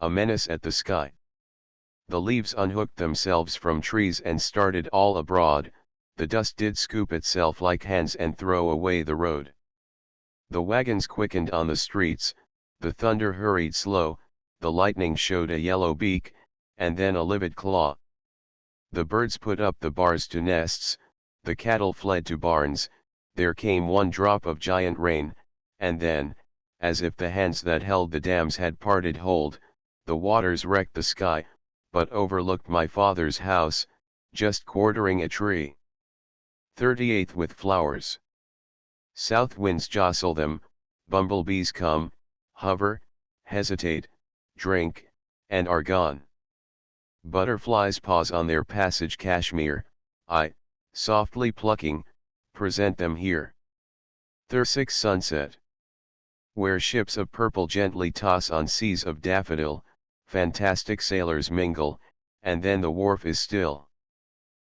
a menace at the sky. The leaves unhooked themselves from trees and started all abroad, the dust did scoop itself like hands and throw away the road. The wagons quickened on the streets, the thunder hurried slow, the lightning showed a yellow beak, and then a livid claw. The birds put up the bars to nests, the cattle fled to barns, there came one drop of giant rain, and then, as if the hands that held the dams had parted hold, the waters wrecked the sky, but overlooked my father's house, just quartering a tree. 38th with flowers. South winds jostle them, bumblebees come, hover, hesitate, drink, and are gone. Butterflies pause on their passage cashmere, I, softly plucking, present them here. 36th sunset. Where ships of purple gently toss on seas of daffodil, fantastic sailors mingle, and then the wharf is still.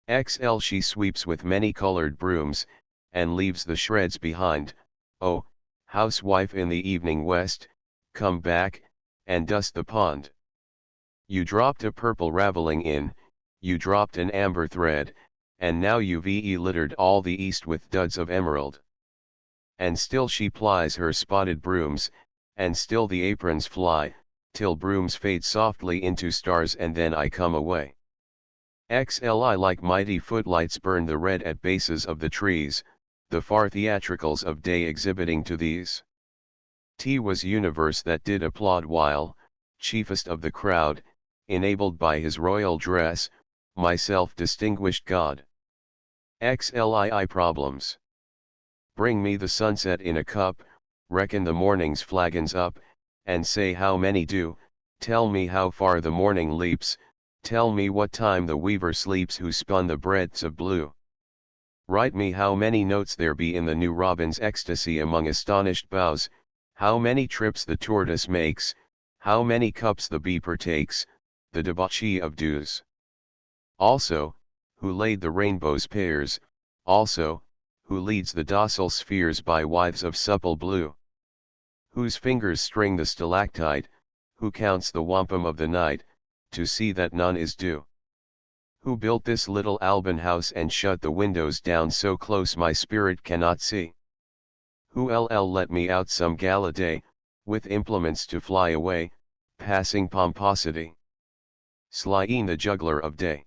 XL she sweeps with many-colored brooms, and leaves the shreds behind. Oh, housewife in the evening west, come back, and dust the pond. You dropped a purple raveling in, you dropped an amber thread, and now you've littered all the east with duds of emerald. And still she plies her spotted brooms, and still the aprons fly, till brooms fade softly into stars and then I come away. XLI like mighty footlights burn the red at bases of the trees, the far theatricals of day exhibiting to these. T was universe that did applaud while, chiefest of the crowd, enabled by his royal dress, myself distinguished God. XLII problems. Bring me the sunset in a cup, reckon the morning's flagons up, and say how many do, tell me how far the morning leaps, tell me what time the weaver sleeps who spun the breadths of blue. Write me how many notes there be in the new robin's ecstasy among astonished boughs, how many trips the tortoise makes, how many cups the bee partakes, the debauchee of dews. Also, who laid the rainbow's pairs, also, who leads the docile spheres by withes of supple blue. Whose fingers string the stalactite, who counts the wampum of the night, to see that none is due. Who built this little Alban house and shut the windows down so close my spirit cannot see? Who let me out some gala day, with implements to fly away, passing pomposity? Slyeen the juggler of day.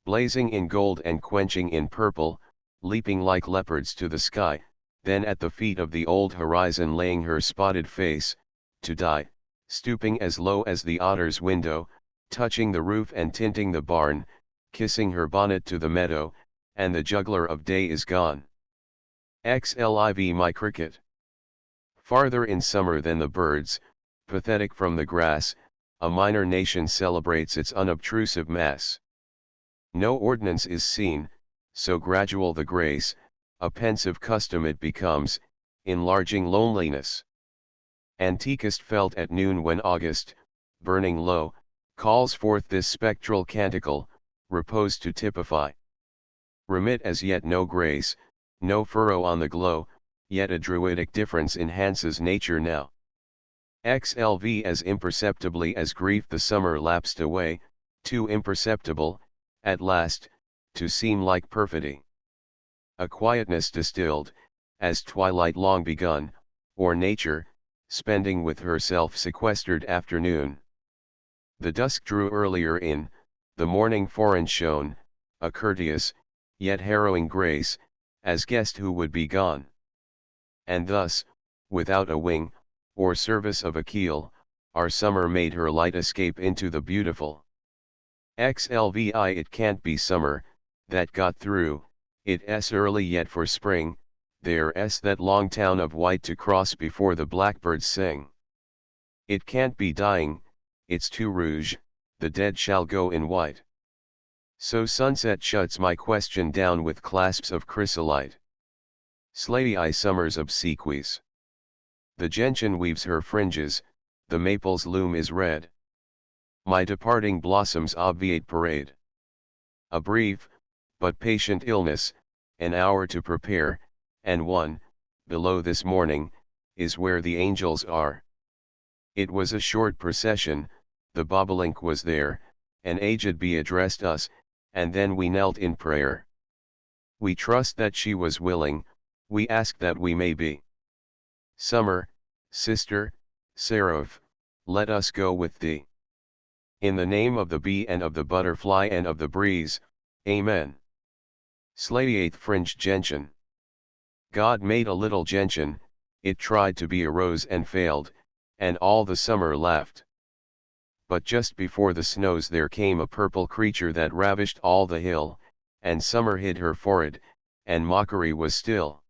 Blazing in gold and quenching in purple, leaping like leopards to the sky, then at the feet of the old horizon laying her spotted face, to die, stooping as low as the otter's window, touching the roof and tinting the barn, kissing her bonnet to the meadow, and the juggler of day is gone. XLIV my cricket. Farther in summer than the birds, pathetic from the grass, a minor nation celebrates its unobtrusive mass. No ordinance is seen, so gradual the grace, a pensive custom it becomes, enlarging loneliness. Antiquest felt at noon when August, burning low, calls forth this spectral canticle, repose to typify. Remit as yet no grace, no furrow on the glow, yet a druidic difference enhances nature now. XLV as imperceptibly as grief the summer lapsed away, too imperceptible, at last, to seem like perfidy. A quietness distilled, as twilight long begun, or nature, spending with herself sequestered afternoon. The dusk drew earlier in, the morning foreign shone, a courteous, yet harrowing grace, as guest who would be gone. And thus, without a wing, or service of a keel, our summer made her light escape into the beautiful. XLVI it can't be summer, that got through, it's early yet for spring, there's that long town of white to cross before the blackbirds sing. It can't be dying, it's too rouge, the dead shall go in white. So sunset shuts my question down with clasps of chrysolite. Slayey summers obsequies. The gentian weaves her fringes, the maple's loom is red. My departing blossoms obviate parade. A brief, but patient illness, an hour to prepare, and one, below this morning, is where the angels are. It was a short procession, the bobolink was there, an aged bee addressed us, and then we knelt in prayer. We trust that she was willing, we ask that we may be. Summer, sister, seraph, let us go with thee. In the name of the bee and of the butterfly and of the breeze, Amen. Slayeth fringed gentian. God made a little gentian, it tried to be a rose and failed, and all the summer laughed. But just before the snows there came a purple creature that ravished all the hill, and summer hid her forehead, and mockery was still.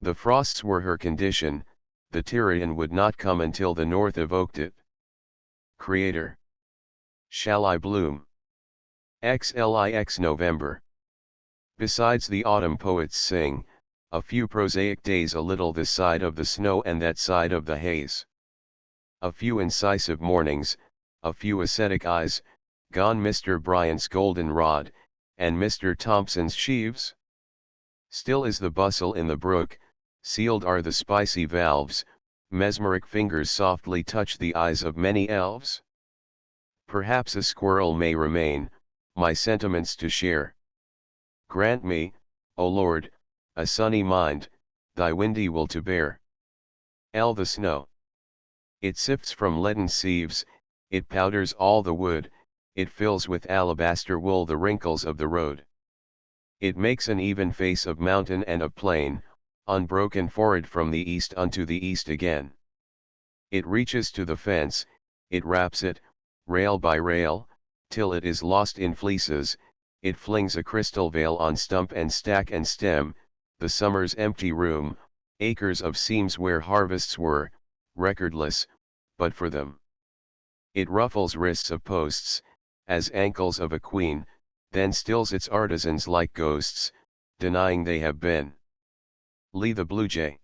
The frosts were her condition, the Tyrian would not come until the north evoked it. Creator. Shall I bloom? XLIX November. Besides the autumn poets sing, a few prosaic days a little this side of the snow and that side of the haze. A few incisive mornings, a few ascetic eyes, gone Mr. Bryant's golden rod, and Mr. Thompson's sheaves. Still is the bustle in the brook, sealed are the spicy valves, mesmeric fingers softly touch the eyes of many elves. Perhaps a squirrel may remain, my sentiments to share. Grant me, O Lord, a sunny mind, thy windy will to bear. The snow. It sifts from leaden sieves, it powders all the wood, it fills with alabaster wool the wrinkles of the road. It makes an even face of mountain and of plain, unbroken forehead from the east unto the east again. It reaches to the fence, it wraps it, rail by rail, till it is lost in fleeces, it flings a crystal veil on stump and stack and stem, the summer's empty room, acres of seams where harvests were, recordless, but for them. It ruffles wrists of posts, as ankles of a queen, then stills its artisans like ghosts, denying they have been. Lee the Blue Jay.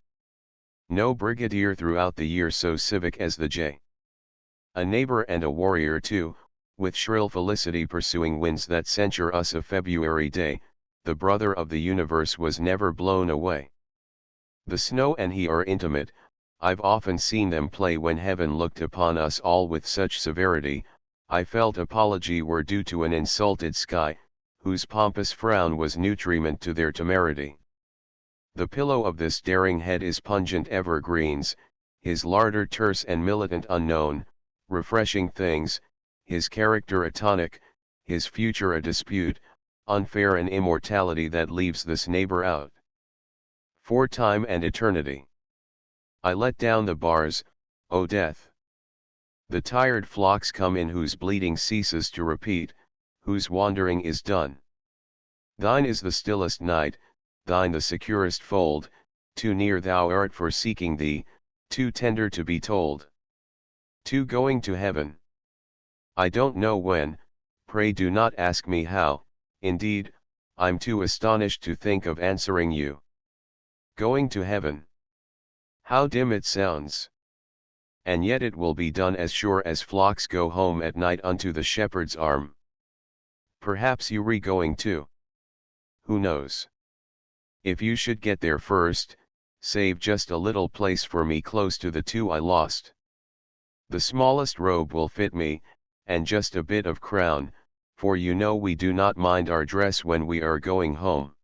No brigadier throughout the year so civic as the jay. A neighbor and a warrior too, with shrill felicity pursuing winds that censure us a February day, the brother of the universe was never blown away. The snow and he are intimate, I've often seen them play when heaven looked upon us all with such severity, I felt apology were due to an insulted sky, whose pompous frown was nutriment to their temerity. The pillow of this daring head is pungent evergreens, his larder terse and militant unknown, refreshing things, his character a tonic, his future a dispute, unfair an immortality that leaves this neighbor out. For time and eternity. I let down the bars, O death. The tired flocks come in whose bleating ceases to repeat, whose wandering is done. Thine is the stillest night, thine the securest fold, too near thou art for seeking thee, too tender to be told. Too going to heaven. I don't know when, pray do not ask me how, indeed, I'm too astonished to think of answering you. Going to heaven. How dim it sounds. And yet it will be done as sure as flocks go home at night unto the shepherd's arm. Perhaps you re-going too. Who knows? If you should get there first, save just a little place for me close to the two I lost. The smallest robe will fit me, and just a bit of crown, for you know we do not mind our dress when we are going home.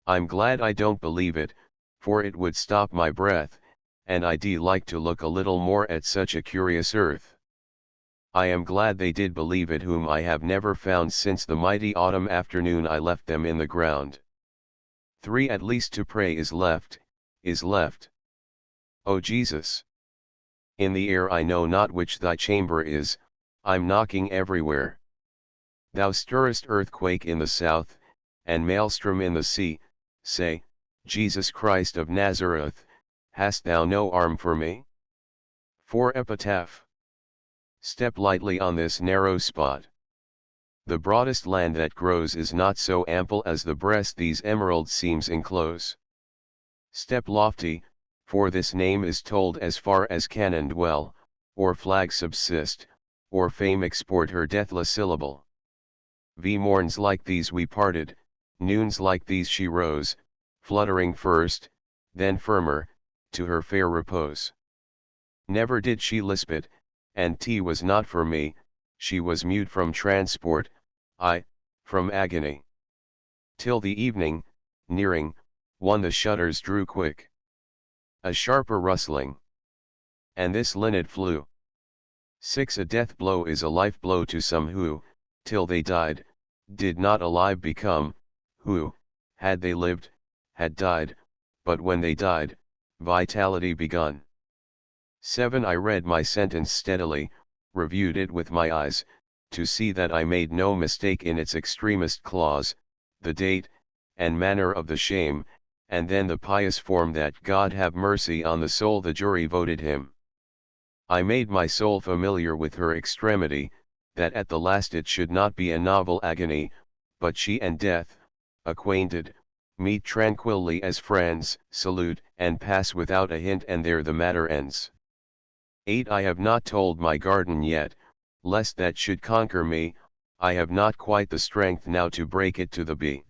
I'm glad I don't believe it, for it would stop my breath, and I'd like to look a little more at such a curious earth. I am glad they did believe it whom I have never found since the mighty autumn afternoon I left them in the ground. 3 at least to pray is left, is left. O Jesus! In the air I know not which thy chamber is, I'm knocking everywhere. Thou stirrest earthquake in the south, and maelstrom in the sea, say, Jesus Christ of Nazareth, hast thou no arm for me? 4 Epitaph. Step lightly on this narrow spot. The broadest land that grows is not so ample as the breast these emerald seams enclose. Step lofty, for this name is told as far as cannon dwell, or flag subsist, or fame export her deathless syllable. Morns like these we parted, noons like these she rose, fluttering first, then firmer, to her fair repose. Never did she lisp it, and tea was not for me, she was mute from transport, I, from agony. Till the evening, nearing, one the shutters drew quick. A sharper rustling. And this linnet flew. 6 A death blow is a life blow to some who, till they died, did not alive become, who, had they lived, had died, but when they died, vitality begun. 7. I read my sentence steadily, reviewed it with my eyes, to see that I made no mistake in its extremist clause, the date, and manner of the shame, and then the pious form that God have mercy on the soul the jury voted him. I made my soul familiar with her extremity, that at the last it should not be a novel agony, but she and death, acquainted, meet tranquilly as friends, salute, and pass without a hint, and there the matter ends. 8. I have not told my garden yet, lest that should conquer me. I have not quite the strength now to break it to the bee.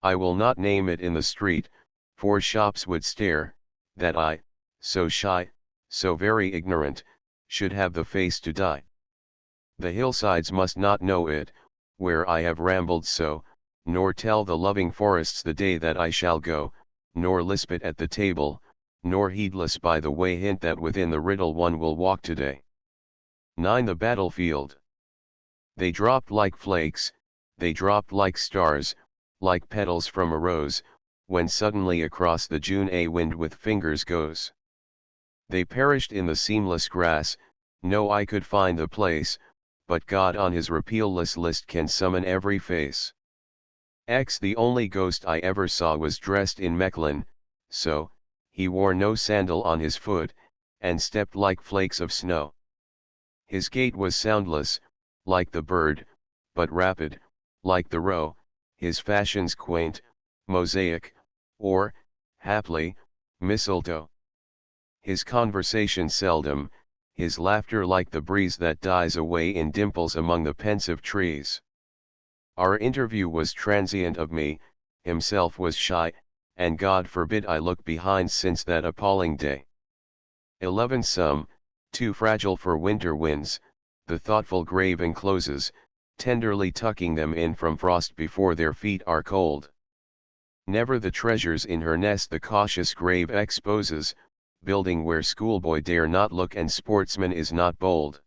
I will not name it in the street, for shops would stare, that I, so shy, so very ignorant, should have the face to die. The hillsides must not know it, where I have rambled so, nor tell the loving forests the day that I shall go, nor lisp it at the table, nor heedless by the way hint that within the riddle one will walk today. 9. The battlefield. They dropped like flakes, they dropped like stars, like petals from a rose, when suddenly across the June a wind with fingers goes. They perished in the seamless grass, no eye could find the place, but God on his repealless list can summon every face. The only ghost I ever saw was dressed in Mechlin, so, he wore no sandal on his foot, and stepped like flakes of snow. His gait was soundless, like the bird, but rapid, like the roe, his fashions quaint, mosaic, or, haply, mistletoe. His conversation seldom, his laughter like the breeze that dies away in dimples among the pensive trees. Our interview was transient of me, himself was shy, and God forbid I look behind since that appalling day. 11. Some, too fragile for winter winds, the thoughtful grave encloses, tenderly tucking them in from frost before their feet are cold. Never the treasures in her nest the cautious grave exposes, building where schoolboy dare not look and sportsman is not bold.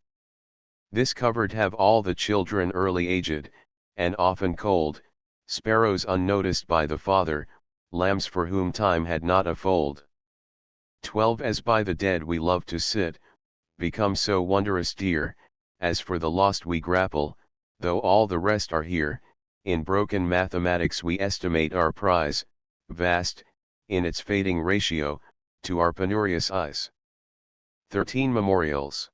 This cupboard have all the children early aged, and often cold, sparrows unnoticed by the father, lambs for whom time had not a fold. 12. As by the dead we love to sit, become so wondrous dear, as for the lost we grapple, though all the rest are here, in broken mathematics we estimate our prize, vast, in its fading ratio, to our penurious eyes. 13. Memorials.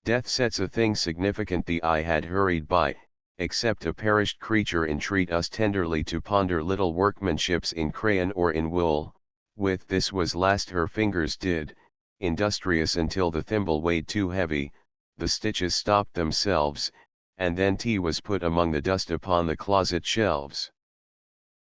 Death sets a thing significant the eye had hurried by, except a perished creature entreat us tenderly to ponder little workmanships in crayon or in wool, with this was last her fingers did, industrious until the thimble weighed too heavy, the stitches stopped themselves, and then tea was put among the dust upon the closet shelves.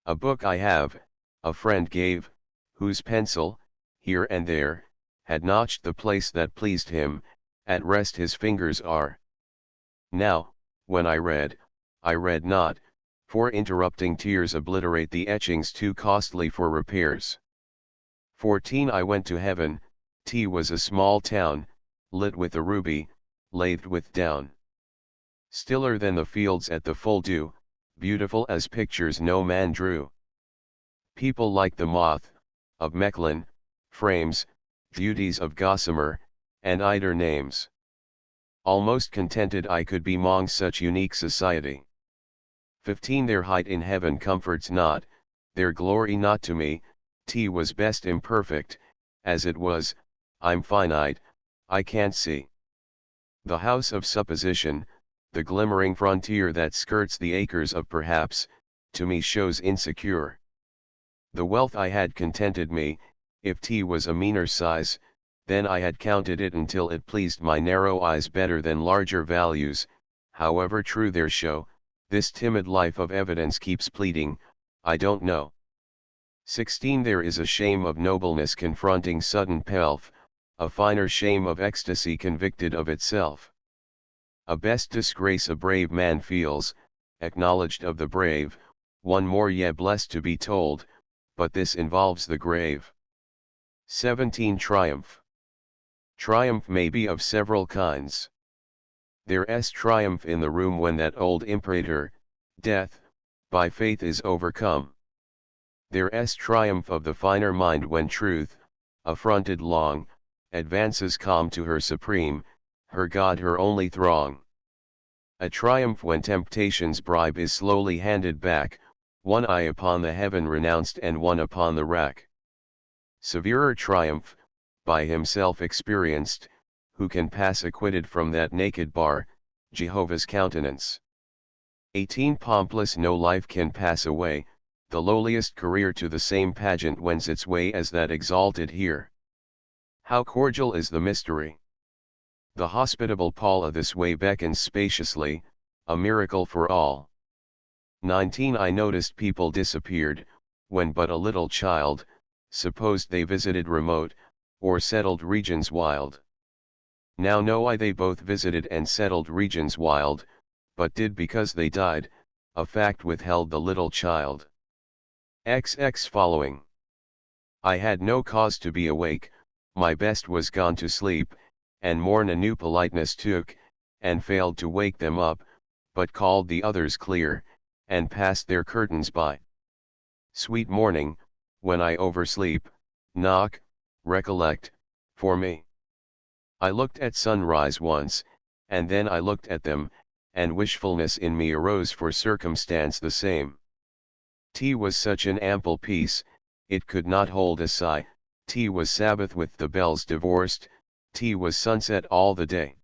A book I have, a friend gave, whose pencil, here and there, had notched the place that pleased him, at rest his fingers are. Now, when I read not, for interrupting tears obliterate the etchings too costly for repairs. 14. I went to heaven, T was a small town, lit with a ruby, lathed with down. Stiller than the fields at the full dew, beautiful as pictures no man drew. People like the moth, of Mechlin, frames, beauties of gossamer, and eider names. Almost contented I could be mong such unique society. 15. Their height in heaven comforts not, their glory not to me, T was best imperfect, as it was, I'm finite, I can't see. The house of supposition, the glimmering frontier that skirts the acres of perhaps, to me shows insecure. The wealth I had contented me, if T was a meaner size, then I had counted it until it pleased my narrow eyes better than larger values, however true their show, this timid life of evidence keeps pleading, I don't know. 16. There is a shame of nobleness confronting sudden pelf, a finer shame of ecstasy convicted of itself. A best disgrace a brave man feels, acknowledged of the brave, one more ye blessed to be told, but this involves the grave. 17. Triumph. Triumph may be of several kinds. There's triumph in the room when that old imperator, death, by faith is overcome. There's triumph of the finer mind when truth, affronted long, advances calm to her supreme, her God her only throng. A triumph when temptation's bribe is slowly handed back, one eye upon the heaven renounced and one upon the rack. Severer triumph, by himself experienced, who can pass acquitted from that naked bar, Jehovah's countenance. 18 Pompless no life can pass away, the lowliest career to the same pageant wends its way as that exalted here. How cordial is the mystery! The hospitable Paula this way beckons spaciously, a miracle for all. 19 I noticed people disappeared, when but a little child, supposed they visited remote, or settled regions wild. Now know I they both visited and settled regions wild, but did because they died, a fact withheld the little child. XX following. I had no cause to be awake, my best was gone to sleep, and morn a new politeness took, and failed to wake them up, but called the others clear, and passed their curtains by. Sweet morning, when I oversleep, knock, recollect, for me. I looked at sunrise once, and then I looked at them, and wishfulness in me arose for circumstance the same. Tea was such an ample piece, it could not hold a sigh, tea was Sabbath with the bells divorced, tea was sunset all the day.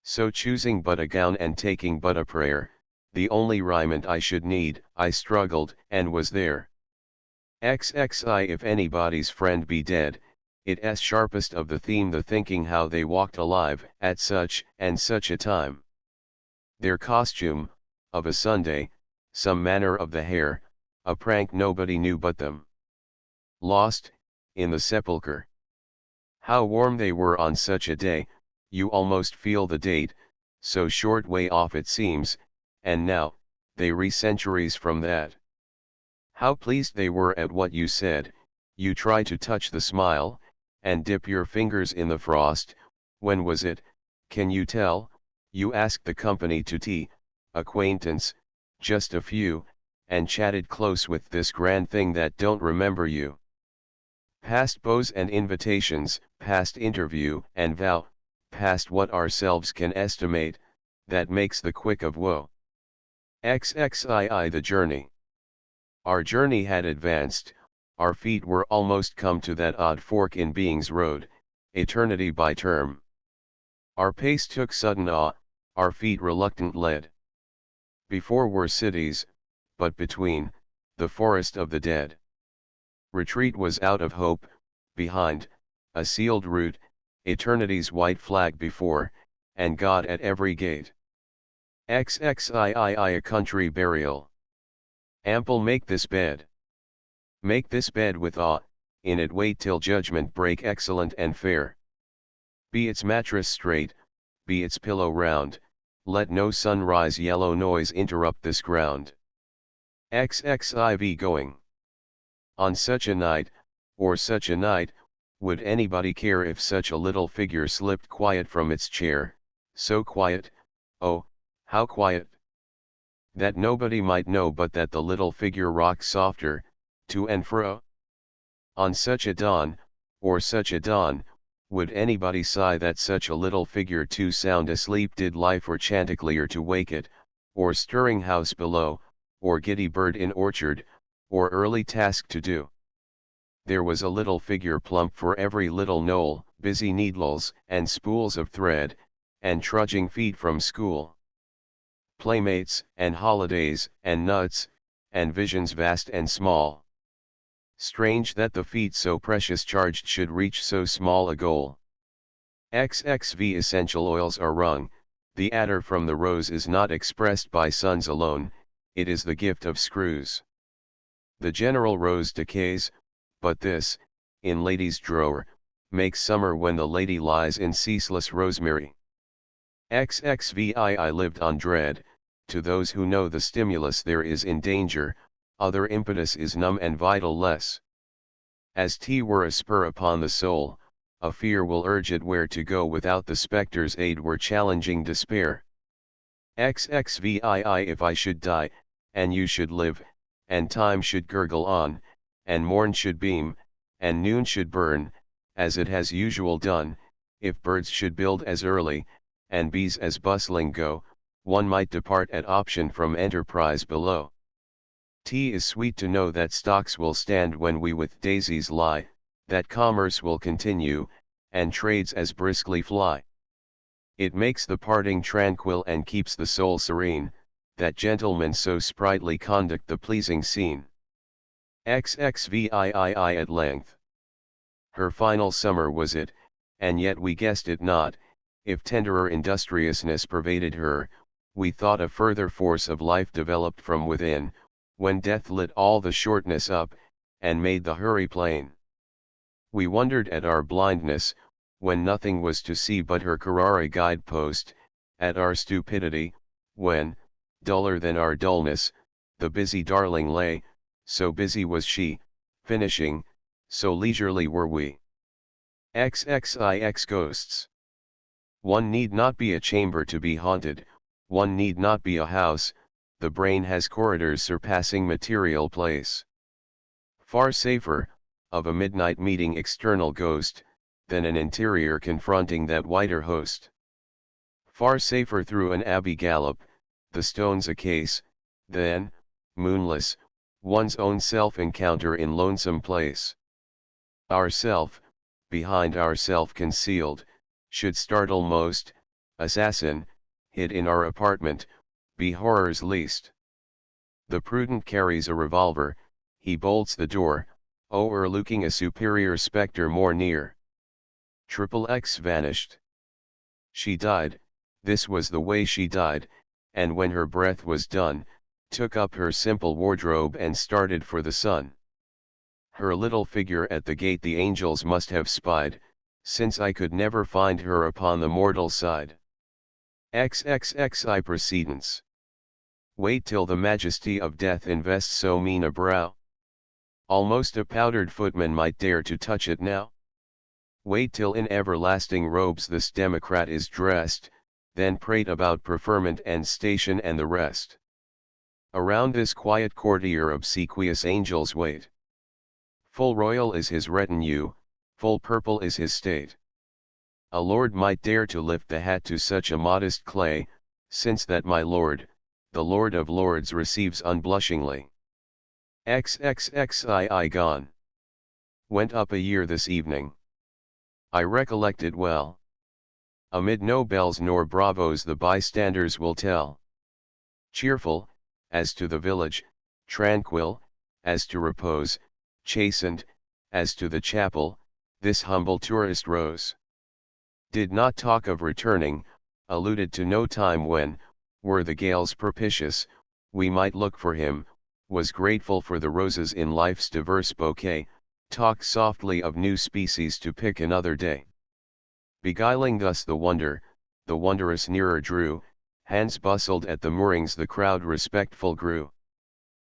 So choosing but a gown and taking but a prayer, the only raiment I should need, I struggled, and was there. XXI if anybody's friend be dead, it's sharpest of the theme the thinking how they walked alive, at such and such a time. Their costume, of a Sunday, some manner of the hair, a prank nobody knew but them. Lost, in the sepulchre. How warm they were on such a day, you almost feel the date, so short way off it seems, and now, they re-centuries from that. How pleased they were at what you said, you try to touch the smile, and dip your fingers in the frost, when was it, can you tell, you asked the company to tea, acquaintance, just a few, and chatted close with this grand thing that don't remember you. Past bows and invitations, past interview and vow, past what ourselves can estimate, that makes the quick of woe. XXII the journey. Our journey had advanced, our feet were almost come to that odd fork in being's road, eternity by term. Our pace took sudden awe, our feet reluctant led. Before were cities, but between, the forest of the dead. Retreat was out of hope, behind, a sealed route, eternity's white flag before, and God at every gate. XXII a country burial. Ample make this bed. Make this bed with awe, in it wait till judgment break excellent and fair. Be its mattress straight, be its pillow round, let no sunrise yellow noise interrupt this ground. XXIV going. On such a night, or such a night, would anybody care if such a little figure slipped quiet from its chair, so quiet, oh, how quiet? That nobody might know but that the little figure rocked softer, to and fro? On such a dawn, or such a dawn, would anybody sigh that such a little figure too sound asleep did lie for chanticleer to wake it, or stirring house below, or giddy bird in orchard, or early task to do? There was a little figure plump for every little knoll, busy needles and spools of thread, and trudging feet from school. Playmates, and holidays, and nuts, and visions vast and small. Strange that the feet so precious charged should reach so small a goal. XXV essential oils are wrung, the attar from the rose is not expressed by suns alone, it is the gift of screws. The general rose decays, but this, in lady's drawer, makes summer when the lady lies in ceaseless rosemary. XXVI I lived on dread, to those who know the stimulus there is in danger, other impetus is numb and vital less. As tea were a spur upon the soul, a fear will urge it where to go without the spectre's aid were challenging despair. XXVII if I should die, and you should live, and time should gurgle on, and morn should beam, and noon should burn, as it has usual done, if birds should build as early, and bees as bustling go, one might depart at option from enterprise below. Is sweet to know that stocks will stand when we with daisies lie, that commerce will continue, and trades as briskly fly. It makes the parting tranquil and keeps the soul serene, that gentlemen so sprightly conduct the pleasing scene. XXVIII at length. Her final summer was it, and yet we guessed it not, if tenderer industriousness pervaded her, we thought a further force of life developed from within, when death lit all the shortness up, and made the hurry plain. We wondered at our blindness, when nothing was to see but her curare guidepost, at our stupidity, when, duller than our dullness, the busy darling lay, so busy was she, finishing, so leisurely were we. XXIX Ghosts. One need not be a chamber to be haunted, one need not be a house, the brain has corridors surpassing material place. Far safer, of a midnight meeting external ghost, than an interior confronting that whiter host. Far safer through an abbey gallop, the stones a case, than, moonless, one's own self-encounter in lonesome place. Ourself, behind ourself concealed, should startle most, assassin, hid in our apartment, be horror's least. The prudent carries a revolver, he bolts the door, o'erlooking a superior spectre more near. XXX vanished. She died, this was the way she died, and when her breath was done, took up her simple wardrobe and started for the sun. Her little figure at the gate the angels must have spied, since I could never find her upon the mortal side. XXXI precedence. Wait till the majesty of death invests so mean a brow. Almost a powdered footman might dare to touch it now. Wait till in everlasting robes this democrat is dressed, then prate about preferment and station and the rest. Around this quiet courtier obsequious angels wait. Full royal is his retinue, full purple is his state. A lord might dare to lift the hat to such a modest clay, since that my lord, the Lord of Lords receives unblushingly. XXXII gone. Went up a year this evening. I recollect it well. Amid no bells nor bravos the bystanders will tell. Cheerful, as to the village, tranquil, as to repose, chastened, as to the chapel, this humble tourist rose. Did not talk of returning, alluded to no time when, were the gales propitious, we might look for him, was grateful for the roses in life's diverse bouquet, talked softly of new species to pick another day. Beguiling thus the wondrous nearer drew, hands bustled at the moorings the crowd respectful grew.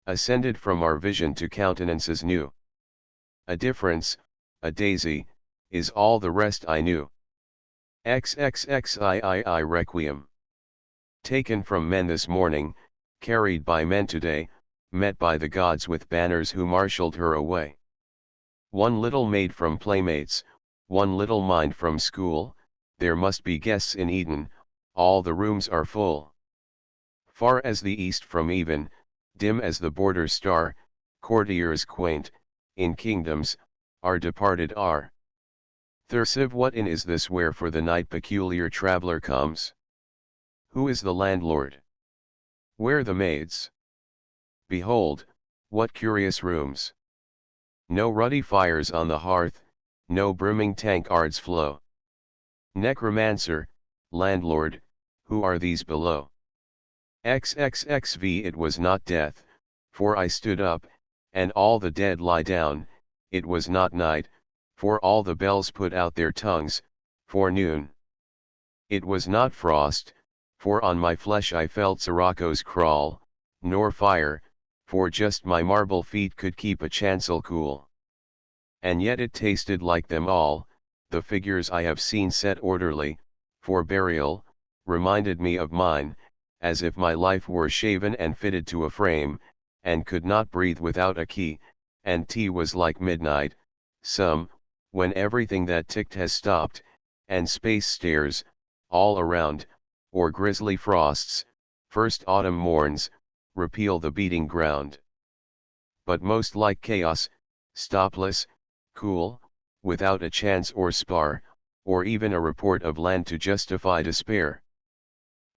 Ascended from our vision to countenances new. A difference, a daisy, is all the rest I knew. XXXII Requiem. Taken from men this morning, carried by men today, met by the gods with banners who marshalled her away. One little maid from playmates, one little mind from school, there must be guests in Eden, all the rooms are full. Far as the east from even, dim as the border star, courtiers quaint, in kingdoms, are departed are. Thursive what inn is this where for the night peculiar traveller comes? Who is the landlord? Where the maids? Behold, what curious rooms! No ruddy fires on the hearth, no brimming tankards flow. Necromancer, landlord, who are these below? XXXV It was not death, for I stood up, and all the dead lie down, it was not night, for all the bells put out their tongues, for noon. It was not frost, for on my flesh I felt sirocco's crawl, nor fire, for just my marble feet could keep a chancel cool. And yet it tasted like them all, the figures I have seen set orderly, for burial, reminded me of mine, as if my life were shaven and fitted to a frame, and could not breathe without a key, and tea was like midnight, some, when everything that ticked has stopped, and space stares, all around, or grisly frosts, first autumn morns, repeal the beating ground. But most like chaos, stopless, cool, without a chance or spar, or even a report of land to justify despair.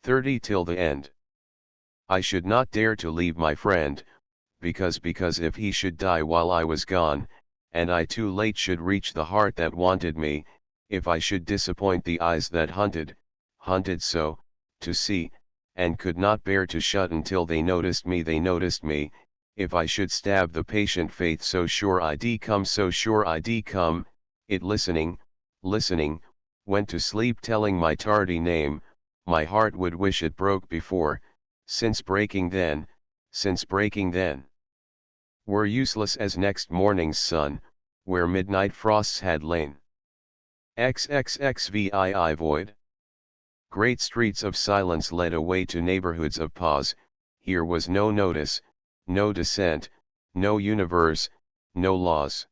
30 till the end. I should not dare to leave my friend, because if he should die while I was gone, and I too late should reach the heart that wanted me, if I should disappoint the eyes that hunted so, to see, and could not bear to shut until they noticed me, if I should stab the patient faith so sure I'd come, it listening, went to sleep telling my tardy name, my heart would wish it broke before, since breaking then, were useless as next morning's sun, where midnight frosts had lain. XXXVII void. Great streets of silence led away to neighborhoods of pause, here was no notice, no dissent, no universe, no laws.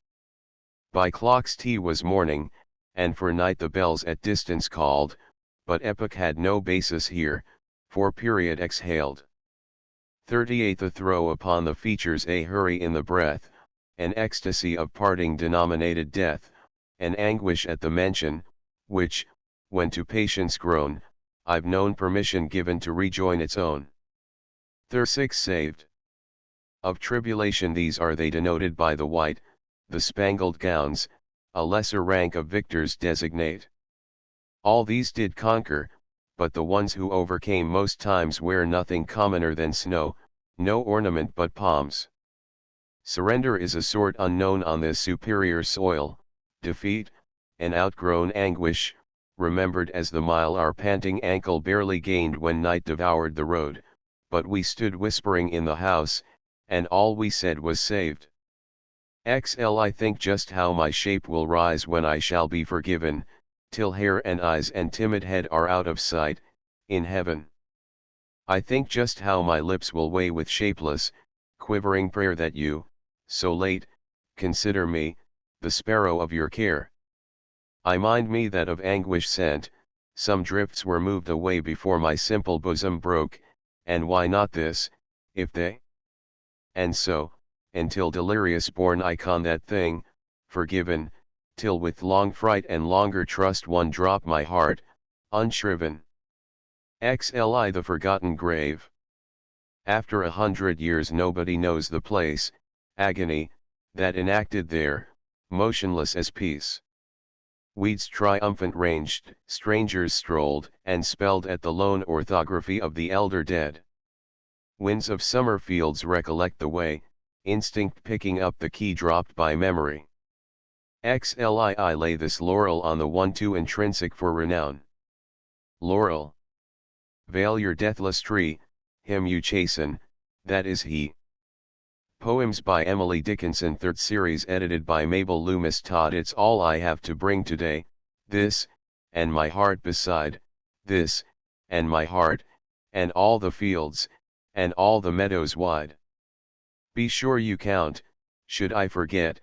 By clocks T was morning, and for night the bells at distance called, but epoch had no basis here, for period exhaled. 38 a throw upon the features, a hurry in the breath, an ecstasy of parting denominated death, an anguish at the mention, which, when to patience grown, I've known permission given to rejoin its own. 36 saved. Of tribulation these are they denoted by the white, the spangled gowns, a lesser rank of victors designate. All these did conquer, but the ones who overcame most times wear nothing commoner than snow, no ornament but palms. Surrender is a sort unknown on this superior soil, defeat, an outgrown anguish, remembered as the mile our panting ankle barely gained when night devoured the road, but we stood whispering in the house, and all we said was saved. XL I think just how my shape will rise when I shall be forgiven, till hair and eyes and timid head are out of sight, in heaven. I think just how my lips will weigh with shapeless, quivering prayer that you, so late, consider me, the sparrow of your care. I mind me that of anguish sent, some drifts were moved away before my simple bosom broke, and why not this, if they? And so, until delirious born icon that thing, forgiven, till with long fright and longer trust one drop my heart, unshriven. XLI the forgotten grave. After 100 years nobody knows the place, agony, that enacted there, motionless as peace. Weeds triumphant ranged, strangers strolled, and spelled at the lone orthography of the elder dead. Winds of summer fields recollect the way, instinct picking up the key dropped by memory. XLII lay this laurel on the one too intrinsic for renown. Laurel. Veil your deathless tree, him you chasten, that is he. Poems by Emily Dickinson, 3rd series, edited by Mabel Loomis Todd. It's all I have to bring today, this, and my heart beside, this, and my heart, and all the fields, and all the meadows wide. Be sure you count, should I forget,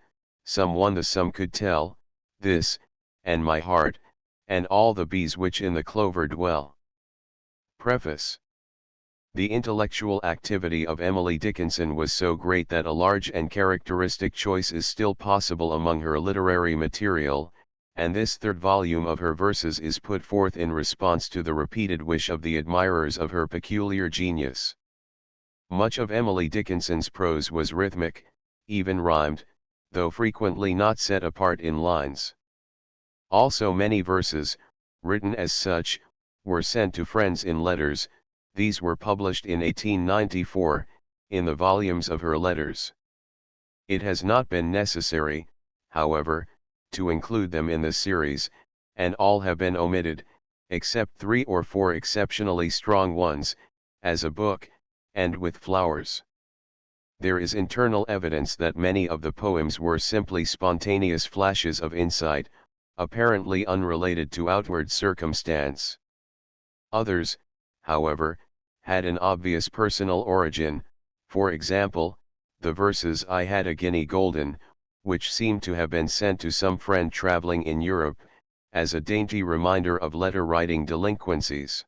someone the sum could tell, this, and my heart, and all the bees which in the clover dwell. Preface. The intellectual activity of Emily Dickinson was so great that a large and characteristic choice is still possible among her literary material, and this 3rd volume of her verses is put forth in response to the repeated wish of the admirers of her peculiar genius. Much of Emily Dickinson's prose was rhythmic, even rhymed, though frequently not set apart in lines. Also many verses, written as such, were sent to friends in letters. These were published in 1894, in the volumes of her letters. It has not been necessary, however, to include them in this series, and all have been omitted, except 3 or 4 exceptionally strong ones, as a book, and with flowers. There is internal evidence that many of the poems were simply spontaneous flashes of insight, apparently unrelated to outward circumstance. Others, however, had an obvious personal origin. For example, the verses "I had a guinea golden," which seemed to have been sent to some friend traveling in Europe, as a dainty reminder of letter-writing delinquencies.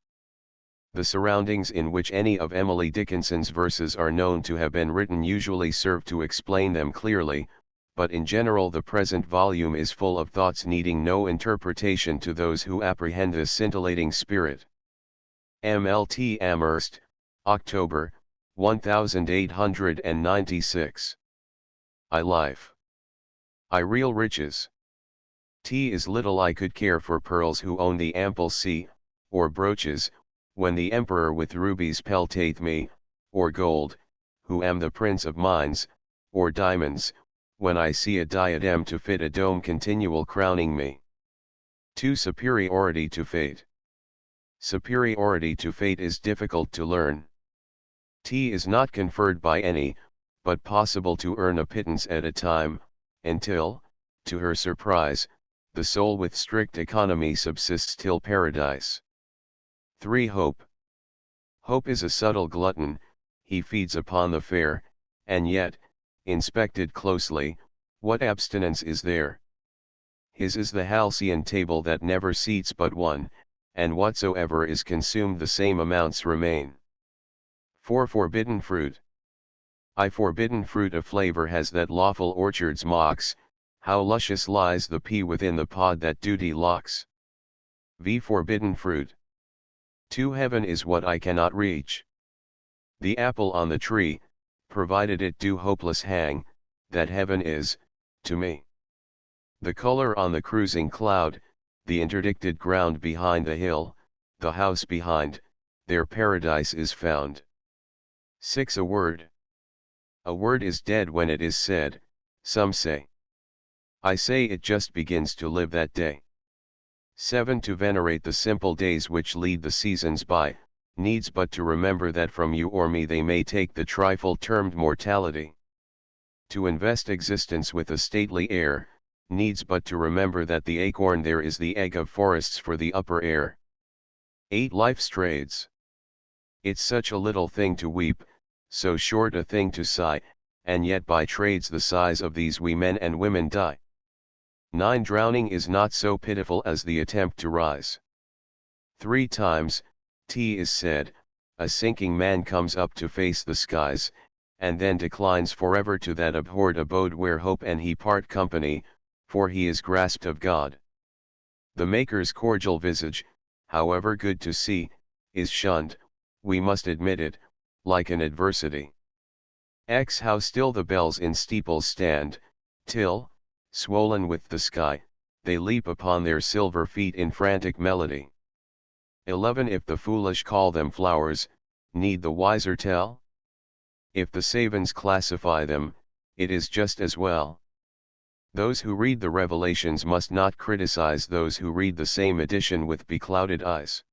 The surroundings in which any of Emily Dickinson's verses are known to have been written usually serve to explain them clearly, but in general the present volume is full of thoughts needing no interpretation to those who apprehend this scintillating spirit. MLT Amherst, October, 1896. I life. I real riches. T is little I could care for pearls who own the ample sea, or brooches, when the emperor with rubies pelteth me, or gold, who am the prince of mines, or diamonds, when I see a diadem to fit a dome continual crowning me. 2. Superiority to fate. Superiority to fate is difficult to learn. T is not conferred by any, but possible to earn a pittance at a time, until, to her surprise, the soul with strict economy subsists till paradise. 3. Hope. Hope is a subtle glutton, he feeds upon the fair, and yet, inspected closely, what abstinence is there? His is the halcyon table that never seats but one, and whatsoever is consumed the same amounts remain. 4. Forbidden fruit. I forbidden fruit of flavor has that lawful orchards mocks, how luscious lies the pea within the pod that duty locks. V. Forbidden fruit. To heaven is what I cannot reach. The apple on the tree, provided it do hopeless hang, that heaven is, to me. The color on the cruising cloud, the interdicted ground behind the hill, the house behind, there paradise is found. 6. A word. A word is dead when it is said, some say. I say it just begins to live that day. 7. To venerate the simple days which lead the seasons by, needs but to remember that from you or me they may take the trifle termed mortality. To invest existence with a stately air, needs but to remember that the acorn there is the egg of forests for the upper air. 8. Life's trades. It's such a little thing to weep, so short a thing to sigh, and yet by trades the sighs of these we men and women die. 9. Drowning is not so pitiful as the attempt to rise. 3 times, T is said, a sinking man comes up to face the skies, and then declines forever to that abhorred abode where hope and he part company, for he is grasped of God. The Maker's cordial visage, however good to see, is shunned, we must admit it, like an adversity. X. How still the bells in steeples stand, till, swollen with the sky, they leap upon their silver feet in frantic melody. 11. If the foolish call them flowers, need the wiser tell? If the savants classify them, it is just as well. Those who read the Revelations must not criticize those who read the same edition with beclouded eyes.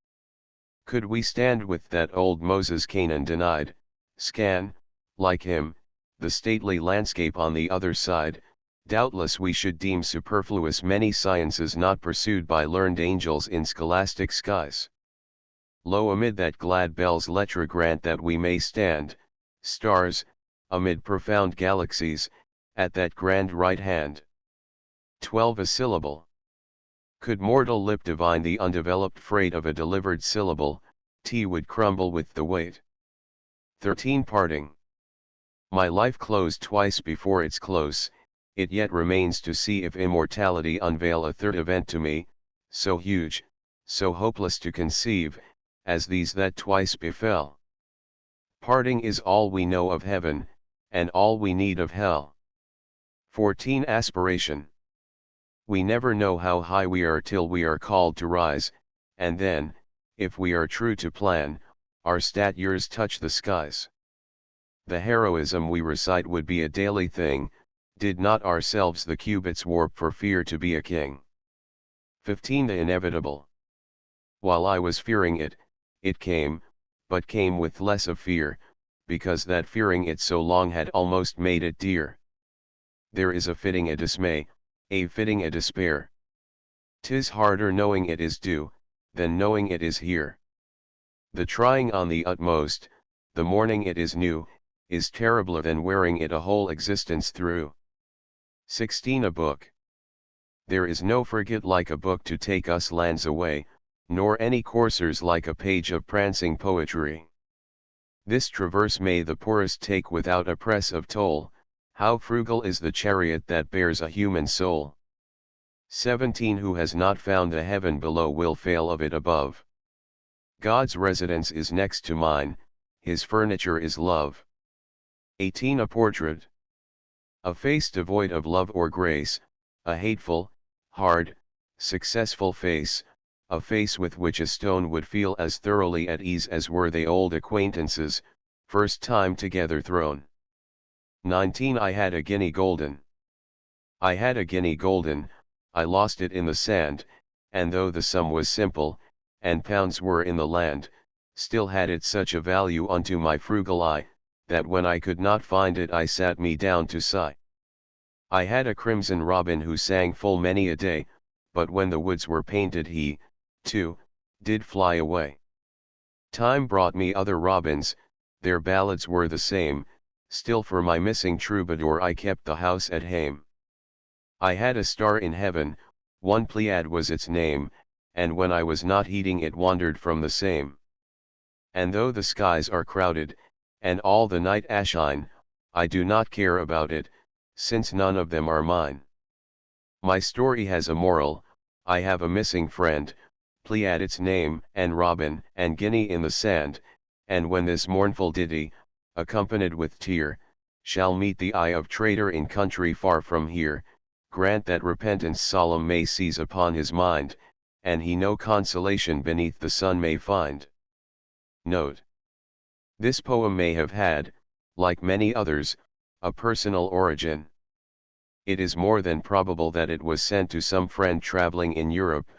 Could we stand with that old Moses Canaan denied, scan, like him, the stately landscape on the other side, doubtless we should deem superfluous many sciences not pursued by learned angels in scholastic skies. Lo, amid that glad bell's lettre grant that we may stand, stars, amid profound galaxies, at that grand right hand. 12. A syllable. Could mortal lip divine the undeveloped freight of a delivered syllable, T would crumble with the weight. 13. Parting. My life closed twice before its close, it yet remains to see if immortality unveil a third event to me, so huge, so hopeless to conceive, as these that twice befell. Parting is all we know of heaven, and all we need of hell. 14. Aspiration. We never know how high we are till we are called to rise, and then, if we are true to plan, our statures touch the skies. The heroism we recite would be a daily thing, did not ourselves the cubits warp for fear to be a king. 15. The inevitable. While I was fearing it, it came, but came with less of fear, because that fearing it so long had almost made it dear. There is a fitting a dismay, a fitting a despair. 'Tis harder knowing it is due, than knowing it is here. The trying on the utmost, the morning it is new, is terribler than wearing it a whole existence through. 16 A book. There is no frigate like a book to take us lands away, nor any coursers like a page of prancing poetry. This traverse may the poorest take without a press of toll, how frugal is the chariot that bears a human soul. 17 Who has not found a heaven below will fail of it above. God's residence is next to mine, his furniture is love. 18 A portrait. A face devoid of love or grace, a hateful, hard, successful face, a face with which a stone would feel as thoroughly at ease as were they old acquaintances, first time together thrown. 19 I had a guinea golden. I had a guinea golden, I lost it in the sand, and though the sum was simple, and pounds were in the land, still had it such a value unto my frugal eye, that when I could not find it I sat me down to sigh. I had a crimson robin who sang full many a day, but when the woods were painted he, too, did fly away. Time brought me other robins, their ballads were the same, still for my missing troubadour I kept the house at hame. I had a star in heaven, one Pleiad was its name, and when I was not heeding it wandered from the same. And though the skies are crowded, and all the night ashine, I do not care about it, since none of them are mine. My story has a moral, I have a missing friend, Pleiad its name, and robin, and guinea in the sand, and when this mournful ditty, accompanied with tear, shall meet the eye of traitor in country far from here, grant that repentance solemn may seize upon his mind, and he no consolation beneath the sun may find. Note. This poem may have had, like many others, a personal origin. It is more than probable that it was sent to some friend traveling in Europe,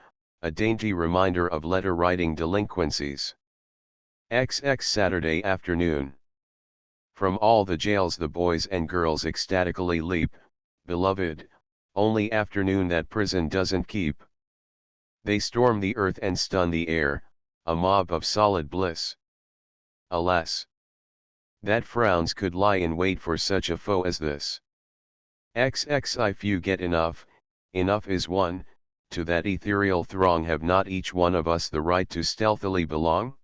a dainty reminder of letter-writing delinquencies. XX Saturday afternoon. From all the jails the boys and girls ecstatically leap, beloved, only afternoon that prison doesn't keep. They storm the earth and stun the air, a mob of solid bliss. Alas! That frowns could lie in wait for such a foe as this. XXI few get enough, enough is one, to that ethereal throng have not each one of us the right to stealthily belong?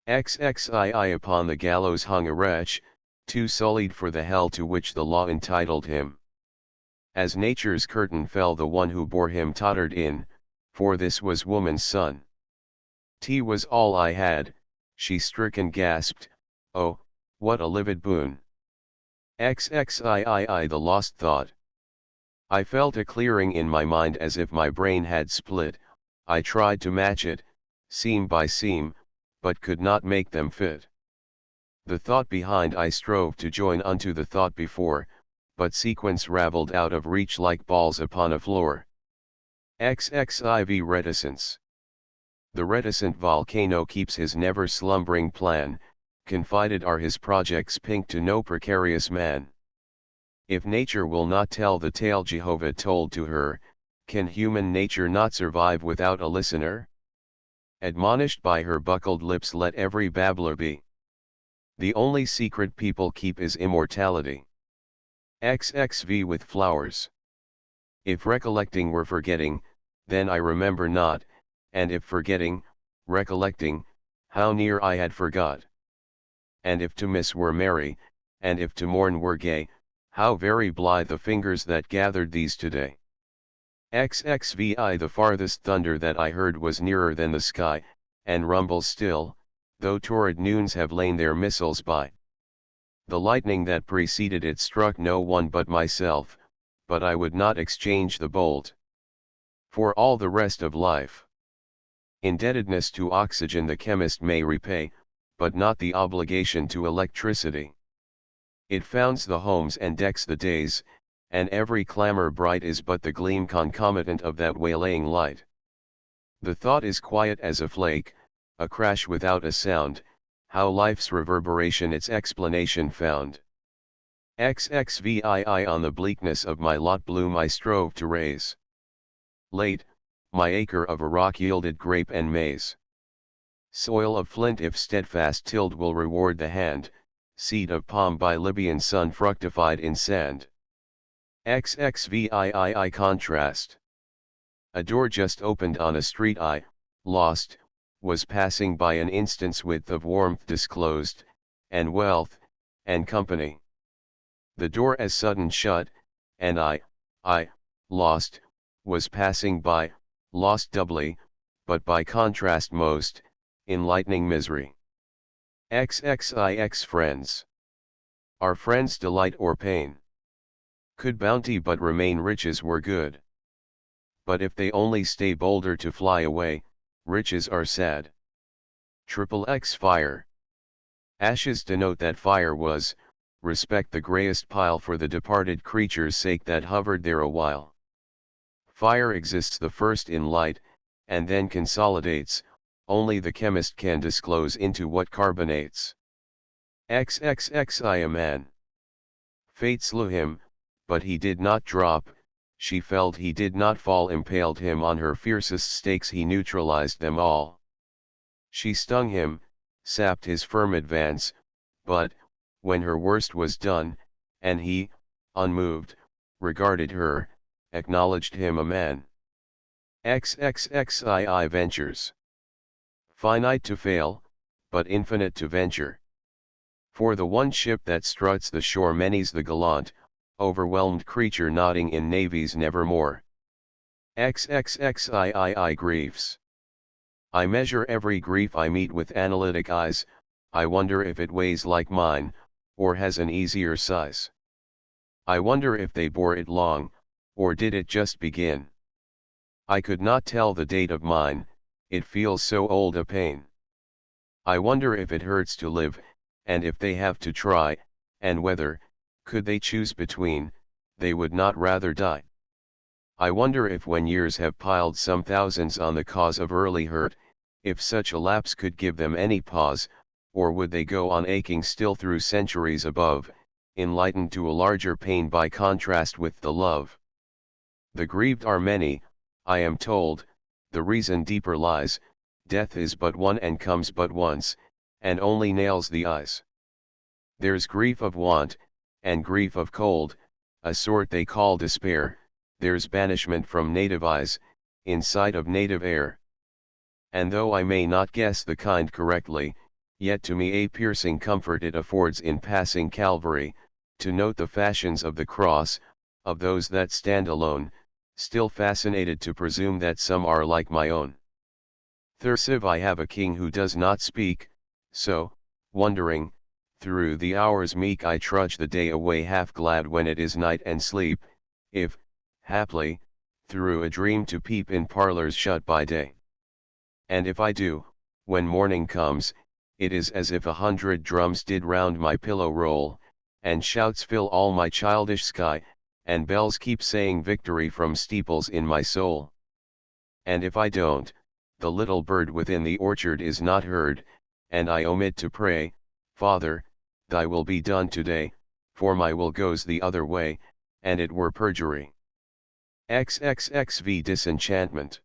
XXII upon the gallows hung a wretch, too sullied for the hell to which the law entitled him. As nature's curtain fell the one who bore him tottered in, for this was woman's son. Tea was all I had, she stricken gasped, oh, what a livid boon. XXIII the lost thought. I felt a clearing in my mind as if my brain had split, I tried to match it, seam by seam, but could not make them fit. The thought behind I strove to join unto the thought before, but sequence raveled out of reach like balls upon a floor. XXIV reticence. The reticent volcano keeps his never slumbering plan, confided are his projects pink to no precarious man. If nature will not tell the tale Jehovah told to her, can human nature not survive without a listener? Admonished by her buckled lips let every babbler be. The only secret people keep is immortality. XXV with flowers. If recollecting were forgetting, then I remember not, and if forgetting, recollecting, how near I had forgot. And if to miss were merry, and if to mourn were gay, how very blithe the fingers that gathered these today. XXVI the farthest thunder that I heard was nearer than the sky, and rumbles still, though torrid noons have lain their missiles by. The lightning that preceded it struck no one but myself, but I would not exchange the bolt for all the rest of life. Indebtedness to oxygen the chemist may repay, but not the obligation to electricity. It founds the homes and decks the days, and every clamor bright is but the gleam concomitant of that waylaying light. The thought is quiet as a flake, a crash without a sound, how life's reverberation its explanation found. XXVII on the bleakness of my lot bloom I strove to raise. Late, my acre of a rock yielded grape and maize. Soil of flint if steadfast tilled will reward the hand, seed of palm by Libyan sun fructified in sand. XXVIII contrast. A door just opened on a street I, lost, was passing by an instant's width of warmth disclosed, and wealth, and company. The door as sudden shut, and I, lost, was passing by, lost doubly, but by contrast most, enlightening misery. XXIX friends. Are friends delight or pain? Could bounty but remain riches were good. But if they only stay bolder to fly away, riches are sad. XXX fire. Ashes denote that fire was, respect the greyest pile for the departed creature's sake that hovered there a while. Fire exists the first in light, and then consolidates, only the chemist can disclose into what carbonates. XXXI a man. Fate slew him, but he did not drop, she felt he did not fall, impaled him on her fiercest stakes, he neutralized them all. She stung him, sapped his firm advance, but, when her worst was done, and he, unmoved, regarded her, acknowledged him a man. XXXII ventures. Finite to fail, but infinite to venture. For the one ship that struts the shore many's the gallant, overwhelmed creature nodding in navies nevermore. XXXII griefs. I measure every grief I meet with analytic eyes, I wonder if it weighs like mine, or has an easier size. I wonder if they bore it long, or did it just begin. I could not tell the date of mine, it feels so old a pain. I wonder if it hurts to live, and if they have to try, and whether, could they choose between, they would not rather die. I wonder if when years have piled some thousands on the cause of early hurt, if such a lapse could give them any pause, or would they go on aching still through centuries above, enlightened to a larger pain by contrast with the love. The grieved are many, I am told, the reason deeper lies, death is but one and comes but once, and only nails the eyes. There's grief of want, and grief of cold, a sort they call despair, there's banishment from native eyes, in sight of native air. And though I may not guess the kind correctly, yet to me a piercing comfort it affords in passing Calvary, to note the fashions of the cross, of those that stand alone, still fascinated to presume that some are like my own. Thursive I have a king who does not speak, so, wondering, through the hours meek I trudge the day away half glad when it is night and sleep, if, haply, through a dream to peep in parlors shut by day. And if I do, when morning comes, it is as if 100 drums did round my pillow roll, and shouts fill all my childish sky, and bells keep saying victory from steeples in my soul. And if I don't, the little bird within the orchard is not heard, and I omit to pray, Father, thy will be done today, for my will goes the other way, and it were perjury. XXXV disenchantment.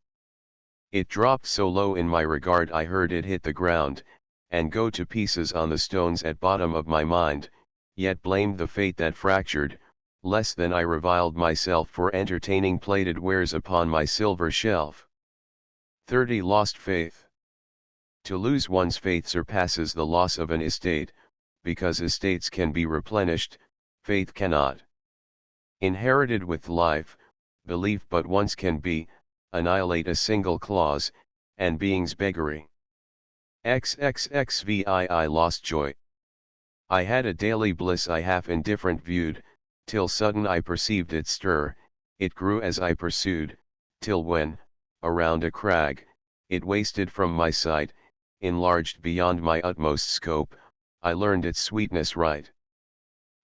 It dropped so low in my regard I heard it hit the ground, and go to pieces on the stones at bottom of my mind, yet blamed the fate that fractured, less than I reviled myself for entertaining plated wares upon my silver shelf. 30 Lost faith. To lose one's faith surpasses the loss of an estate, because estates can be replenished, faith cannot. Inherited with life, belief but once can be, annihilate a single clause, and being's beggary. XXXVII lost joy. I had a daily bliss I half indifferent viewed, till sudden I perceived it stir, it grew as I pursued, till when, around a crag, it wasted from my sight, enlarged beyond my utmost scope, I learned its sweetness right.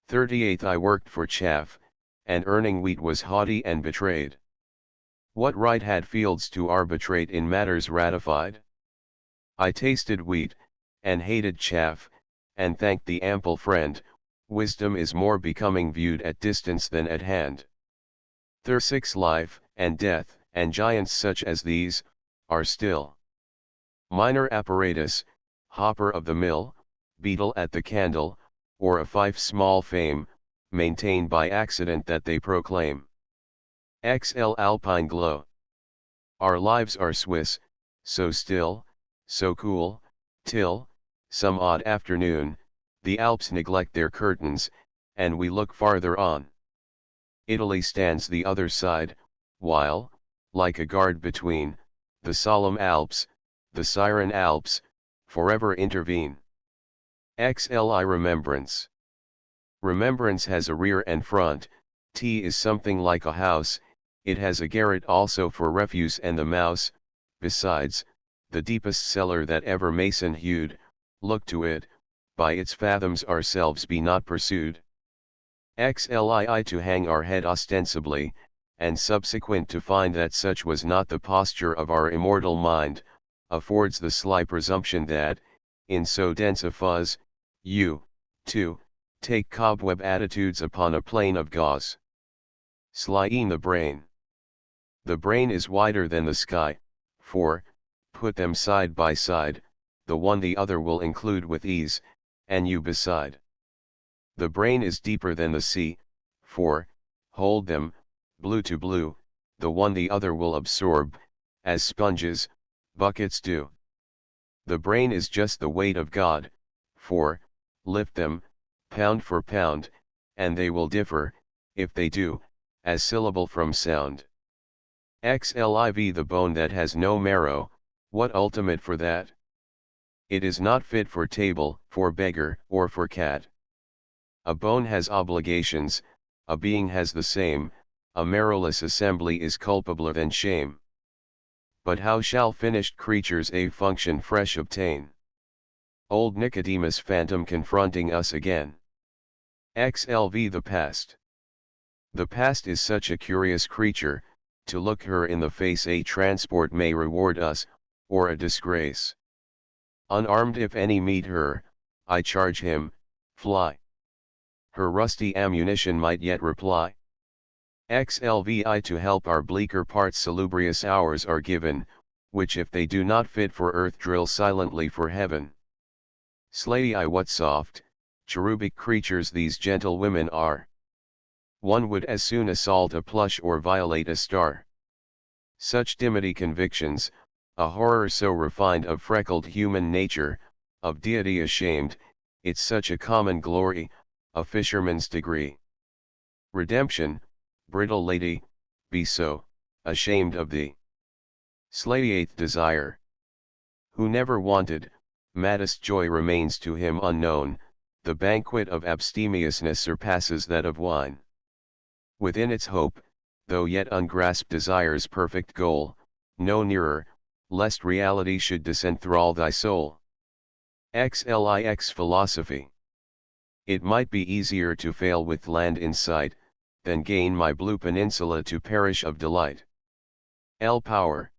38 I worked for chaff, and earning wheat was haughty and betrayed. What right had fields to arbitrate in matters ratified? I tasted wheat, and hated chaff, and thanked the ample friend, wisdom is more becoming viewed at distance than at hand. 36 Life, and death, and giants such as these, are still. Minor apparatus, hopper of the mill, beetle at the candle, or a fife small fame, maintained by accident that they proclaim. XL Alpine Glow. Our lives are Swiss, so still, so cool, till, some odd afternoon, the Alps neglect their curtains, and we look farther on. Italy stands the other side, while, like a guard between, the solemn Alps, the siren Alps, forever intervene. XLI Remembrance. Remembrance has a rear and front, T is something like a house, it has a garret also for refuse and the mouse, besides, the deepest cellar that ever mason hewed, look to it, by its fathoms ourselves be not pursued. XLII to hang our head ostensibly, and subsequent to find that such was not the posture of our immortal mind, affords the sly presumption that, in so dense a fuzz, you, too, take cobweb attitudes upon a plane of gauze. Slying the brain. The brain is wider than the sky, for, put them side by side, the one the other will include with ease, and you beside. The brain is deeper than the sea, for, hold them, blue to blue, the one the other will absorb, as sponges, buckets do. The brain is just the weight of God, for, lift them, pound for pound, and they will differ, if they do, as syllable from sound. XLIV the bone that has no marrow, what ultimate for that? It is not fit for table, for beggar, or for cat. A bone has obligations, a being has the same, a marrowless assembly is culpabler than shame. But how shall finished creatures a function fresh obtain? Old Nicodemus phantom confronting us again. XLV the past. The past is such a curious creature, to look her in the face a transport may reward us, or a disgrace. Unarmed if any meet her, I charge him, fly. Her rusty ammunition might yet reply. XLVI to help our bleaker parts salubrious hours are given, which if they do not fit for earth drill silently for heaven. Slay what soft, cherubic creatures these gentle women are. One would as soon assault a plush or violate a star. Such dimity convictions, a horror so refined of freckled human nature, of deity ashamed, it's such a common glory, a fisherman's degree. Redemption, brittle lady, be so, ashamed of thee. Slayeth desire. Who never wanted, maddest joy remains to him unknown, the banquet of abstemiousness surpasses that of wine. Within its hope, though yet ungrasped desire's perfect goal, no nearer, lest reality should disenthrall thy soul. XLIX Philosophy. It might be easier to fail with land in sight, than gain my blue peninsula to perish of delight. L Power.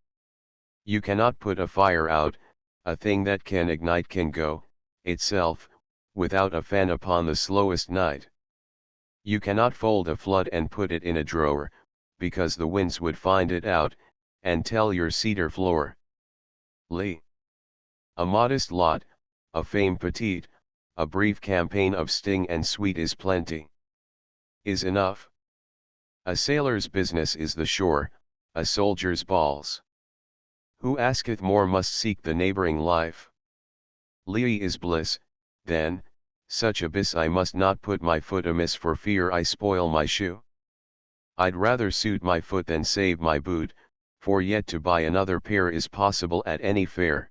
You cannot put a fire out, a thing that can ignite can go, itself, without a fan upon the slowest night. You cannot fold a flood and put it in a drawer, because the winds would find it out, and tell your cedar floor. Lee. A modest lot, a fame petite, a brief campaign of sting and sweet is plenty. Is enough. A sailor's business is the shore, a soldier's balls. Who asketh more must seek the neighboring life. Lee is bliss, then, such abyss I must not put my foot amiss for fear I spoil my shoe. I'd rather suit my foot than save my boot, for yet to buy another pair is possible at any fair.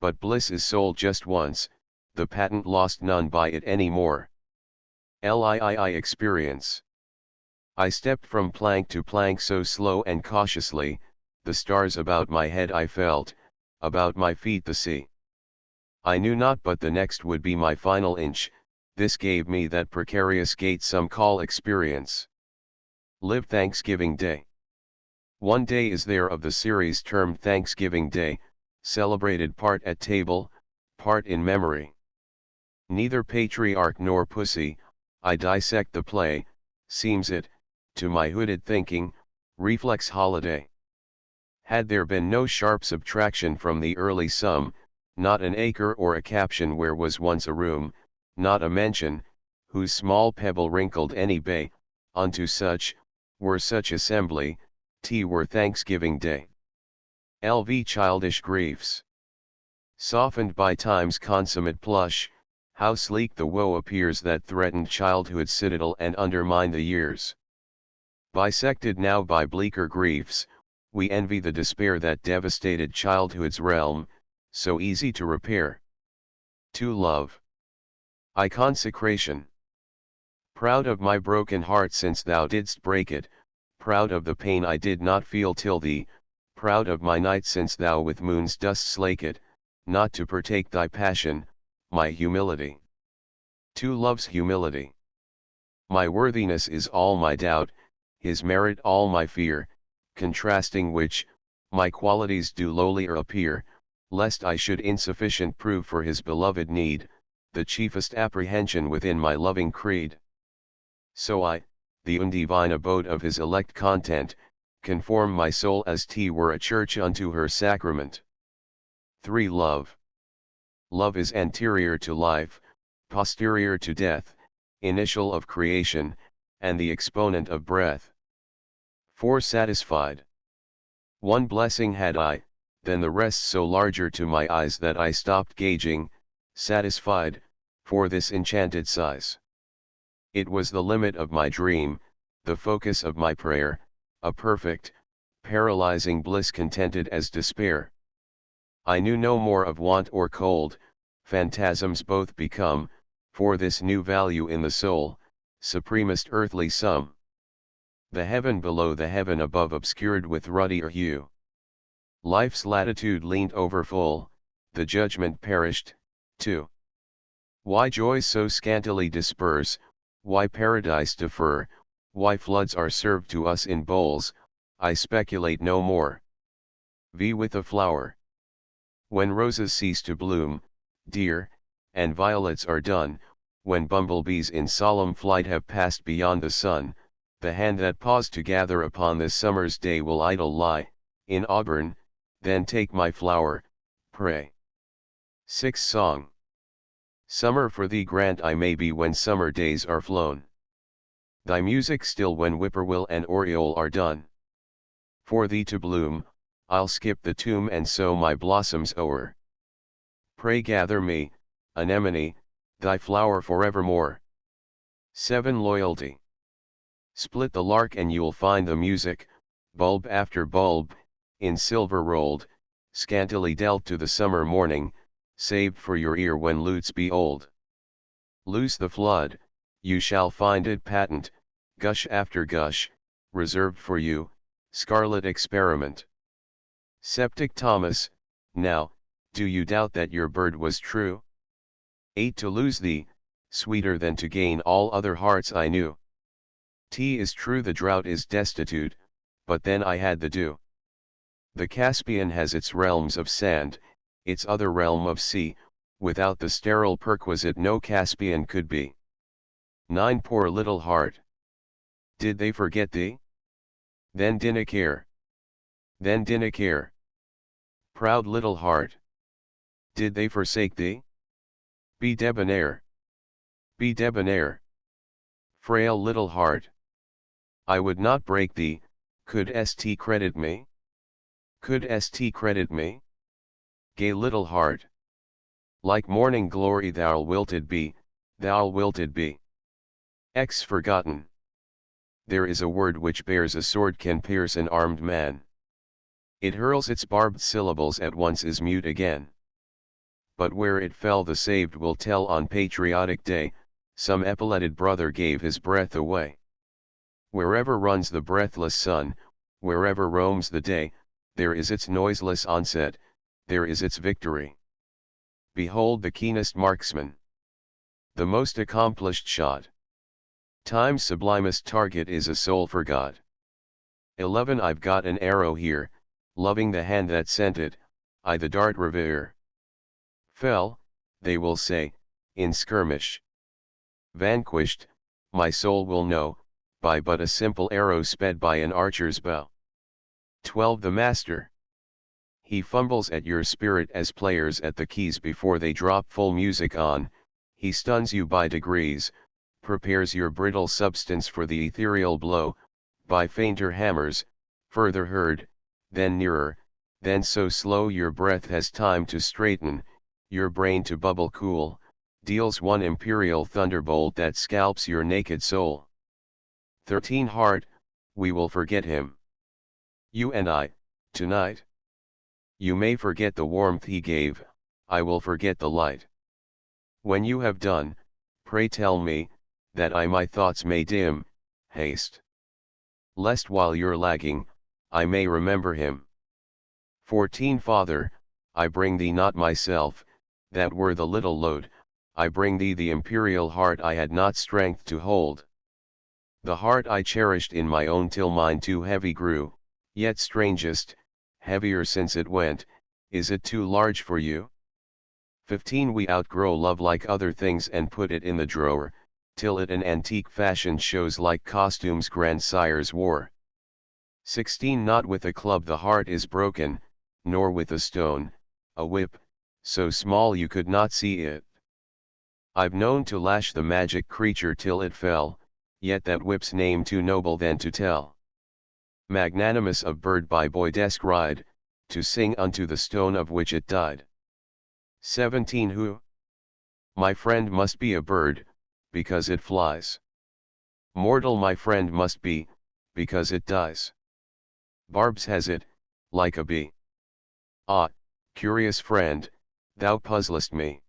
But bliss is sold just once, the patent lost none buy it any more. Lii experience. I stepped from plank to plank so slow and cautiously, the stars about my head I felt, about my feet the sea. I knew not but the next would be my final inch, this gave me that precarious gait some call experience. Live Thanksgiving Day. One day is there of the series termed Thanksgiving Day, celebrated part at table, part in memory. Neither patriarch nor pussy, I dissect the play, seems it, to my hooded thinking, reflex holiday. Had there been no sharp subtraction from the early sum, not an acre or a caption where was once a room, not a mention, whose small pebble wrinkled any bay, unto such, were such assembly, were Thanksgiving Day. LV childish griefs. Softened by time's consummate plush, how sleek the woe appears that threatened childhood's citadel and undermined the years. Bisected now by bleaker griefs, we envy the despair that devastated childhood's realm, so easy to repair. To love. I consecration. Proud of my broken heart since thou didst break it, proud of the pain I did not feel till thee, proud of my night since thou with moons dost slake it, not to partake thy passion, my humility. To love's humility. My worthiness is all my doubt, his merit all my fear, contrasting which, my qualities do lowlier appear, lest I should insufficient prove for his beloved need, the chiefest apprehension within my loving creed. So I, the undivine abode of his elect content, conform my soul as were a church unto her sacrament. 3. Love. Love is anterior to life, posterior to death, initial of creation, and the exponent of breath. 4. Satisfied. One blessing had I, then the rest so larger to my eyes that I stopped gauging, satisfied, for this enchanted size. It was the limit of my dream, the focus of my prayer, a perfect, paralyzing bliss contented as despair. I knew no more of want or cold, phantasms both become, for this new value in the soul, supremest earthly sum. The heaven below the heaven above obscured with ruddier hue. Life's latitude leaned over full, the judgment perished, too. Why joys so scantily disperse, why paradise defer, why floods are served to us in bowls, I speculate no more. With a flower. When roses cease to bloom, dear, and violets are done, when bumblebees in solemn flight have passed beyond the sun, the hand that paused to gather upon this summer's day will idle lie, in auburn, then take my flower, pray. 6. Song. Summer for thee grant I may be when summer days are flown. Thy music still when whippoorwill and oriole are done. For thee to bloom, I'll skip the tomb and sow my blossoms o'er. Pray gather me, anemone, thy flower forevermore. 7. Loyalty. Split the lark and you'll find the music, bulb after bulb, in silver rolled, scantily dealt to the summer morning, saved for your ear when lutes be old. Loose the flood, you shall find it patent, gush after gush, reserved for you, scarlet experiment. Septic Thomas, now, do you doubt that your bird was true? 8. To lose thee, sweeter than to gain all other hearts I knew. Is true the drought is destitute, but then I had the dew. The Caspian has its realms of sand, its other realm of sea, without the sterile perquisite no Caspian could be. 9. Poor little heart. Did they forget thee? Then dinna care. Then dinna care. Proud little heart. Did they forsake thee? Be debonair. Be debonair. Frail little heart. I would not break thee, could st credit me? Could st credit me? Gay little heart. Like morning glory thou'll wilted be, thou'll wilted be. Forgotten. There is a word which bears a sword can pierce an armed man. It hurls its barbed syllables at once is mute again. But where it fell the saved will tell on patriotic day, some epauletted brother gave his breath away. Wherever runs the breathless sun, wherever roams the day, there is its noiseless onset, there is its victory. Behold the keenest marksman. The most accomplished shot. Time's sublimest target is a soul for God. 11. I've got an arrow here, loving the hand that sent it, I the dart revere. Fell, they will say, in skirmish. Vanquished, my soul will know, by but a simple arrow sped by an archer's bow. 12. The master. He fumbles at your spirit as players at the keys before they drop full music on, he stuns you by degrees, prepares your brittle substance for the ethereal blow, by fainter hammers, further heard, then nearer, then so slow your breath has time to straighten, your brain to bubble cool, deals one imperial thunderbolt that scalps your naked soul. 13 Heart, we will forget him. You and I, tonight. You may forget the warmth he gave, I will forget the light. When you have done, pray tell me, that I my thoughts may dim, haste. Lest while you're lagging, I may remember him. 14 Father, I bring thee not myself, that were the little load, I bring thee the imperial heart I had not strength to hold. The heart I cherished in my own till mine too heavy grew, yet strangest, heavier since it went, is it too large for you? 15 We outgrow love like other things and put it in the drawer, till it an antique fashion shows like costumes grandsires wore. 16 Not with a club the heart is broken, nor with a stone, a whip, so small you could not see it. I've known to lash the magic creature till it fell, yet that whip's name too noble then to tell. Magnanimous of bird by boy descried, to sing unto the stone of which it died. 17 Who? My friend must be a bird, because it flies. Mortal my friend must be, because it dies. Barbs has it, like a bee. Ah, curious friend, thou puzzlest me.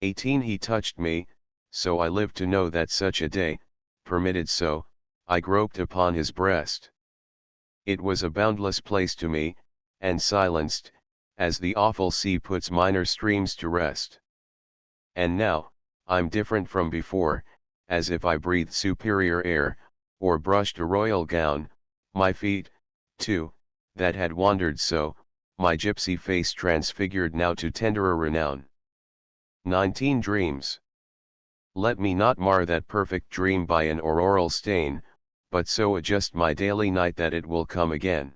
18 He touched me, so I lived to know that such a day, permitted so, I groped upon his breast. It was a boundless place to me, and silenced, as the awful sea puts minor streams to rest. And now, I'm different from before, as if I breathed superior air, or brushed a royal gown, my feet, too, that had wandered so, my gypsy face transfigured now to tenderer renown. 19 Dreams. Let me not mar that perfect dream by an auroral stain, but so adjust my daily night that it will come again.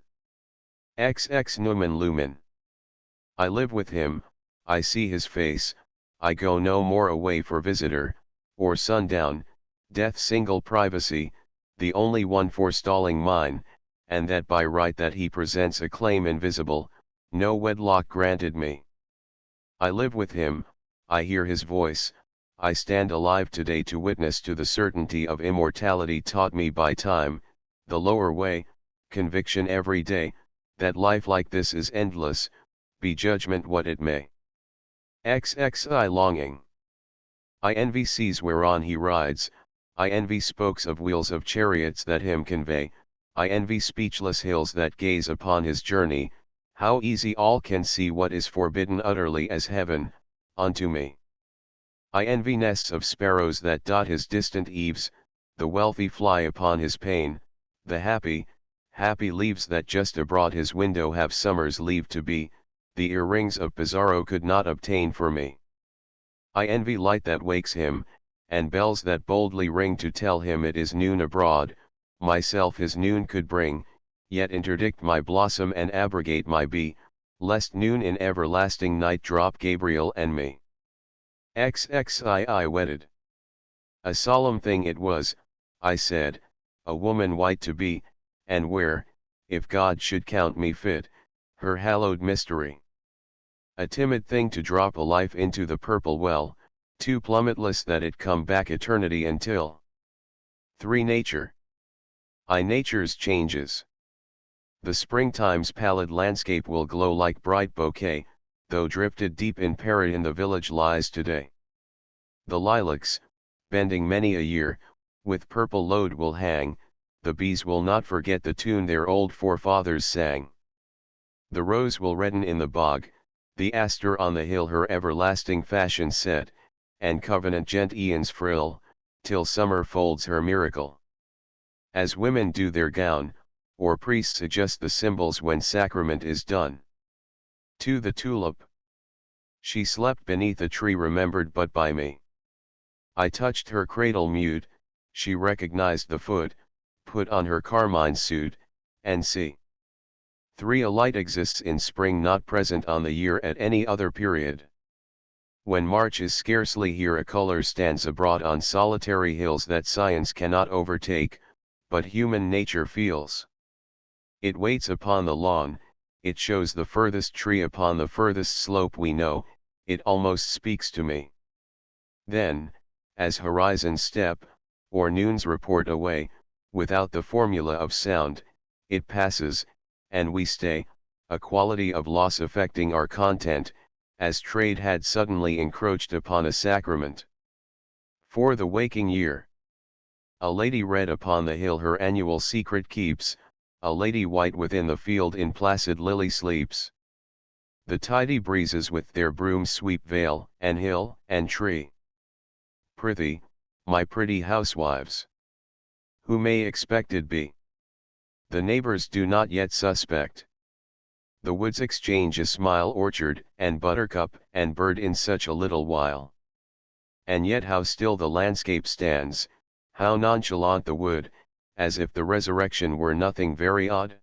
XX Numen Lumen. I live with him, I see his face, I go no more away for visitor, or sundown, death single privacy, the only one forestalling mine, and that by right that he presents a claim invisible, no wedlock granted me. I live with him, I hear his voice, I stand alive today to witness to the certainty of immortality taught me by time, the lower way, conviction every day, that life like this is endless, be judgment what it may. XXI Longing. I envy seas whereon he rides, I envy spokes of wheels of chariots that him convey, I envy speechless hills that gaze upon his journey, how easy all can see what is forbidden utterly as heaven, unto me. I envy nests of sparrows that dot his distant eaves, the wealthy fly upon his pane, the happy, happy leaves that just abroad his window have summer's leave to be, the earrings of Pizarro could not obtain for me. I envy light that wakes him, and bells that boldly ring to tell him it is noon abroad, myself his noon could bring, yet interdict my blossom and abrogate my bee, lest noon in everlasting night drop Gabriel and me. XXII Wedded. A solemn thing it was, I said, a woman white to be, and where, if God should count me fit, her hallowed mystery. A timid thing to drop a life into the purple well, too plummetless that it come back eternity until. 3 Nature. I Nature's changes. The springtime's pallid landscape will glow like bright bouquet, though drifted deep in Paris the village lies today. The lilacs, bending many a year, with purple load will hang, the bees will not forget the tune their old forefathers sang. The rose will redden in the bog, the aster on the hill her everlasting fashion set, and covenant gent eons frill, till summer folds her miracle. As women do their gown, or priests adjust the symbols when sacrament is done. To the tulip. She slept beneath a tree remembered but by me. I touched her cradle mute, she recognized the foot, put on her carmine suit, and see. 3 A light exists in spring not present on the year at any other period. When March is scarcely here, a color stands abroad on solitary hills that science cannot overtake, but human nature feels. It waits upon the lawn, it shows the furthest tree upon the furthest slope we know, it almost speaks to me. Then, as horizons step, or noons report away, without the formula of sound, it passes, and we stay, a quality of loss affecting our content, as trade had suddenly encroached upon a sacrament. For the waking year. A lady red upon the hill her annual secret keeps, a lady white within the field in placid lily sleeps. The tidy breezes with their brooms sweep vale, and hill, and tree. Prithee, my pretty housewives, who may expected be? The neighbors do not yet suspect. The woods exchange a smile, orchard, and buttercup, and bird in such a little while. And yet how still the landscape stands, how nonchalant the wood, as if the resurrection were nothing very odd.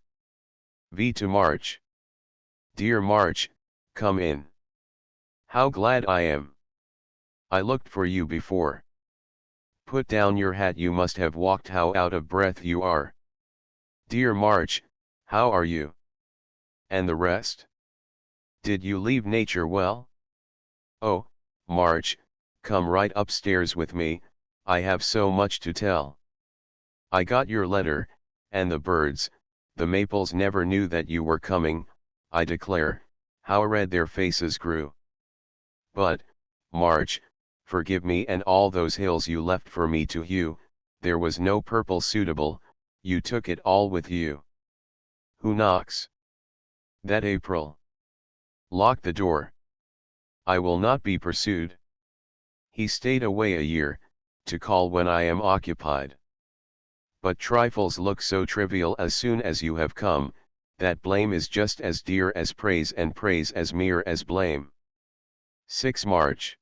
V to March. Dear March, come in. How glad I am. I looked for you before. Put down your hat, you must have walked, how out of breath you are. Dear March, how are you? And the rest? Did you leave nature well? Oh, March, come right upstairs with me, I have so much to tell. I got your letter, and the birds, the maples never knew that you were coming, I declare, how red their faces grew. But, March, forgive me and all those hills you left for me to hew, there was no purple suitable, you took it all with you. Who knocks? That April. Lock the door. I will not be pursued. He stayed away a year, to call when I am occupied. But trifles look so trivial as soon as you have come, that blame is just as dear as praise, and praise as mere as blame. 6 March.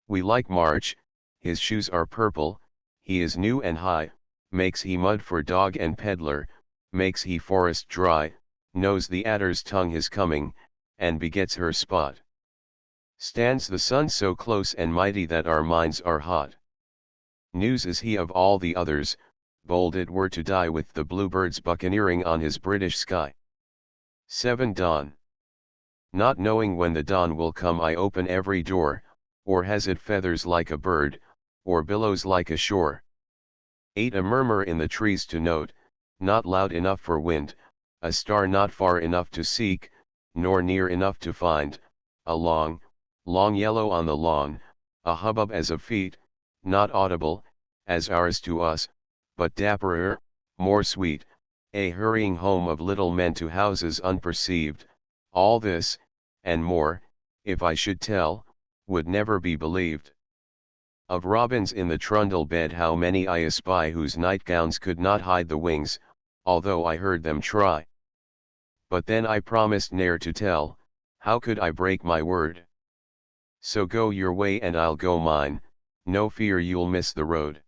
We like March, his shoes are purple, he is new and high, makes he mud for dog and peddler, makes he forest dry, knows the adder's tongue his coming, and begets her spot. Stands the sun so close and mighty that our minds are hot. News is he of all the others, bold it were to die with the bluebirds buccaneering on his British sky. 7 Dawn. Not knowing when the dawn will come, I open every door, or has it feathers like a bird, or billows like a shore. 8 A murmur in the trees to note, not loud enough for wind, a star not far enough to seek, nor near enough to find, a long, long yellow on the lawn, a hubbub as of feet, not audible, as ours to us, but dapperer, more sweet, a hurrying home of little men to houses unperceived. All this, and more, if I should tell, would never be believed. Of robins in the trundle bed how many I espy whose nightgowns could not hide the wings, although I heard them try. But then I promised ne'er to tell, how could I break my word? So go your way and I'll go mine, no fear you'll miss the road.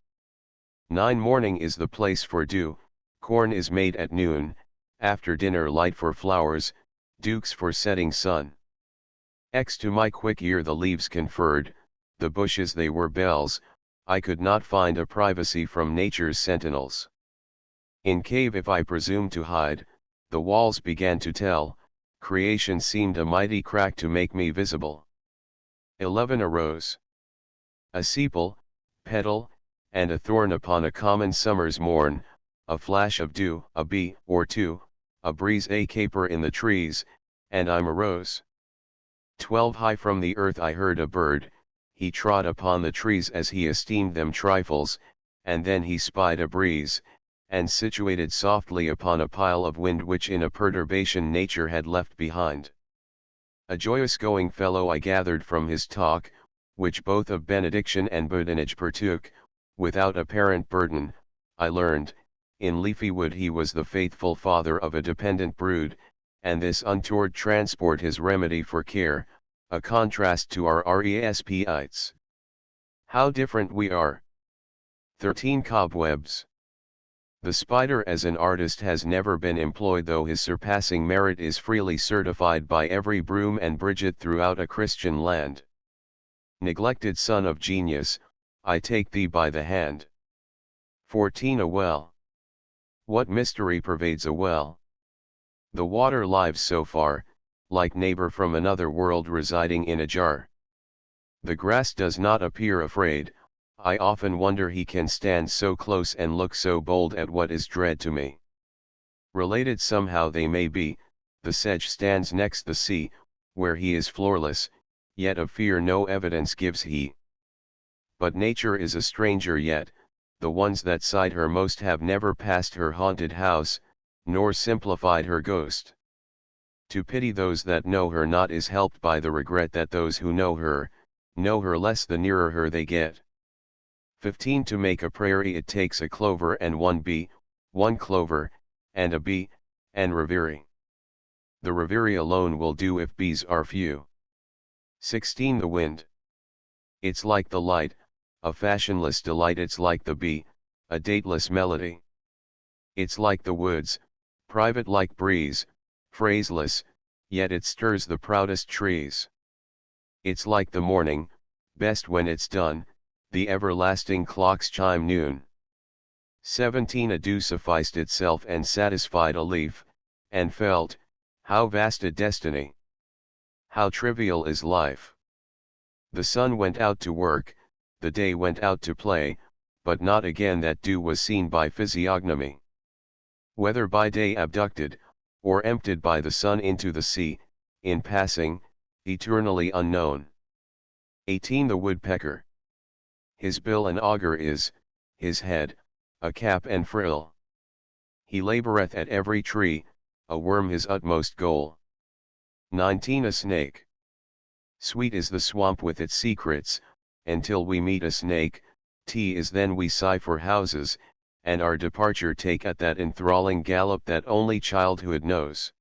9 Morning is the place for dew, corn is made at noon, after dinner light for flowers, dukes for setting sun. X to my quick ear the leaves conferred, the bushes they were bells, I could not find a privacy from nature's sentinels. In cave if I presumed to hide, the walls began to tell, creation seemed a mighty crack to make me visible. 11 A rose. A sepal, petal, and a thorn upon a common summer's morn, a flash of dew, a bee or two, a breeze, a caper in the trees, and I'm a rose. 12 High from the earth I heard a bird, he trod upon the trees as he esteemed them trifles, and then he spied a breeze, and situated softly upon a pile of wind which in a perturbation nature had left behind. A joyous going fellow I gathered from his talk, which both of benediction and badinage partook, without apparent burden, I learned, in leafy wood he was the faithful father of a dependent brood, and this untoward transport his remedy for care, a contrast to our respites. How different we are! 13 Cobwebs. The spider as an artist has never been employed, though his surpassing merit is freely certified by every Broom and Bridget throughout a Christian land. neglected son of genius, I take thee by the hand. 14 A well. What mystery pervades a well? The water lives so far, like neighbor from another world residing in a jar. The grass does not appear afraid, I often wonder he can stand so close and look so bold at what is dread to me. Related somehow they may be, the sedge stands next the sea, where he is floorless, yet of fear no evidence gives he. But nature is a stranger yet, the ones that side her most have never passed her haunted house, nor simplified her ghost. To pity those that know her not is helped by the regret that those who know her less the nearer her they get. 15 To make a prairie it takes a clover and one bee, one clover, and a bee, and reverie. The reverie alone will do if bees are few. 16 The wind. It's like the light, a fashionless delight. It's like the bee, a dateless melody. It's like the woods, private like breeze, phraseless, yet it stirs the proudest trees. It's like the morning, best when it's done, the everlasting clocks chime noon. 17 A dew sufficed itself and satisfied a leaf, and felt, how vast a destiny! How trivial is life! The sun went out to work, the day went out to play, but not again that dew was seen by physiognomy. Whether by day abducted, or emptied by the sun into the sea, in passing, eternally unknown. 18 The woodpecker. His bill an auger is, his head, a cap and frill. He laboureth at every tree, a worm his utmost goal. 19 A snake. Sweet is the swamp with its secrets, until we meet a snake, is then we sigh for houses, and our departure take at that enthralling gallop that only childhood knows.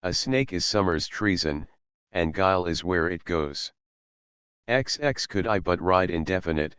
A snake is summer's treason, and guile is where it goes. XX Could I but ride indefinite,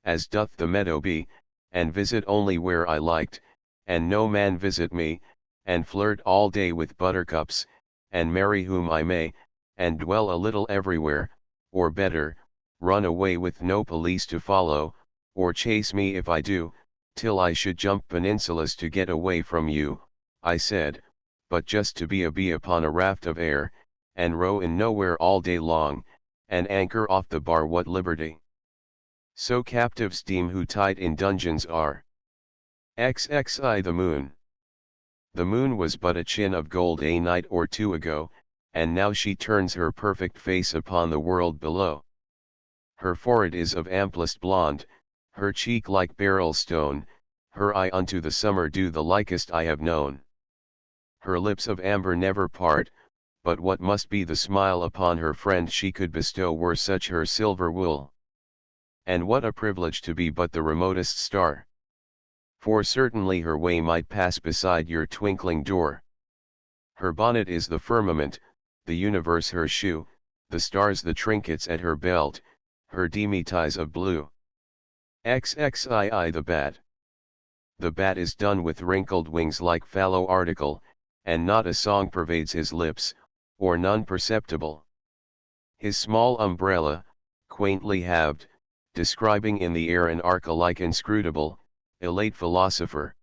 as doth the meadow bee, and visit only where I liked, and no man visit me, and flirt all day with buttercups, and marry whom I may, and dwell a little everywhere, or better, run away with no police to follow, or chase me if I do, till I should jump peninsulas to get away from you, I said, but just to be a bee upon a raft of air, and row in nowhere all day long, and anchor off the bar, what liberty! So captives deem who tied in dungeons are. XXI The moon. The moon was but a chin of gold a night or two ago, and now she turns her perfect face upon the world below. Her forehead is of amplest blonde, her cheek like beryl stone, her eye unto the summer dew the likest I have known. Her lips of amber never part, but what must be the smile upon her friend she could bestow were such her silver wool. And what a privilege to be but the remotest star! For certainly her way might pass beside your twinkling door. Her bonnet is the firmament, the universe her shoe, the stars the trinkets at her belt, her demi-ties of blue. XXII The bat. The bat is done with wrinkled wings like fallow article, and not a song pervades his lips, or none perceptible. His small umbrella, quaintly halved, describing in the air an arc alike inscrutable, elate philosopher.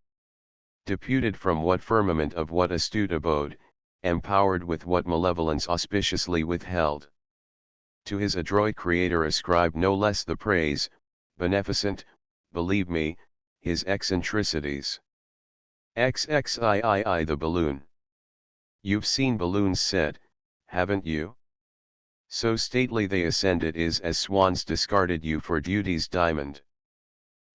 Deputed from what firmament of what astute abode, empowered with what malevolence auspiciously withheld. To his adroit creator ascribe no less the praise, beneficent, believe me, his eccentricities. XXIII The balloon. You've seen balloons set, haven't you? So stately they ascend it is as swans discarded you for duty's diamond.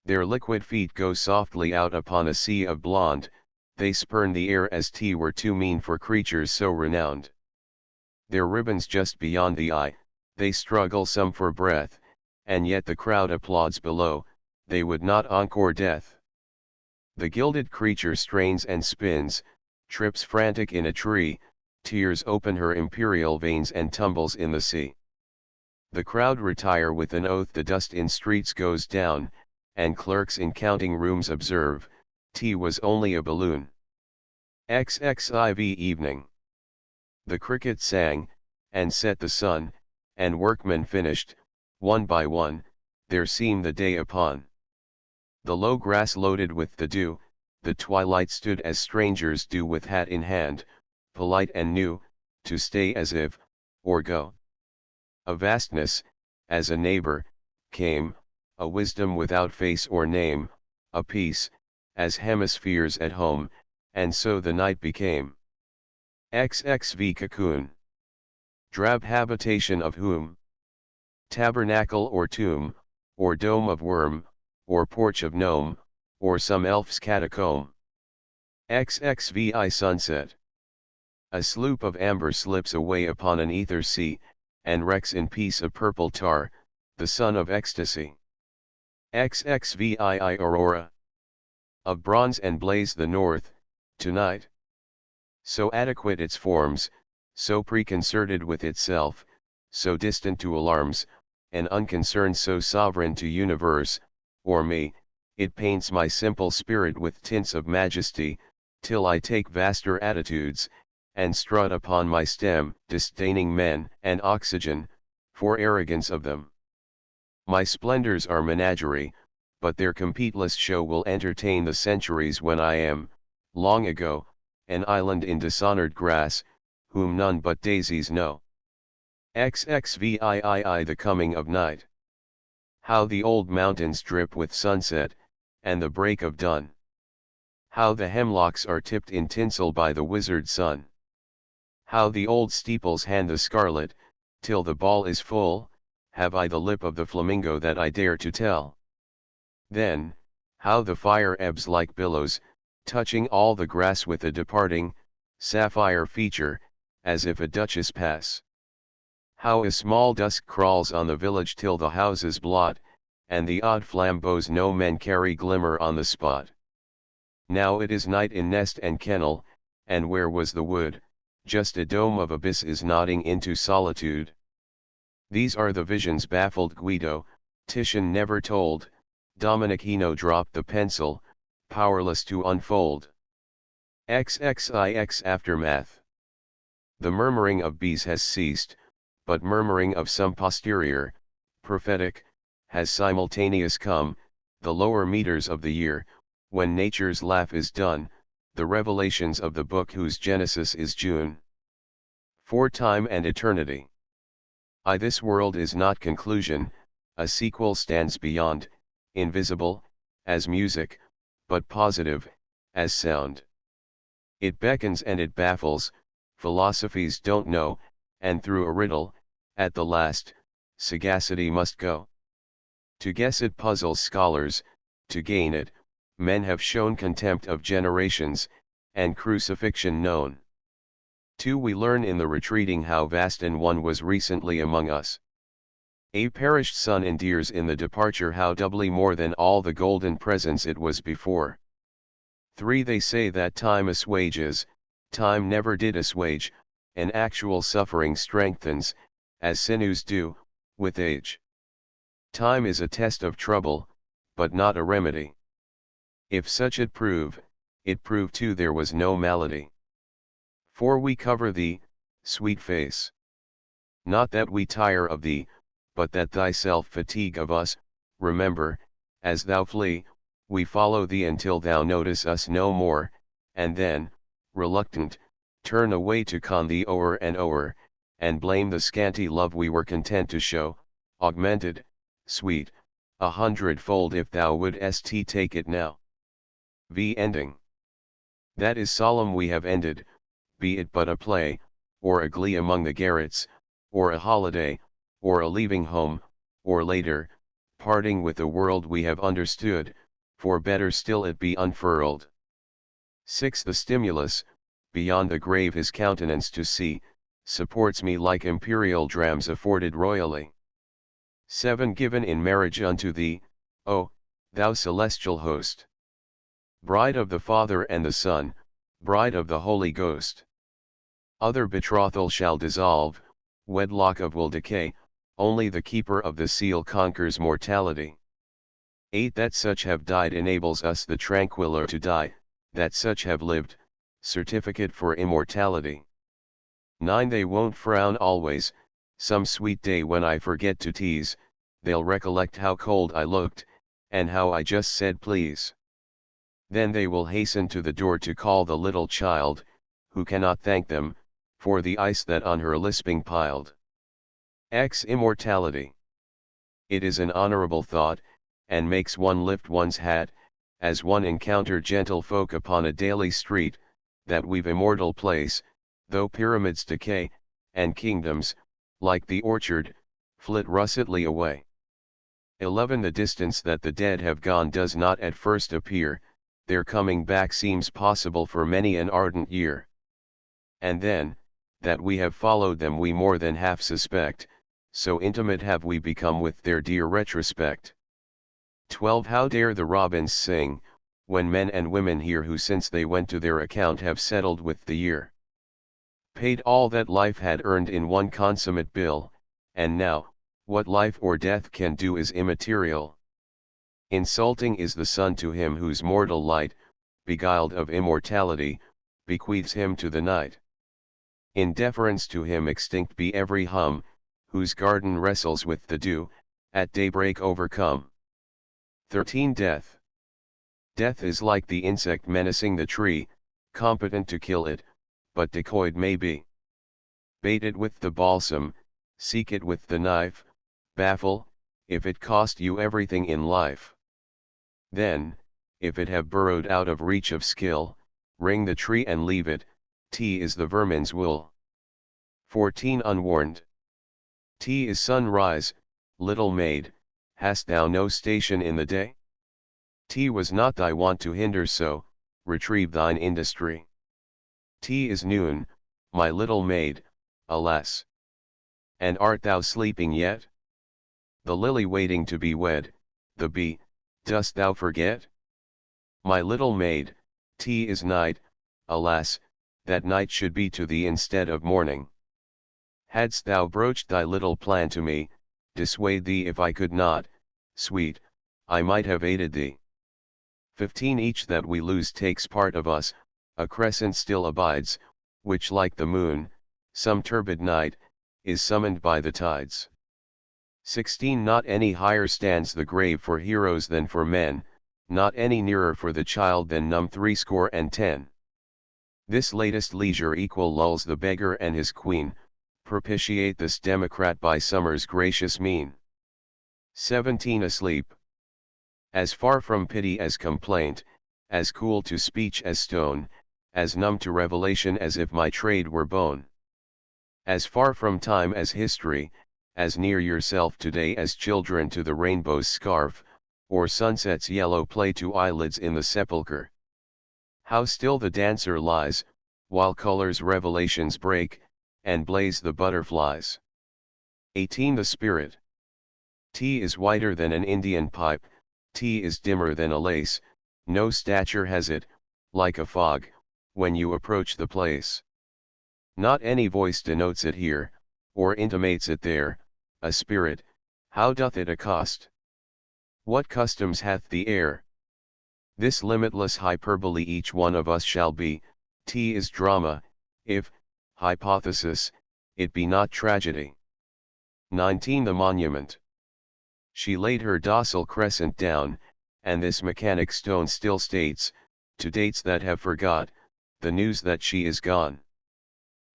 Their liquid feet go softly out upon a sea of blonde, they spurn the air as were too mean for creatures so renowned. Their ribbons just beyond the eye, they struggle some for breath, and yet the crowd applauds below, they would not encore death. The gilded creature strains and spins, trips frantic in a tree, tears open her imperial veins and tumbles in the sea. The crowd retire with an oath, the dust in streets goes down, and clerks in counting rooms observe, was only a balloon. XXIV Evening. The cricket sang, and set the sun, and workmen finished, one by one, there seemed the day upon. The low grass loaded with the dew, the twilight stood as strangers do with hat in hand, polite and new, to stay as if, or go. A vastness, as a neighbor, came, a wisdom without face or name, a peace, as hemispheres at home, and so the night became. XXV cocoon. Drab habitation of whom? Tabernacle or tomb, or dome of worm, or porch of gnome, or some elf's catacomb. XXVI sunset. A sloop of amber slips away upon an ether sea, and wrecks in peace a purple tar, the sun of ecstasy. XXVII aurora. Of bronze and blaze the north, tonight. So adequate its forms, so preconcerted with itself, so distant to alarms, and unconcerned so sovereign to universe, or me, it paints my simple spirit with tints of majesty, till I take vaster attitudes, and strut upon my stem, disdaining men and oxygen, for arrogance of them. My splendors are menagerie, but their competeless show will entertain the centuries when I am, long ago, an island in dishonored grass, whom none but daisies know. XXVIII the coming of night. How the old mountains drip with sunset, and the break of dawn. How the hemlocks are tipped in tinsel by the wizard sun. How the old steeples hand the scarlet, till the ball is full, have I the lip of the flamingo that I dare to tell. Then, how the fire ebbs like billows, touching all the grass with a departing, sapphire feature, as if a duchess pass. How a small dusk crawls on the village till the houses blot, and the odd flambeaux no men carry glimmer on the spot. Now it is night in nest and kennel, and where was the wood, just a dome of abyss is nodding into solitude. These are the visions baffled Guido, Titian never told, Domenichino dropped the pencil, powerless to unfold. XXIX aftermath. The murmuring of bees has ceased, but murmuring of some posterior, prophetic, has simultaneous come, the lower meters of the year, when nature's laugh is done, the revelations of the book whose genesis is June. For time and eternity. This world is not conclusion, a sequel stands beyond, invisible, as music, but positive, as sound. It beckons and it baffles, philosophies don't know, and through a riddle, at the last, sagacity must go. To guess it puzzles scholars, to gain it, men have shown contempt of generations, and crucifixion known. 2. We learn in the retreating how vast an one was recently among us. A perished son endears in the departure how doubly more than all the golden presents it was before. 3. They say that time assuages, time never did assuage, and actual suffering strengthens, as sinews do, with age. Time is a test of trouble, but not a remedy. If such it prove too there was no malady. 4. We cover thee, sweet face. Not that we tire of thee, but that thyself fatigue of us, remember, as thou flee, we follow thee until thou notice us no more, and then, reluctant, turn away to con thee o'er and o'er, and blame the scanty love we were content to show, augmented, sweet, 100-fold if thou wouldst take it now. V. Ending. That is solemn we have ended, be it but a play, or a glee among the garrets, or a holiday, or a leaving home, or later, parting with the world we have understood, for better still it be unfurled. 6. The stimulus, beyond the grave his countenance to see, supports me like imperial drams afforded royally. 7. Given in marriage unto thee, O, thou celestial host. Bride of the Father and the Son, bride of the Holy Ghost. Other betrothal shall dissolve, wedlock of will decay, only the keeper of the seal conquers mortality. 8. That such have died enables us the tranquiller to die, that such have lived, certificate for immortality. 9. They won't frown always, some sweet day when I forget to tease, they'll recollect how cold I looked, and how I just said please. Then they will hasten to the door to call the little child, who cannot thank them, for the ice that on her lisping piled. Immortality. It is an honorable thought, and makes one lift one's hat, as one encounter gentle folk upon a daily street, that we've immortal place, though pyramids decay, and kingdoms, like the orchard, flit russetly away. 11. The distance that the dead have gone does not at first appear, their coming back seems possible for many an ardent year. And then, that we have followed them we more than half suspect, so intimate have we become with their dear retrospect. 12. How dare the robins sing, when men and women here who since they went to their account have settled with the year, paid all that life had earned in one consummate bill, and now, what life or death can do is immaterial. Insulting is the sun to him whose mortal light, beguiled of immortality, bequeaths him to the night. In deference to him extinct be every hum, whose garden wrestles with the dew, at daybreak overcome. 13. Death. Death is like the insect menacing the tree, competent to kill it, but decoyed may be. Bait it with the balsam, seek it with the knife, baffle, if it cost you everything in life. Then, if it have burrowed out of reach of skill, wring the tree and leave it, is the vermin's wool. 14. Unwarned. Is sunrise, little maid, hast thou no station in the day? Was not thy wont to hinder so, retrieve thine industry. Is noon, my little maid, alas! And art thou sleeping yet? The lily waiting to be wed, the bee, dost thou forget? My little maid, is night, alas, that night should be to thee instead of morning. Hadst thou broached thy little plan to me, dissuade thee if I could not, sweet, I might have aided thee. 15. Each that we lose takes part of us, a crescent still abides, which like the moon, some turbid night, is summoned by the tides. 16. Not any higher stands the grave for heroes than for men, not any nearer for the child than numb 70. This latest leisure equal lulls the beggar and his queen, propitiate this democrat by summer's gracious mien. 17. Asleep. As far from pity as complaint, as cool to speech as stone, as numb to revelation as if my trade were bone. As far from time as history, as near yourself today as children to the rainbow's scarf, or sunset's yellow play to eyelids in the sepulchre. How still the dancer lies, while colors revelations break, and blaze the butterflies. 18. The spirit. Is whiter than an Indian pipe, is dimmer than a lace, no stature has it, like a fog, when you approach the place. Not any voice denotes it here, or intimates it there, a spirit, how doth it accost? What customs hath the air? This limitless hyperbole each one of us shall be, is drama, if, hypothesis, it be not tragedy. 19. The monument. She laid her docile crescent down, and this mechanic stone still states, to dates that have forgot, the news that she is gone.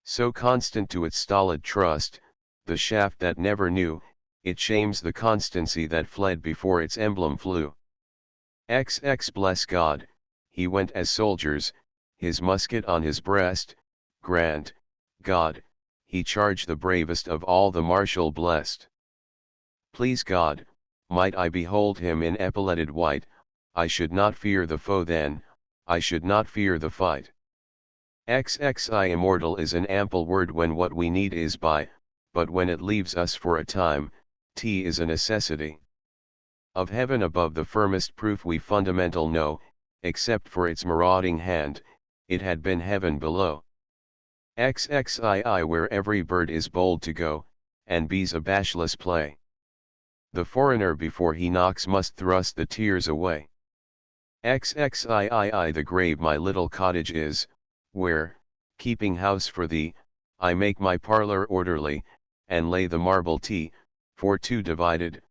So constant to its stolid trust, the shaft that never knew, it shames the constancy that fled before its emblem flew. Bless God, he went as soldiers, his musket on his breast, grant, God, he charged the bravest of all the martial blessed. Please God, might I behold him in epauletted white, I should not fear the foe then, I should not fear the fight. Immortal is an ample word when what we need is by, but when it leaves us for a time, is a necessity. Of heaven above the firmest proof we fundamental know, except for its marauding hand, it had been heaven below. Where every bird is bold to go, and bees a bashless play. The foreigner before he knocks must thrust the tears away. The grave my little cottage is, where, keeping house for thee, I make my parlor orderly, and lay the marble for two divided,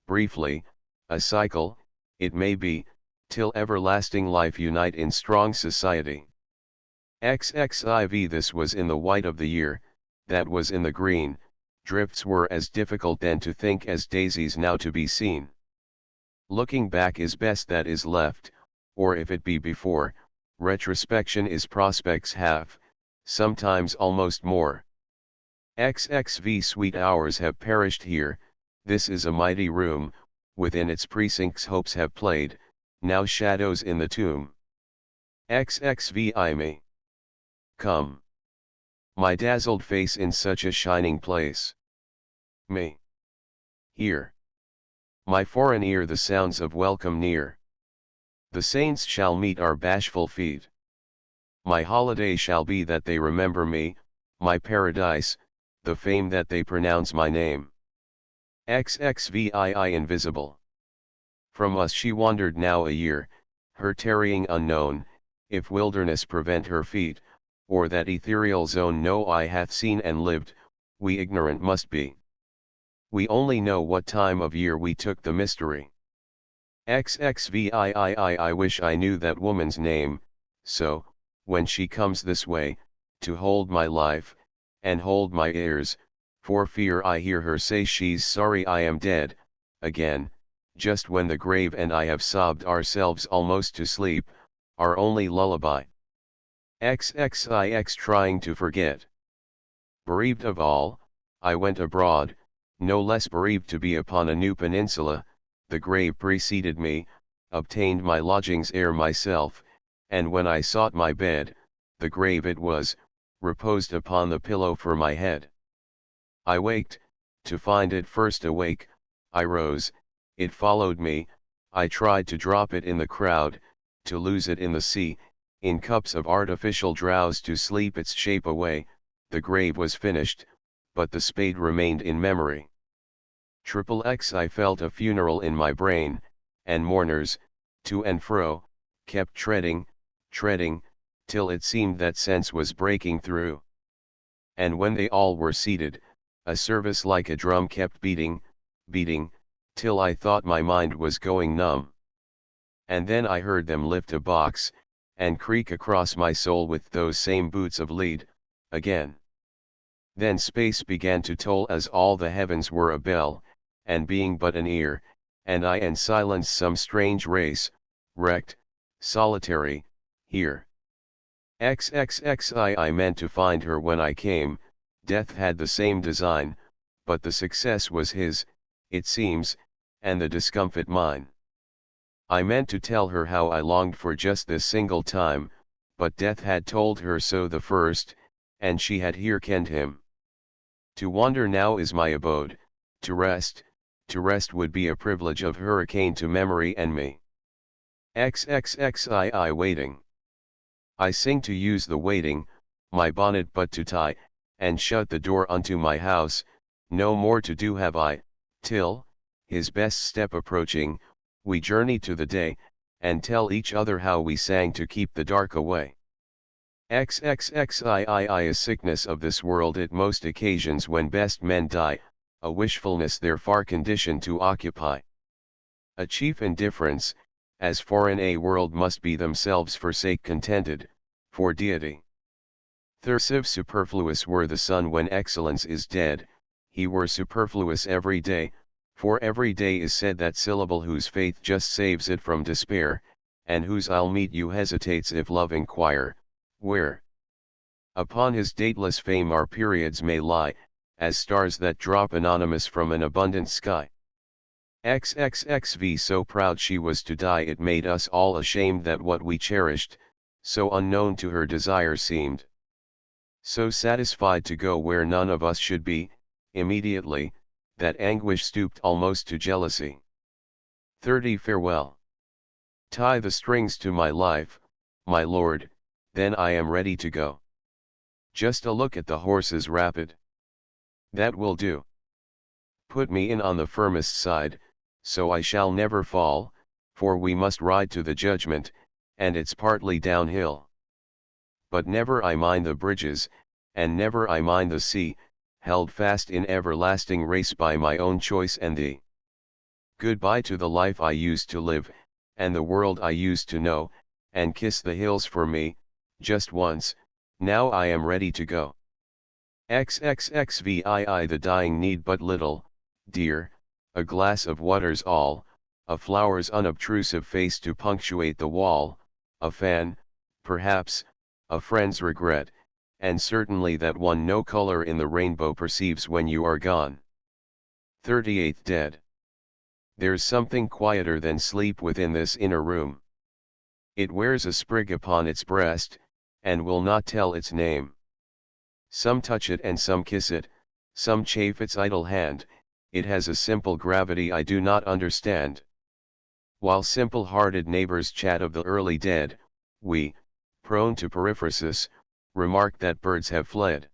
briefly, a cycle, it may be, till everlasting life unite in strong society. XXIV This was in the white of the year, that was in the green, drifts were as difficult then to think as daisies now to be seen. Looking back is best that is left, or if it be before, retrospection is prospects half, sometimes almost more. XXV Sweet hours have perished here, this is a mighty room, within its precincts hopes have played, now shadows in the tomb. XXV me. Come. My dazzled face in such a shining place. Me. Hear. My foreign ear the sounds of welcome near. The saints shall meet our bashful feet. My holiday shall be that they remember me, my paradise, the fame that they pronounce my name. XXVII Invisible. From us she wandered now a year, her tarrying unknown, if wilderness prevent her feet, or that ethereal zone no eye hath seen and lived, we ignorant must be. We only know what time of year we took the mystery. XXVIII I wish I knew that woman's name, so, when she comes this way, to hold my life, and hold my ears, for fear I hear her say she's sorry I am dead, again, just when the grave and I have sobbed ourselves almost to sleep, our only lullaby. XXIX trying to forget. Bereaved of all, I went abroad, no less bereaved to be upon a new peninsula, the grave preceded me, obtained my lodgings ere myself, and when I sought my bed, the grave it was, reposed upon the pillow for my head. I waked, to find it first awake, I rose, it followed me, I tried to drop it in the crowd, to lose it in the sea, in cups of artificial drowse to sleep its shape away, the grave was finished, but the spade remained in memory. XXX I felt a funeral in my brain, and mourners, to and fro, kept treading, till it seemed that sense was breaking through. And when they all were seated, a service like a drum kept beating, till I thought my mind was going numb. And then I heard them lift a box, and creak across my soul with those same boots of lead, again. Then space began to toll as all the heavens were a bell, and being but an ear, and I and silence some strange race, wrecked, solitary, here. XXXI meant to find her when I came, death had the same design, but the success was his, it seems, and the discomfit mine. I meant to tell her how I longed for just this single time, but death had told her so the first, and she had here kenned him. To wander now is my abode, to rest would be a privilege of hurricane to memory and me. XXXII waiting. I sing to use the waiting, my bonnet but to tie, and shut the door unto my house, no more to do have I, till, his best step approaching, we journey to the day, and tell each other how we sang to keep the dark away. XXXII a sickness of this world at most occasions when best men die, a wishfulness their far condition to occupy. A chief indifference, as foreign a world must be themselves forsake contented, for deity. Thursive superfluous were the sun when excellence is dead, he were superfluous every day, for every day is said that syllable whose faith just saves it from despair, and whose I'll meet you hesitates if love inquire, where? Upon his dateless fame our periods may lie, as stars that drop anonymous from an abundant sky. XXXV so proud she was to die it made us all ashamed that what we cherished, so unknown to her desire seemed. So satisfied to go where none of us should be, immediately, that anguish stooped almost to jealousy. 30 Farewell. Tie the strings to my life, my lord, then I am ready to go. Just a look at the horses rapid. That will do. Put me in on the firmest side, so I shall never fall, for we must ride to the judgment, and it's partly downhill. But never I mind the bridges, and never I mind the sea, held fast in everlasting race by my own choice and thee. Goodbye to the life I used to live, and the world I used to know, and kiss the hills for me, just once, now I am ready to go. XXXVII The dying need but little, dear, a glass of water's all, a flower's unobtrusive face to punctuate the wall, a fan, perhaps, a friend's regret, and certainly that one no color in the rainbow perceives when you are gone. 38th Dead. There's something quieter than sleep within this inner room. It wears a sprig upon its breast, and will not tell its name. Some touch it and some kiss it, some chafe its idle hand, it has a simple gravity I do not understand. While simple-hearted neighbors chat of the early dead, we, prone to periphrasis, remark that birds have fled.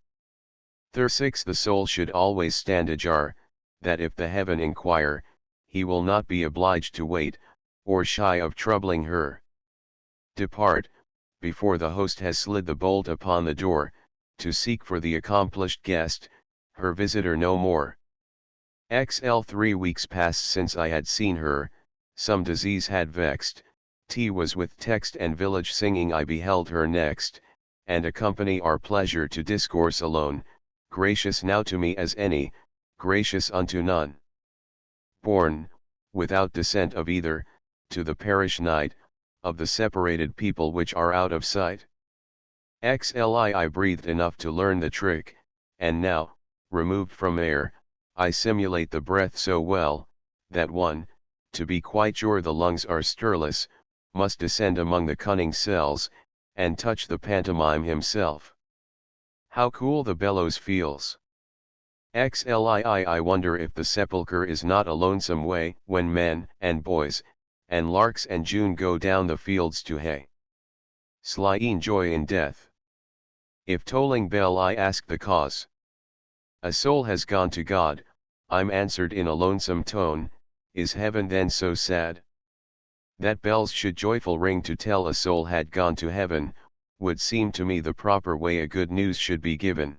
36 The soul should always stand ajar, that if the heaven inquire, he will not be obliged to wait, or shy of troubling her. Depart, before the host has slid the bolt upon the door, to seek for the accomplished guest, her visitor no more. XL 3 weeks passed since I had seen her, some disease had vexed, tea was with text and village singing I beheld her next, and accompany our pleasure to discourse alone, gracious now to me as any, gracious unto none. Born, without descent of either, to the parish night, of the separated people which are out of sight. XLI I breathed enough to learn the trick, and now, removed from air, I simulate the breath so well, that one, to be quite sure the lungs are stirless, must descend among the cunning cells, and touch the pantomime himself. How cool the bellows feels! XLII I wonder if the sepulchre is not a lonesome way when men and boys, and larks and June go down the fields to hay. Slying joy in death. If tolling bell I ask the cause. A soul has gone to God, I'm answered in a lonesome tone, is heaven then so sad? That bells should joyful ring to tell a soul had gone to heaven, would seem to me the proper way a good news should be given.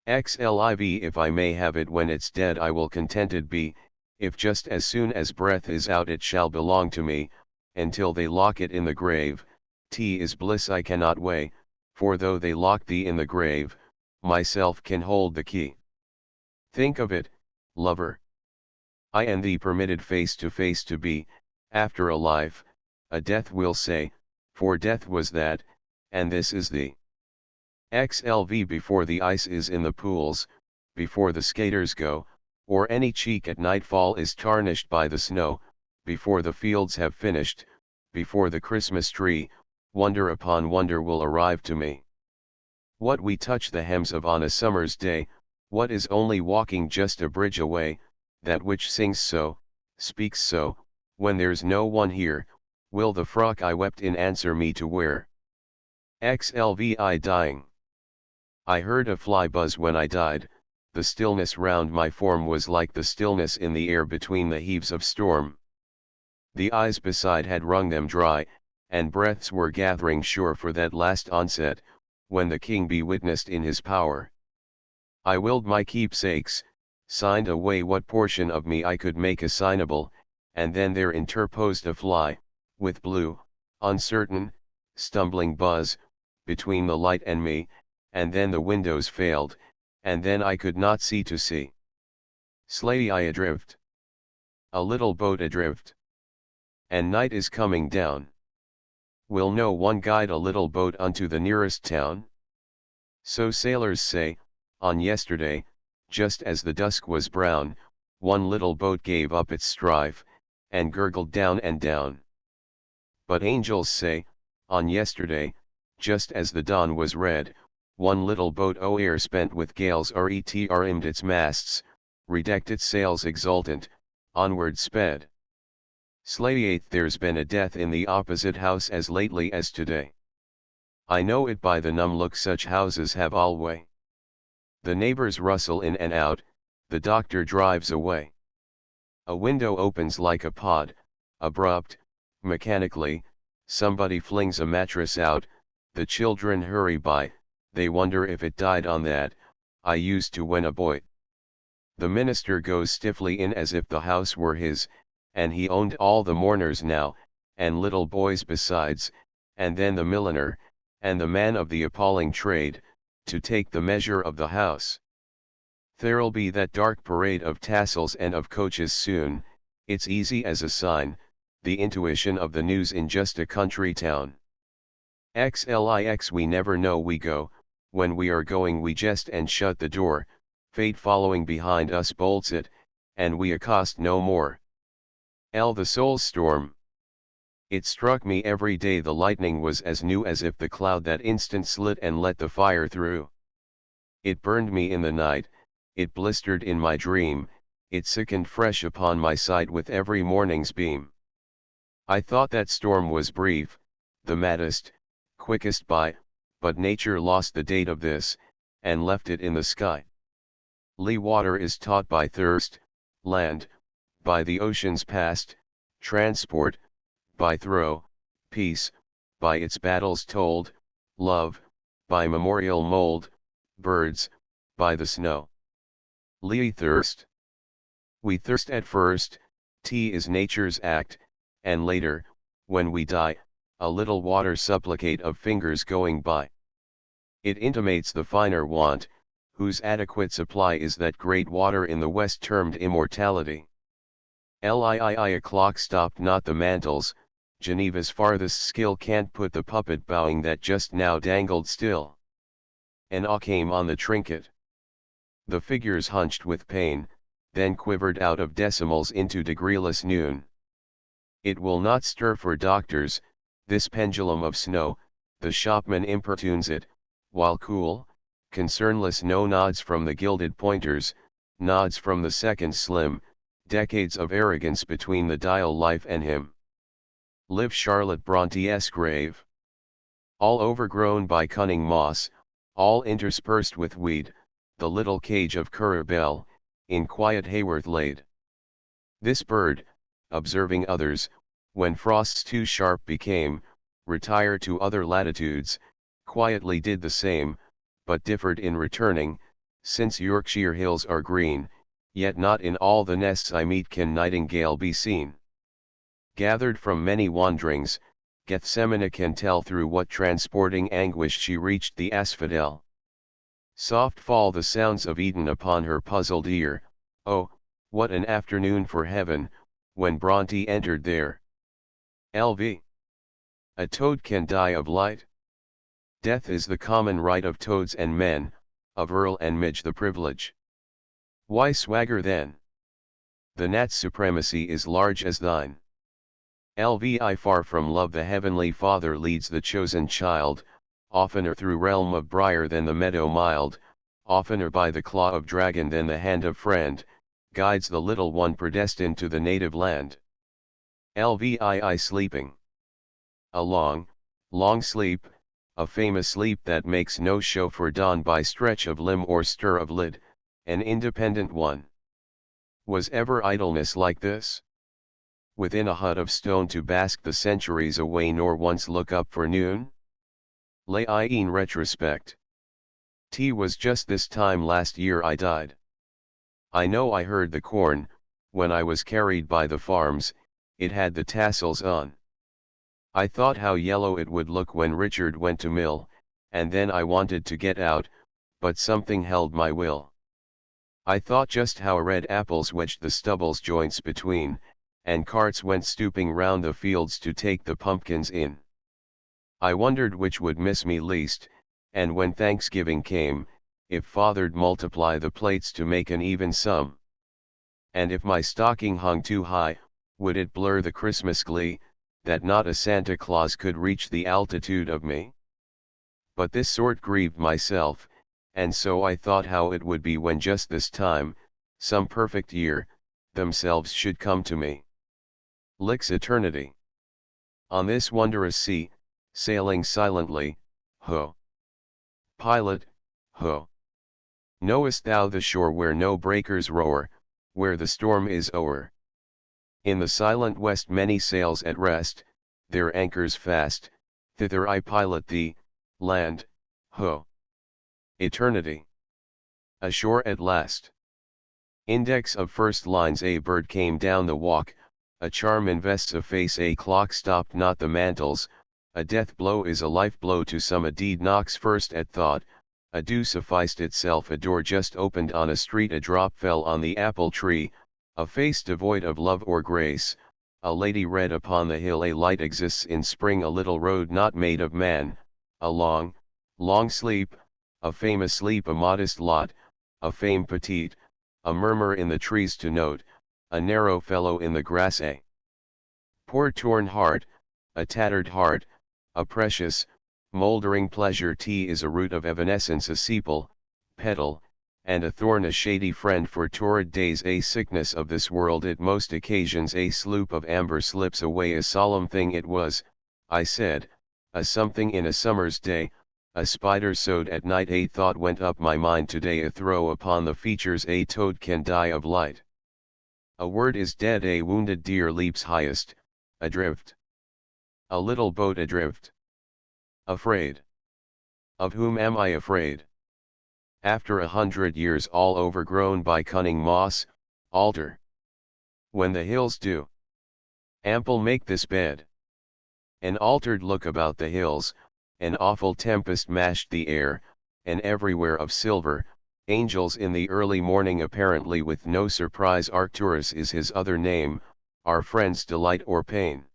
XLIV If I may have it when it's dead I will contented be, if just as soon as breath is out it shall belong to me, until they lock it in the grave, T is bliss I cannot weigh, for though they lock thee in the grave, myself can hold the key. Think of it, lover. I and thee permitted face to be, after a life, a death we'll say, for death was that, and this is thee. XLV Before the ice is in the pools, before the skaters go, or any cheek at nightfall is tarnished by the snow, before the fields have finished, before the Christmas tree, wonder upon wonder will arrive to me. What we touch the hems of on a summer's day, what is only walking just a bridge away, that which sings so, speaks so, when there's no one here, will the frock I wept in answer me to wear. XLVI Dying. I heard a fly buzz when I died, the stillness round my form was like the stillness in the air between the heaves of storm. The eyes beside had wrung them dry, and breaths were gathering sure for that last onset, when the king be witnessed in his power. I willed my keepsakes, signed away what portion of me I could make assignable, and then there interposed a fly, with blue, uncertain, stumbling buzz, between the light and me, and then the windows failed, and then I could not see to see. Slay I adrift. A little boat adrift. And night is coming down. Will no one guide a little boat unto the nearest town? So sailors say, on yesterday, just as the dusk was brown, one little boat gave up its strife, and gurgled down and down. But angels say, on yesterday, just as the dawn was red, one little boat o'er spent with gales retrimmed its masts, redecked its sails exultant, onward sped. Slayeth there's been a death in the opposite house as lately as today. I know it by the numb look such houses have alway. The neighbors rustle in and out, the doctor drives away. A window opens like a pod, abrupt, mechanically, somebody flings a mattress out, the children hurry by, they wonder if it died on that, I used to when a boy. The minister goes stiffly in as if the house were his, and he owned all the mourners now, and little boys besides, and then the milliner, and the man of the appalling trade, to take the measure of the house. There'll be that dark parade of tassels and of coaches soon, it's easy as a sign, the intuition of the news in just a country town. XLIX we never know we go, when we are going we jest and shut the door, fate following behind us bolts it, and we accost no more. The soul storm. It struck me every day the lightning was as new as if the cloud that instant slit and let the fire through. It burned me in the night, it blistered in my dream, it sickened fresh upon my sight with every morning's beam. I thought that storm was brief, the maddest, quickest by, but nature lost the date of this, and left it in the sky. Lee water is taught by thirst, land, by the ocean's past, transport, by throe, peace, by its battles told, love, by memorial mold, birds, by the snow. Lee thirst. We thirst at first, tea is nature's act, and later, when we die, a little water supplicate of fingers going by. It intimates the finer want, whose adequate supply is that great water in the west termed immortality. A clock stopped not the mantles, Geneva's farthest skill can't put the puppet bowing that just now dangled still. An awe came on the trinket. The figures hunched with pain, then quivered out of decimals into degreeless noon. It will not stir for doctors, this pendulum of snow, the shopman importunes it, while cool, concernless no nods from the gilded pointers, nods from the second slim, decades of arrogance between the dial life and him. Live Charlotte Bronte's grave. All overgrown by cunning moss, all interspersed with weed, the little cage of Currer Bell, in quiet Haworth laid. This bird, observing others, when frosts too sharp became, retire to other latitudes, quietly did the same, but differed in returning, since Yorkshire hills are green, yet not in all the nests I meet can nightingale be seen. Gathered from many wanderings, Gethsemane can tell through what transporting anguish she reached the asphodel. Soft fall the sounds of Eden upon her puzzled ear, oh, what an afternoon for heaven, when Bronte entered there. LV. A toad can die of light. Death is the common right of toads and men, of Earl and Midge the privilege. Why swagger then? The gnat's supremacy is large as thine. LVI far from love the heavenly Father leads the chosen child, oftener through realm of briar than the meadow mild, oftener by the claw of dragon than the hand of friend, guides the little one predestined to the native land. LVII sleeping. A long, long sleep, a famous sleep that makes no show for dawn by stretch of limb or stir of lid, an independent one. Was ever idleness like this? Within a hut of stone to bask the centuries away nor once look up for noon? Lay in retrospect. Was just this time last year I died. I know I heard the corn, when I was carried by the farms, it had the tassels on. I thought how yellow it would look when Richard went to mill, and then I wanted to get out, but something held my will. I thought just how red apples wedged the stubble's joints between, and carts went stooping round the fields to take the pumpkins in. I wondered which would miss me least, and when Thanksgiving came, if father'd multiply the plates to make an even sum. And if my stocking hung too high, would it blur the Christmas glee, that not a Santa Claus could reach the altitude of me? But this sort grieved myself, and so I thought how it would be when just this time, some perfect year, themselves should come to me. Licks eternity. On this wondrous sea, sailing silently, ho. Pilot, ho. Knowest thou the shore where no breakers roar, where the storm is o'er? In the silent west many sails at rest, their anchors fast, thither I pilot thee, land, ho. Eternity. Ashore at last. Index of first lines. A bird came down the walk, a charm invests a face, a clock stopped not the mantles, a death blow is a life blow to some, a deed knocks first at thought, a dew sufficed itself, a door just opened on a street, a drop fell on the apple tree, a face devoid of love or grace, a lady read upon the hill, a light exists in spring, a little road not made of man, a long, long sleep, a famous sleep, a modest lot, a fame petite, a murmur in the trees to note, a narrow fellow in the grass, a poor torn heart, a tattered heart, a precious, mouldering pleasure. T is a root of evanescence, a sepal, petal, and a thorn, a shady friend for torrid days, a sickness of this world at most occasions, a sloop of amber slips away, a solemn thing it was, I said, a something in a summer's day, a spider sewed at night, a thought went up my mind today, a throw upon the features, a toad can die of light. A word is dead, a wounded deer leaps highest, adrift. A little boat adrift. Afraid. Of whom am I afraid? After 100 years all overgrown by cunning moss, alter. When the hills do ample make this bed. An altered look about the hills, an awful tempest mashed the air, and everywhere of silver, angels in the early morning, apparently with no surprise. Arcturus is his other name, our friend's delight or pain.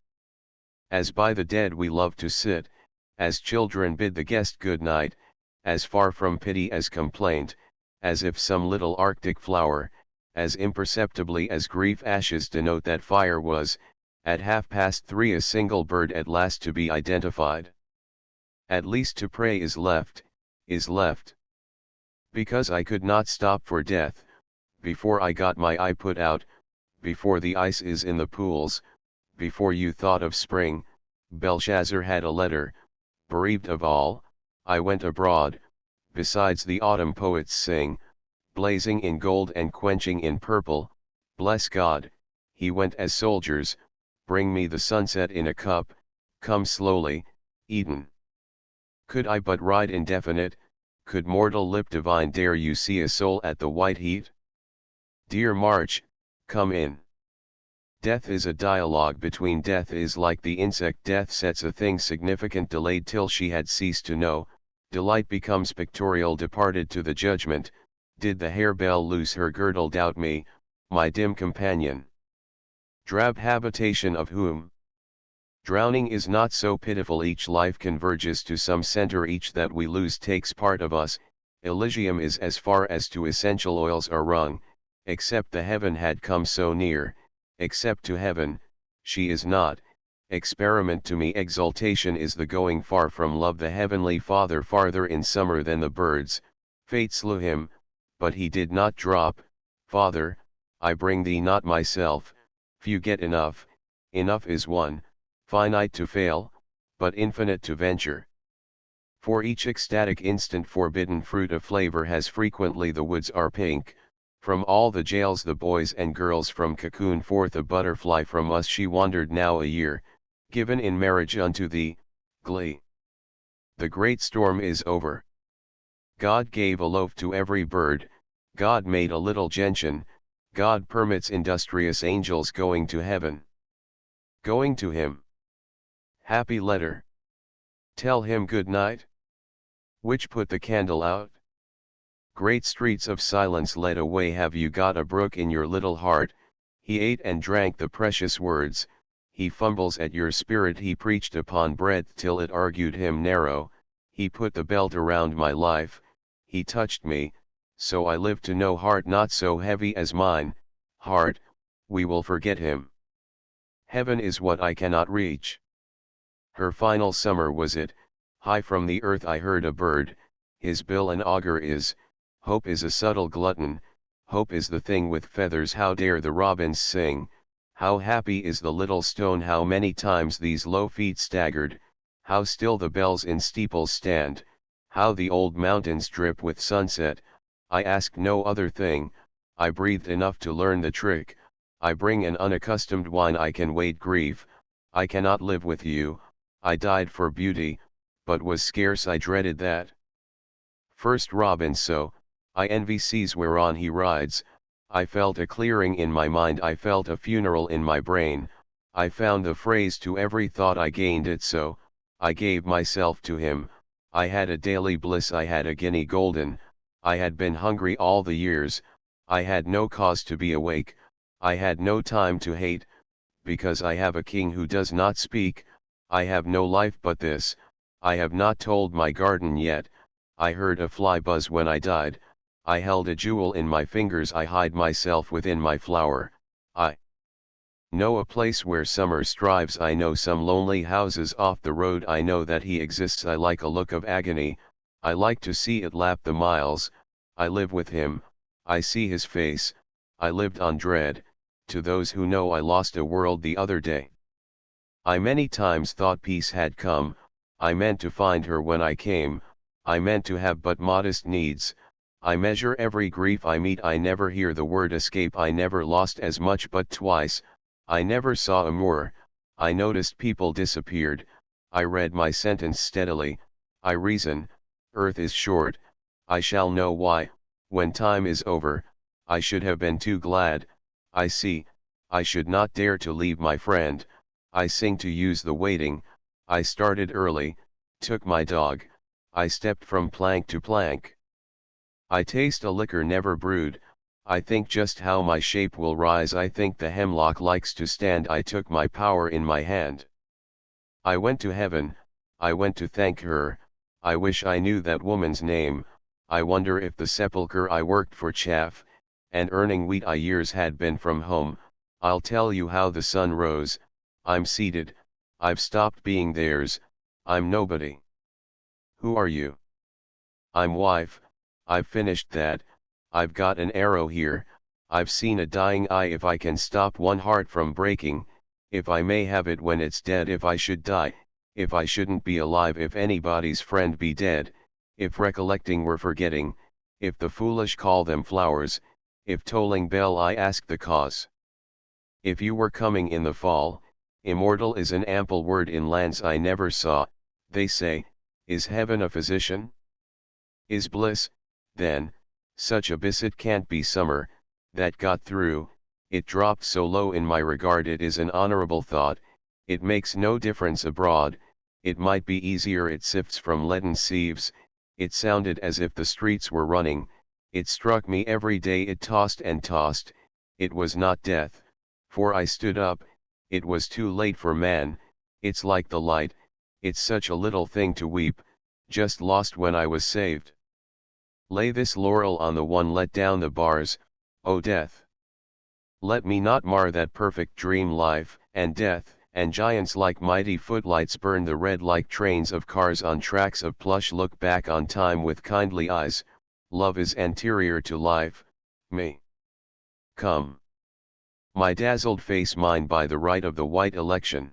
As by the dead we love to sit, as children bid the guest good night, as far from pity as complaint, as if some little arctic flower, as imperceptibly as grief ashes denote that fire was, at 3:30 a single bird at last to be identified. At least to pray is left, is left. Because I could not stop for death, before I got my eye put out, before the ice is in the pools, before you thought of spring, Belshazzar had a letter, bereaved of all, I went abroad, besides the autumn poets sing, blazing in gold and quenching in purple, bless God, he went as soldiers, bring me the sunset in a cup, come slowly, Eden. Could I but ride indefinite, could mortal lip divine dare you see a soul at the white heat? Dear March, come in. Death is a dialogue between death is like the insect death sets a thing significant delayed till she had ceased to know, delight becomes pictorial departed to the judgment, did the harebell loose her girdle doubt me, my dim companion? Drab habitation of whom? Drowning is not so pitiful, each life converges to some center, each that we lose takes part of us, Elysium is as far as to essential oils are wrung, except the heaven had come so near, except to heaven, she is not, experiment to me exaltation is the going far from love the heavenly Father farther in summer than the birds, fate slew him, but he did not drop, Father, I bring thee not myself, few get enough, enough is one, finite to fail, but infinite to venture. For each ecstatic instant forbidden fruit of flavor has frequently the woods are pink, from all the jails the boys and girls from cocoon forth a butterfly from us she wandered now a year, given in marriage unto thee, glee. The great storm is over. God gave a loaf to every bird, God made a little gentian, God permits industrious angels going to heaven. Going to him. Happy letter. Tell him good night. Which put the candle out? Great streets of silence led away, have you got a brook in your little heart? He ate and drank the precious words, he fumbles at your spirit, he preached upon breadth till it argued him narrow, he put the belt around my life, he touched me, so I live to know heart not so heavy as mine, heart, we will forget him. Heaven is what I cannot reach. Her final summer was it, high from the earth I heard a bird, his bill an augur is, hope is a subtle glutton, hope is the thing with feathers, how dare the robins sing, how happy is the little stone, how many times these low feet staggered, how still the bells in steeples stand, how the old mountains drip with sunset, I ask no other thing, I breathed enough to learn the trick, I bring an unaccustomed wine, I can wait grief, I cannot live with you, I died for beauty, but was scarce I dreaded that. First robin so, I envy seas whereon he rides, I felt a clearing in my mind, I felt a funeral in my brain, I found the phrase to every thought, I gained it so, I gave myself to him. I had a daily bliss, I had a guinea golden, I had been hungry all the years, I had no cause to be awake, I had no time to hate, because I have a king who does not speak, I have no life but this, I have not told my garden yet, I heard a fly buzz when I died, I held a jewel in my fingers, I hide myself within my flower, I know a place where summer strives, I know some lonely houses off the road, I know that he exists, I like a look of agony, I like to see it lap the miles, I live with him, I see his face, I lived on dread, to those who know I lost a world the other day. I many times thought peace had come, I meant to find her when I came, I meant to have but modest needs, I measure every grief I meet, I never hear the word escape, I never lost as much but twice, I never saw a Moor, I noticed people disappeared, I read my sentence steadily, I reason, earth is short, I shall know why, when time is over, I should have been too glad, I see, I should not dare to leave my friend, I sing to use the waiting, I started early, took my dog, I stepped from plank to plank. I taste a liquor never brewed, I think just how my shape will rise, I think the hemlock likes to stand, I took my power in my hand. I went to heaven, I went to thank her, I wish I knew that woman's name, I wonder if the sepulchre I worked for chaff, and earning wheat I years had been from home, I'll tell you how the sun rose, I'm seated, I've stopped being theirs, I'm nobody. Who are you? I'm wife, I've finished that, I've got an arrow here, I've seen a dying eye, if I can stop one heart from breaking, if I may have it when it's dead, if I should die, if I shouldn't be alive, if anybody's friend be dead, if recollecting were forgetting, if the foolish call them flowers, if tolling bell I ask the cause. If you were coming in the fall, immortal is an ample word in lands I never saw, they say, is heaven a physician? Is bliss, then, such abyss? It can't be summer, that got through, it dropped so low in my regard, it is an honorable thought, it makes no difference abroad, it might be easier, it sifts from leaden sieves, it sounded as if the streets were running, it struck me every day, it tossed and tossed, it was not death, for I stood up, it was too late for man, it's like the light, it's such a little thing to weep, just lost when I was saved. Lay this laurel on the one, let down the bars, O death. Let me not mar that perfect dream, life, and death, and giants like mighty footlights burn the red like trains of cars on tracks of plush, look back on time with kindly eyes, love is anterior to life, me. Come. My dazzled face, mine by the right of the white election.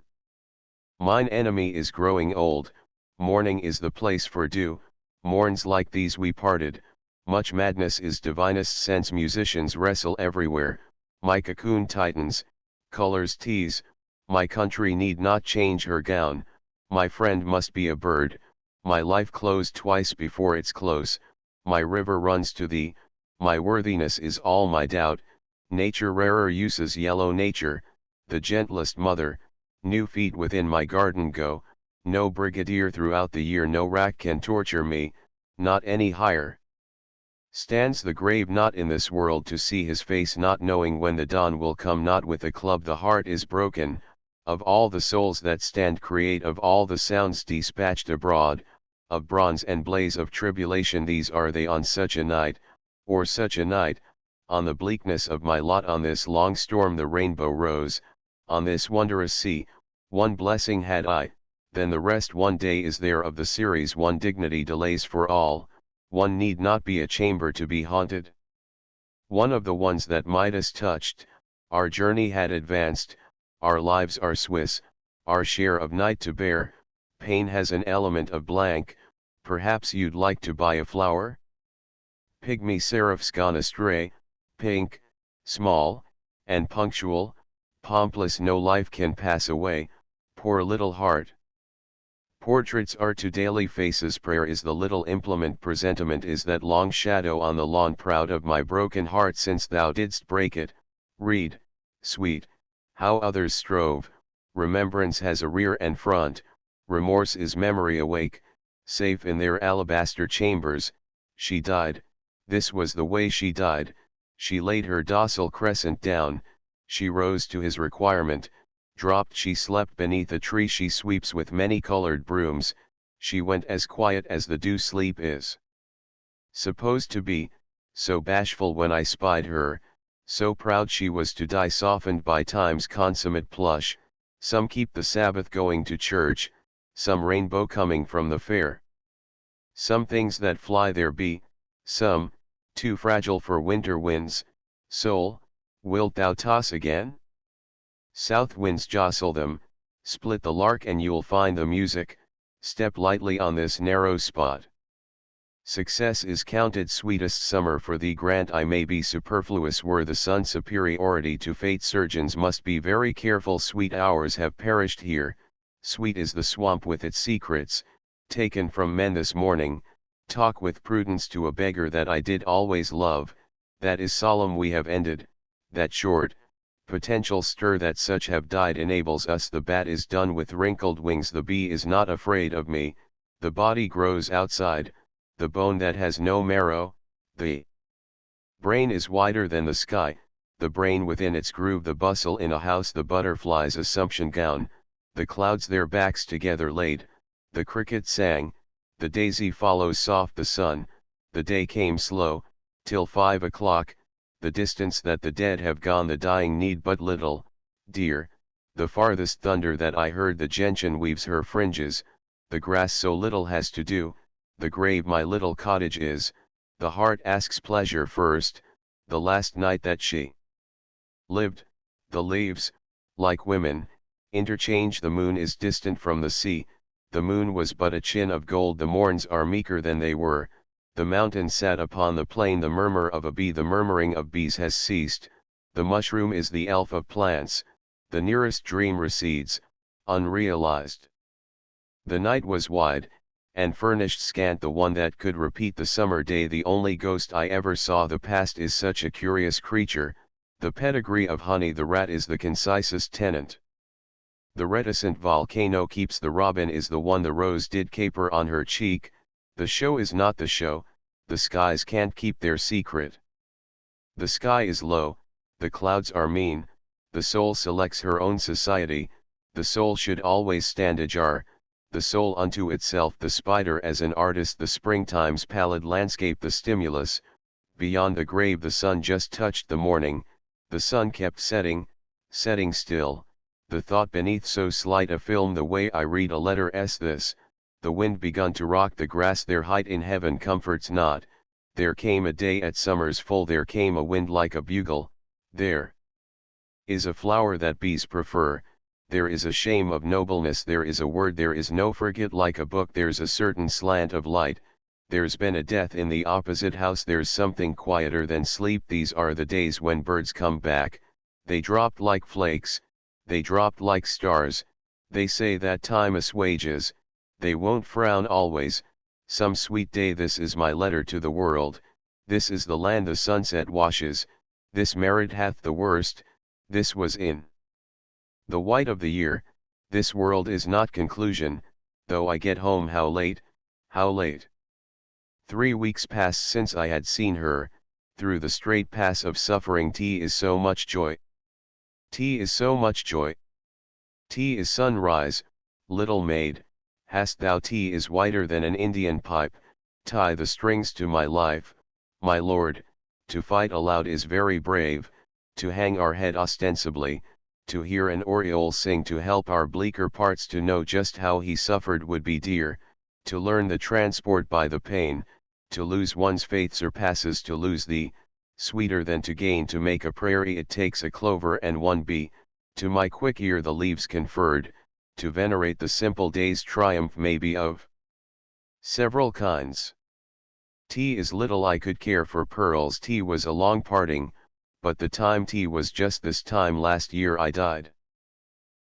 Mine enemy is growing old, morning is the place for dew, morns like these we parted, much madness is divinest sense, musicians wrestle everywhere, my cocoon tightens, colors tease, my country need not change her gown, my friend must be a bird, my life closed twice before its close, my river runs to thee, my worthiness is all my doubt, nature rarer uses yellow nature, the gentlest mother, new feet within my garden go, no brigadier throughout the year, no rack can torture me, not any higher. Stands the grave not in this world to see his face, not knowing when the dawn will come, not with a club the heart is broken, of all the souls that stand create, of all the sounds dispatched abroad, of bronze and blaze of tribulation, these are they on such a night, or such a night, on the bleakness of my lot, on this long storm the rainbow rose, on this wondrous sea, one blessing had I, then the rest one day is there of the series, one dignity delays for all, one need not be a chamber to be haunted. One of the ones that Midas touched, our journey had advanced, our lives are Swiss, our share of night to bear, pain has an element of blank, perhaps you'd like to buy a flower? Pygmy seraphs gone astray, pink, small, and punctual, pompless, no life can pass away, poor little heart. Portraits are to daily faces, prayer is the little implement, presentiment is that long shadow on the lawn, proud of my broken heart since thou didst break it, read, sweet, how others strove, remembrance has a rear and front, remorse is memory awake, safe in their alabaster chambers. She died, this was the way she died, she laid her docile crescent down, she rose to his requirement, dropped she slept beneath a tree she sweeps with many-colored brooms, she went as quiet as the dew sleep is. Supposed to be, so bashful when I spied her, so proud she was to die softened by time's consummate plush, some keep the Sabbath going to church, some rainbow coming from the fair. Some things that fly there be, some, too fragile for winter winds, soul, wilt thou toss again? South winds jostle them, split the lark and you'll find the music, step lightly on this narrow spot. Success is counted sweetest summer for thee grant I may be superfluous were the sun's superiority to fate surgeons must be very careful sweet hours have perished here, sweet is the swamp with its secrets, taken from men this morning, talk with prudence to a beggar that I did always love, that is solemn we have ended, that short, potential stir that such have died enables us the bat is done with wrinkled wings the bee is not afraid of me, the body grows outside, the bone that has no marrow, the brain is wider than the sky, the brain within its groove the bustle in a house the butterfly's assumption gown, the clouds their backs together laid, the cricket sang, the daisy follows soft the sun, the day came slow, till 5 o'clock, the distance that the dead have gone the dying need but little, dear, the farthest thunder that I heard the gentian weaves her fringes, the grass so little has to do, the grave my little cottage is, the heart asks pleasure first, the last night that she lived, the leaves, like women, interchange the moon is distant from the sea, the moon was but a chin of gold the morns are meeker than they were, the mountain sat upon the plain the murmur of a bee the murmuring of bees has ceased, the mushroom is the elf of plants, the nearest dream recedes, unrealized. The night was wide, and furnished scant the one that could repeat the summer day the only ghost I ever saw the past is such a curious creature, the pedigree of honey the rat is the concisest tenant. The reticent volcano keeps the robin is the one the rose did caper on her cheek, the show is not the show, the skies can't keep their secret. The sky is low, the clouds are mean, the soul selects her own society, the soul should always stand ajar, the soul unto itself the spider as an artist the springtime's pallid landscape the stimulus, beyond the grave the sun just touched the morning, the sun kept setting, setting still, the thought beneath so slight a film the way I read a letter s this, the wind begun to rock the grass their height in heaven comforts not, there came a day at summer's full there came a wind like a bugle, there is a flower that bees prefer, there is a shame of nobleness there is a word there is no forget like a book there's a certain slant of light, there's been a death in the opposite house there's something quieter than sleep these are the days when birds come back, they dropped like flakes, they dropped like stars, they say that time assuages, they won't frown always, some sweet day this is my letter to the world, this is the land the sunset washes, this merit hath the worst, this was in the white of the year, this world is not conclusion, though I get home how late, how late. 3 weeks passed since I had seen her, through the straight pass of suffering tea is so much joy. Tea is so much joy. Tea is sunrise, little maid, hast thou tea is whiter than an Indian pipe, tie the strings to my life, my lord, to fight aloud is very brave, to hang our head ostensibly, to hear an oriole sing to help our bleaker parts to know just how he suffered would be dear, to learn the transport by the pain, to lose one's faith surpasses to lose thee, sweeter than to gain to make a prairie it takes a clover and one bee, to my quick ear the leaves conferred, to venerate the simple day's triumph may be of several kinds. Tea is little I could care for pearls tea was a long parting, but the time tea was just this time last year I died.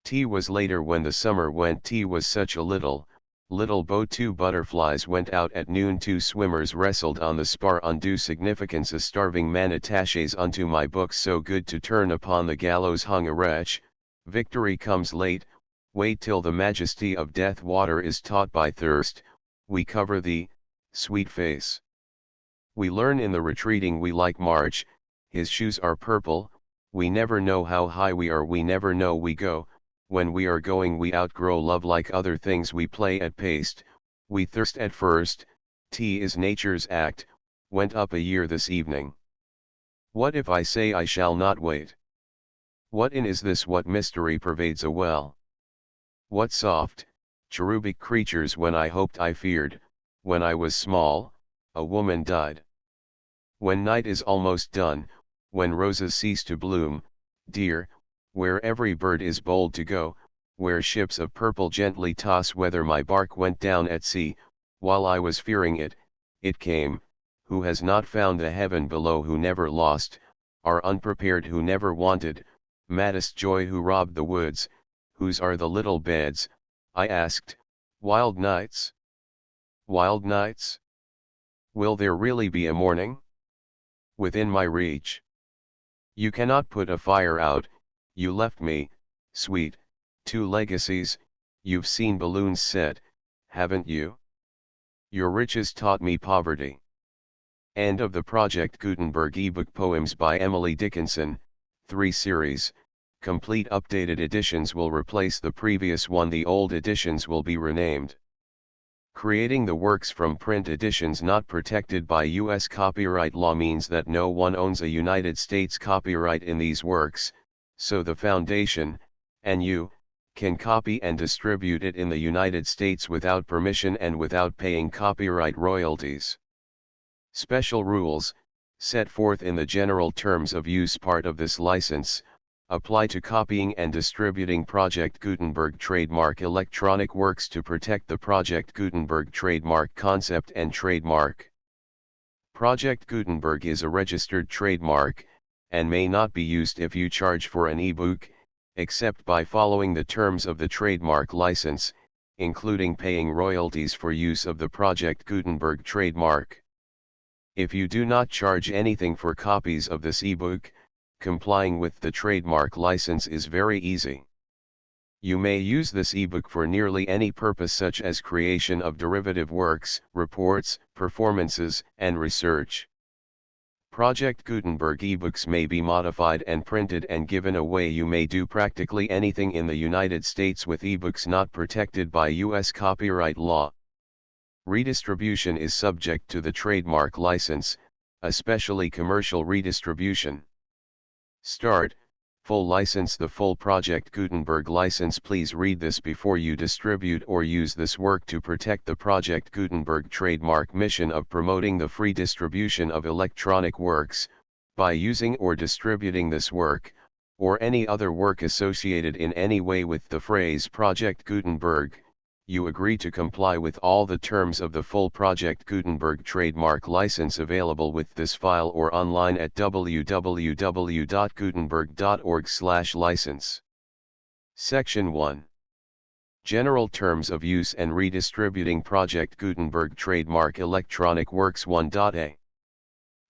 Tea was later when the summer went tea was such a little boat 2 butterflies went out at noon 2 swimmers wrestled on the spar undue significance a starving man attaches unto my books so good to turn upon the gallows hung a wretch, victory comes late, Wait till the majesty of death water is taught by thirst, we cover thee, sweet face. We learn in the retreating we like march, his shoes are purple, we never know how high we are, we never know we go, when we are going we outgrow love like other things we play at paste, we thirst at first, tea is nature's act, went up a year this evening. What if I say I shall not wait? What in is this, what mystery pervades a well? What soft, cherubic creatures when I hoped I feared, when I was small, a woman died. When night is almost done, when roses cease to bloom, dear, where every bird is bold to go, where ships of purple gently toss, whether my bark went down at sea, while I was fearing it, it came, who has not found the heaven below, who never lost, are unprepared, who never wanted, maddest joy, who robbed the woods, whose are the little beds, I asked, wild nights? Wild nights? Will there really be a morning? Within my reach. You cannot put a fire out, you left me, sweet, two legacies, you've seen balloons set, haven't you? Your riches taught me poverty. End of the Project Gutenberg ebook poems by Emily Dickinson, 3 series, complete. Updated editions will replace the previous one, the old editions will be renamed. Creating the works from print editions not protected by U.S. copyright law means that no one owns a United States copyright in these works, so the Foundation, and you, can copy and distribute it in the United States without permission and without paying copyright royalties. Special rules, set forth in the general terms of use part of this license, apply to copying and distributing Project Gutenberg trademark electronic works to protect the Project Gutenberg trademark concept and trademark. Project Gutenberg is a registered trademark, and may not be used if you charge for an ebook, except by following the terms of the trademark license, including paying royalties for use of the Project Gutenberg trademark. If you do not charge anything for copies of this ebook, complying with the trademark license is very easy. You may use this ebook for nearly any purpose, such as creation of derivative works, reports, performances, and research. Project Gutenberg ebooks may be modified and printed and given away. You may do practically anything in the United States with ebooks not protected by U.S. copyright law. Redistribution is subject to the trademark license, especially commercial redistribution. Start, full license. The full Project Gutenberg license. Please read this before you distribute or use this work to protect the Project Gutenberg trademark mission of promoting the free distribution of electronic works. By using or distributing this work, or any other work associated in any way with the phrase Project Gutenberg, you agree to comply with all the terms of the full Project Gutenberg trademark license available with this file or online at www.gutenberg.org/license. Section 1. General Terms of Use and Redistributing Project Gutenberg Trademark Electronic Works 1.a.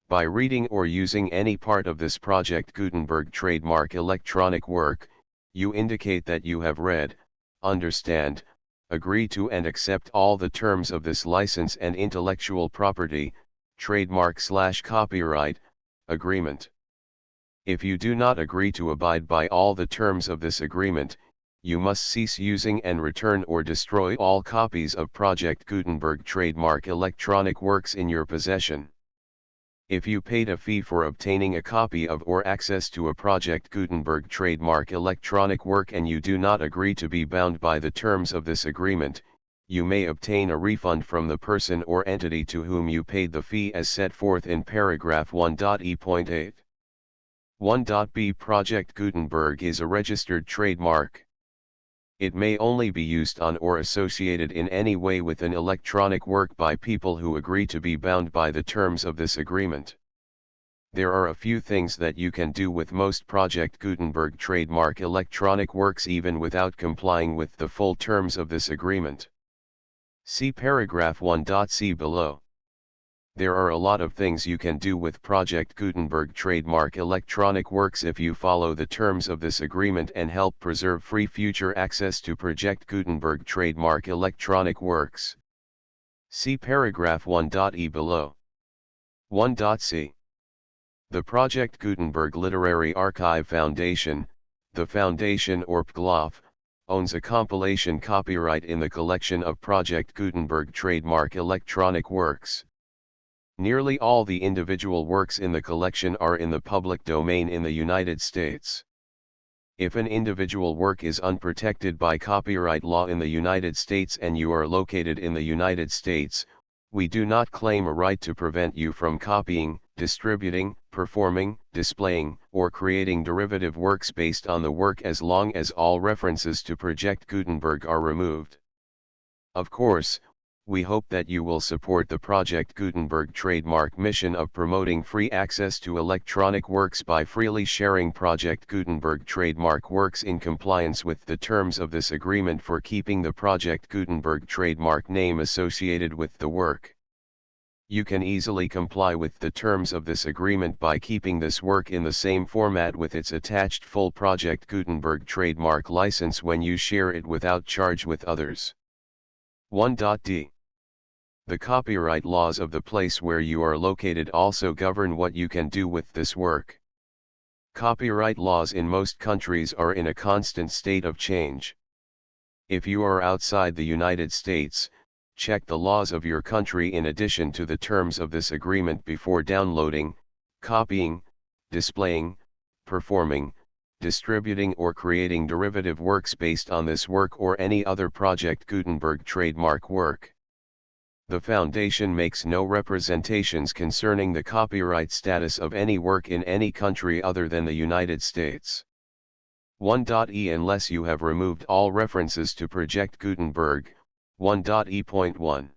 By reading or using any part of this Project Gutenberg trademark electronic work, you indicate that you have read, understand, agree to and accept all the terms of this license and intellectual property, trademark/copyright, agreement. If you do not agree to abide by all the terms of this agreement, you must cease using and return or destroy all copies of Project Gutenberg trademark electronic works in your possession. If you paid a fee for obtaining a copy of or access to a Project Gutenberg trademark electronic work and you do not agree to be bound by the terms of this agreement, you may obtain a refund from the person or entity to whom you paid the fee as set forth in paragraph 1.e.8. 1.b. Project Gutenberg is a registered trademark. It may only be used on or associated in any way with an electronic work by people who agree to be bound by the terms of this agreement. There are a few things that you can do with most Project Gutenberg trademark electronic works even without complying with the full terms of this agreement. See paragraph 1.c below. There are a lot of things you can do with Project Gutenberg trademark electronic works if you follow the terms of this agreement and help preserve free future access to Project Gutenberg trademark electronic works. See paragraph 1.e below. 1.c. The Project Gutenberg Literary Archive Foundation, the Foundation or PGLOF, owns a compilation copyright in the collection of Project Gutenberg trademark electronic works. Nearly all the individual works in the collection are in the public domain in the United States. If an individual work is unprotected by copyright law in the United States and you are located in the United States, we do not claim a right to prevent you from copying, distributing, performing, displaying, or creating derivative works based on the work as long as all references to Project Gutenberg are removed. Of course, we hope that you will support the Project Gutenberg trademark mission of promoting free access to electronic works by freely sharing Project Gutenberg trademark works in compliance with the terms of this agreement for keeping the Project Gutenberg trademark name associated with the work. You can easily comply with the terms of this agreement by keeping this work in the same format with its attached full Project Gutenberg trademark license when you share it without charge with others. 1.d. The copyright laws of the place where you are located also govern what you can do with this work. Copyright laws in most countries are in a constant state of change. If you are outside the United States, check the laws of your country in addition to the terms of this agreement before downloading, copying, displaying, performing, distributing or creating derivative works based on this work or any other Project Gutenberg trademark work. The Foundation makes no representations concerning the copyright status of any work in any country other than the United States. 1.e Unless you have removed all references to Project Gutenberg, 1.e.1.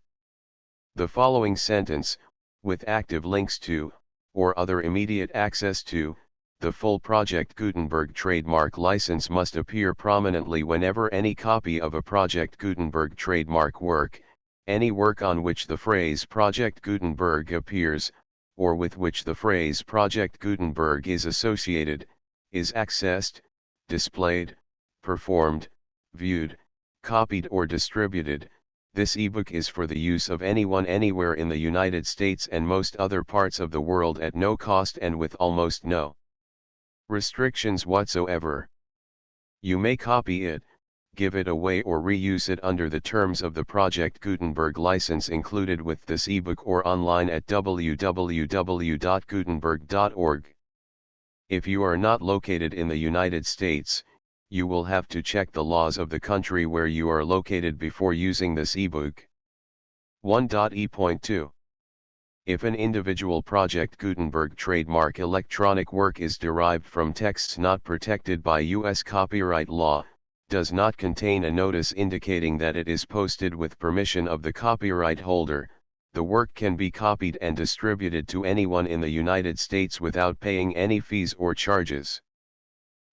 The following sentence, with active links to, or other immediate access to, the full Project Gutenberg trademark license must appear prominently whenever any copy of a Project Gutenberg trademark work, any work on which the phrase Project Gutenberg appears, or with which the phrase Project Gutenberg is associated, is accessed, displayed, performed, viewed, copied or distributed. This ebook is for the use of anyone anywhere in the United States and most other parts of the world at no cost and with almost no restrictions whatsoever. You may copy it, give it away or reuse it under the terms of the Project Gutenberg license included with this ebook or online at www.gutenberg.org. If you are not located in the United States, you will have to check the laws of the country where you are located before using this ebook. 1.e.2. If an individual Project Gutenberg trademark electronic work is derived from texts not protected by U.S. copyright law, does not contain a notice indicating that it is posted with permission of the copyright holder, the work can be copied and distributed to anyone in the United States without paying any fees or charges.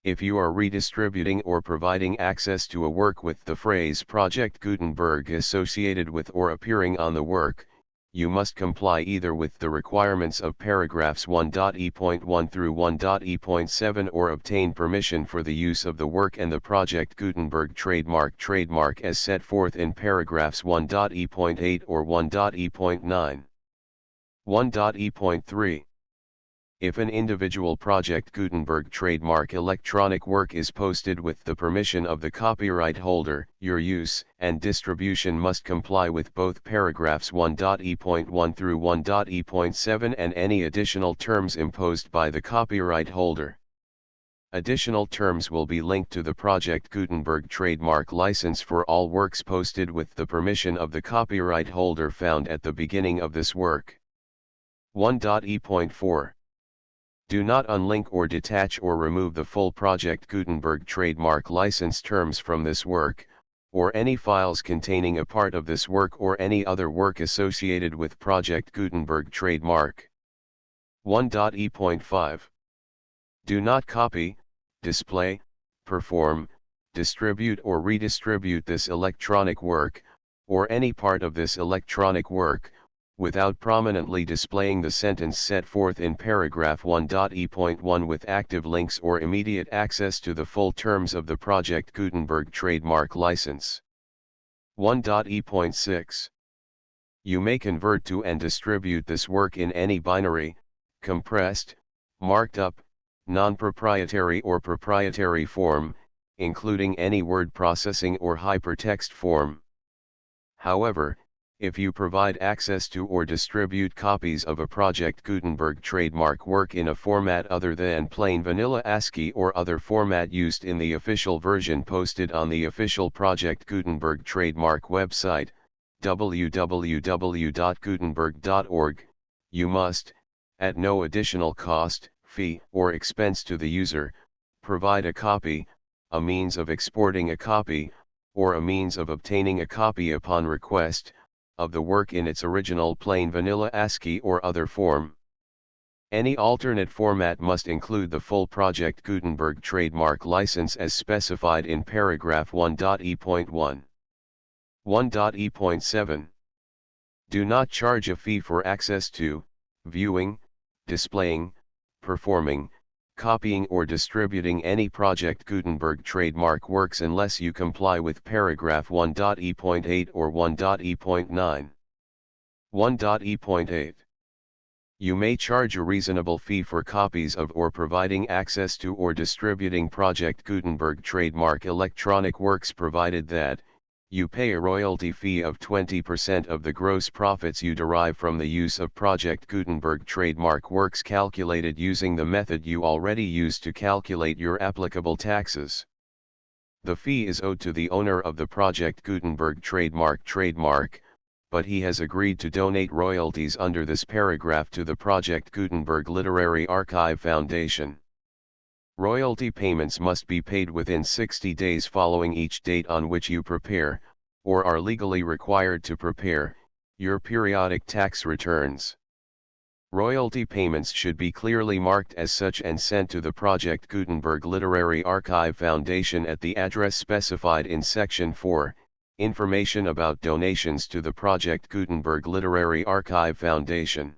If you are redistributing or providing access to a work with the phrase Project Gutenberg associated with or appearing on the work, you must comply either with the requirements of paragraphs 1.e.1 through 1.e.7 or obtain permission for the use of the work and the Project Gutenberg trademark as set forth in paragraphs 1.e.8 or 1.e.9. 1.e.3. If an individual Project Gutenberg trademark electronic work is posted with the permission of the copyright holder, your use and distribution must comply with both paragraphs 1.e.1 through 1.e.7 and any additional terms imposed by the copyright holder. Additional terms will be linked to the Project Gutenberg trademark license for all works posted with the permission of the copyright holder found at the beginning of this work. 1.e.4. Do not unlink or detach or remove the full Project Gutenberg trademark license terms from this work, or any files containing a part of this work or any other work associated with Project Gutenberg trademark. 1.e.5. Do not copy, display, perform, distribute or redistribute this electronic work, or any part of this electronic work, without prominently displaying the sentence set forth in paragraph 1.e.1 with active links or immediate access to the full terms of the Project Gutenberg trademark license. 1.e.6. You may convert to and distribute this work in any binary, compressed, marked up, non-proprietary or proprietary form, including any word processing or hypertext form. However, if you provide access to or distribute copies of a Project Gutenberg trademark work in a format other than plain vanilla ASCII or other format used in the official version posted on the official Project Gutenberg trademark website, www.gutenberg.org, you must, at no additional cost, fee, or expense to the user, provide a copy, a means of exporting a copy, or a means of obtaining a copy upon request, of the work in its original plain vanilla ASCII or other form. Any alternate format must include the full Project Gutenberg trademark license as specified in paragraph 1.e.1. 1.e.7. Do not charge a fee for access to, viewing, displaying, performing, copying or distributing any Project Gutenberg trademark works unless you comply with paragraph 1.e.8 or 1.e.9. 1.e.8. You may charge a reasonable fee for copies of or providing access to or distributing Project Gutenberg trademark electronic works provided that, you pay a royalty fee of 20% of the gross profits you derive from the use of Project Gutenberg trademark works calculated using the method you already use to calculate your applicable taxes. The fee is owed to the owner of the Project Gutenberg trademark, but he has agreed to donate royalties under this paragraph to the Project Gutenberg Literary Archive Foundation. Royalty payments must be paid within 60 days following each date on which you prepare, or are legally required to prepare, your periodic tax returns. Royalty payments should be clearly marked as such and sent to the Project Gutenberg Literary Archive Foundation at the address specified in Section 4, Information about donations to the Project Gutenberg Literary Archive Foundation.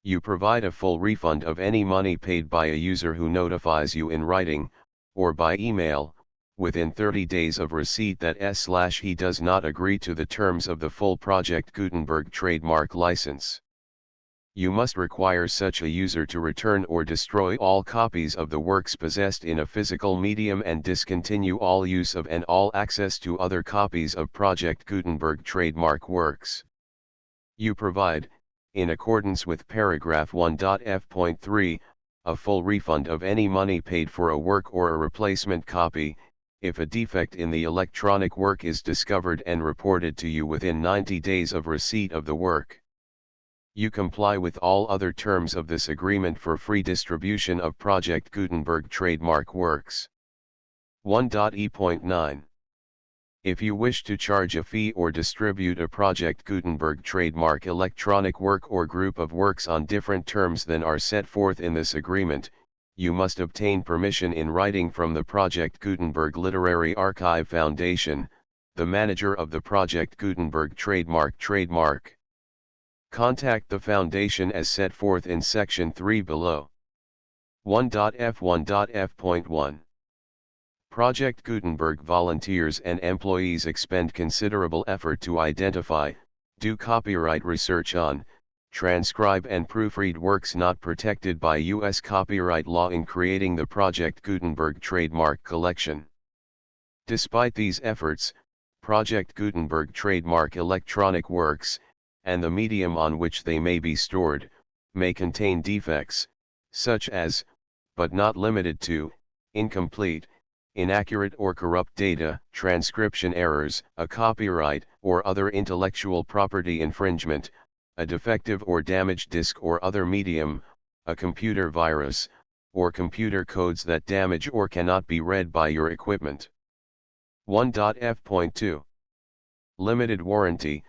You provide a full refund of any money paid by a user who notifies you in writing, or by email, within 30 days of receipt that he does not agree to the terms of the full Project Gutenberg trademark license. You must require such a user to return or destroy all copies of the works possessed in a physical medium and discontinue all use of and all access to other copies of Project Gutenberg trademark works. You provide, in accordance with paragraph 1.f.3, a full refund of any money paid for a work or a replacement copy, if a defect in the electronic work is discovered and reported to you within 90 days of receipt of the work. You comply with all other terms of this agreement for free distribution of Project Gutenberg trademark works. 1.e.9. If you wish to charge a fee or distribute a Project Gutenberg trademark electronic work or group of works on different terms than are set forth in this agreement, you must obtain permission in writing from the Project Gutenberg Literary Archive Foundation, the manager of the Project Gutenberg trademark. Contact the Foundation as set forth in Section 3 below. 1.f.1.f.1. Project Gutenberg volunteers and employees expend considerable effort to identify, do copyright research on, transcribe and proofread works not protected by U.S. copyright law in creating the Project Gutenberg trademark collection. Despite these efforts, Project Gutenberg trademark electronic works, and the medium on which they may be stored, may contain defects, such as, but not limited to, incomplete, inaccurate or corrupt data, transcription errors, a copyright or other intellectual property infringement, a defective or damaged disk or other medium, a computer virus, or computer codes that damage or cannot be read by your equipment. 1.f.2. Limited warranty,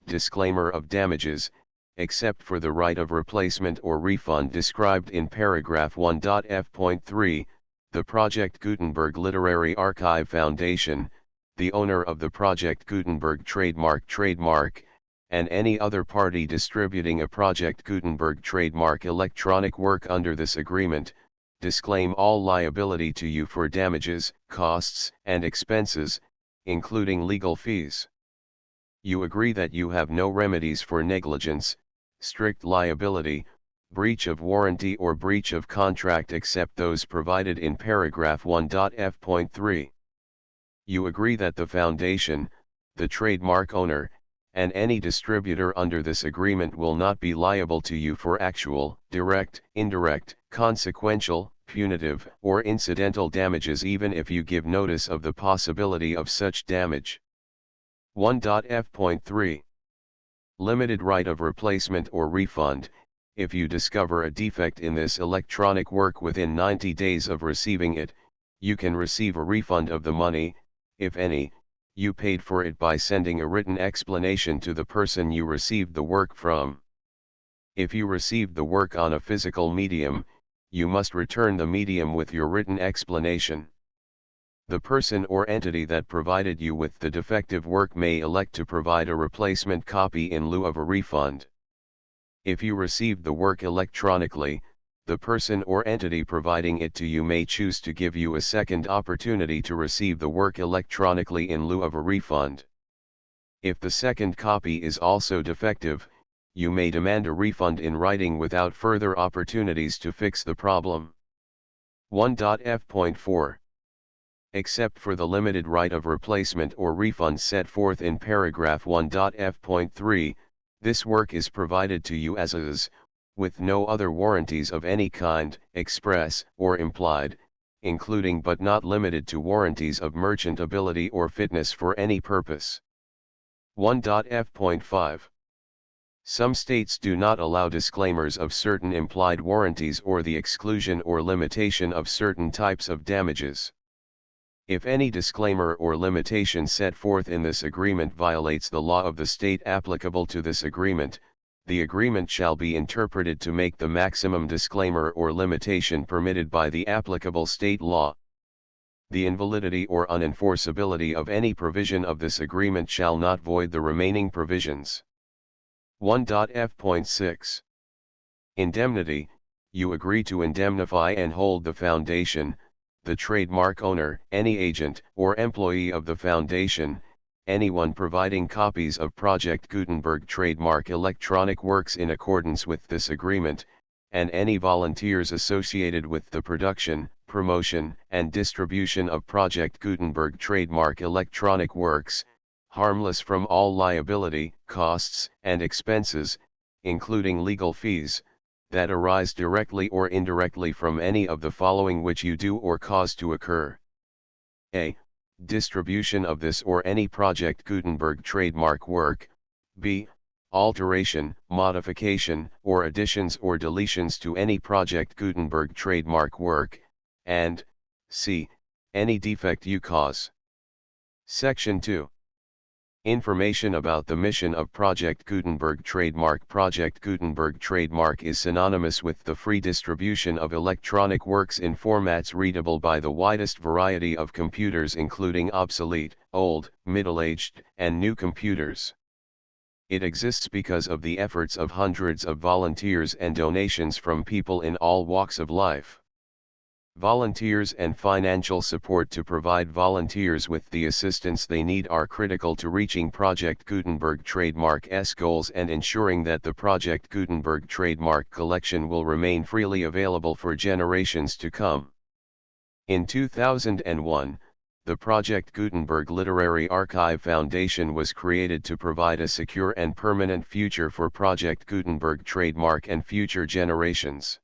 disclaimer of damages, except for the right of replacement or refund described in paragraph 1.f.3, the Project Gutenberg Literary Archive Foundation, the owner of the Project Gutenberg trademark, and any other party distributing a Project Gutenberg trademark electronic work under this agreement, disclaim all liability to you for damages, costs, and expenses, including legal fees. You agree that you have no remedies for negligence, strict liability, breach of warranty or breach of contract except those provided in paragraph 1.f.3. You agree that the foundation, the trademark owner, and any distributor under this agreement will not be liable to you for actual, direct, indirect, consequential, punitive, or incidental damages even if you give notice of the possibility of such damage. 1.f.3. Limited right of replacement or refund. If you discover a defect in this electronic work within 90 days of receiving it, you can receive a refund of the money, if any, you paid for it by sending a written explanation to the person you received the work from. If you received the work on a physical medium, you must return the medium with your written explanation. The person or entity that provided you with the defective work may elect to provide a replacement copy in lieu of a refund. If you received the work electronically, the person or entity providing it to you may choose to give you a second opportunity to receive the work electronically in lieu of a refund. If the second copy is also defective, you may demand a refund in writing without further opportunities to fix the problem. 1.f.4. Except for the limited right of replacement or refund set forth in paragraph 1.f.3, this work is provided to you as is, with no other warranties of any kind, express or implied, including but not limited to warranties of merchantability or fitness for any purpose. 1.f.5. Some states do not allow disclaimers of certain implied warranties or the exclusion or limitation of certain types of damages. If any disclaimer or limitation set forth in this agreement violates the law of the state applicable to this agreement, the agreement shall be interpreted to make the maximum disclaimer or limitation permitted by the applicable state law. The invalidity or unenforceability of any provision of this agreement shall not void the remaining provisions. 1.f.6. Indemnity. You agree to indemnify and hold the foundation, the trademark owner, any agent or employee of the foundation, anyone providing copies of Project Gutenberg trademark electronic works in accordance with this agreement, and any volunteers associated with the production, promotion, and distribution of Project Gutenberg trademark electronic works, harmless from all liability, costs, and expenses, including legal fees, that arise directly or indirectly from any of the following which you do or cause to occur. A. Distribution of this or any Project Gutenberg trademark work. B. Alteration, modification, or additions or deletions to any Project Gutenberg trademark work, and C. Any defect you cause. Section 2. Information about the mission of Project Gutenberg trademark. Project Gutenberg trademark is synonymous with the free distribution of electronic works in formats readable by the widest variety of computers including obsolete, old, middle-aged, and new computers. It exists because of the efforts of hundreds of volunteers and donations from people in all walks of life. Volunteers and financial support to provide volunteers with the assistance they need are critical to reaching Project Gutenberg trademark's goals and ensuring that the Project Gutenberg trademark collection will remain freely available for generations to come. In 2001, the Project Gutenberg Literary Archive Foundation was created to provide a secure and permanent future for Project Gutenberg trademark and future generations.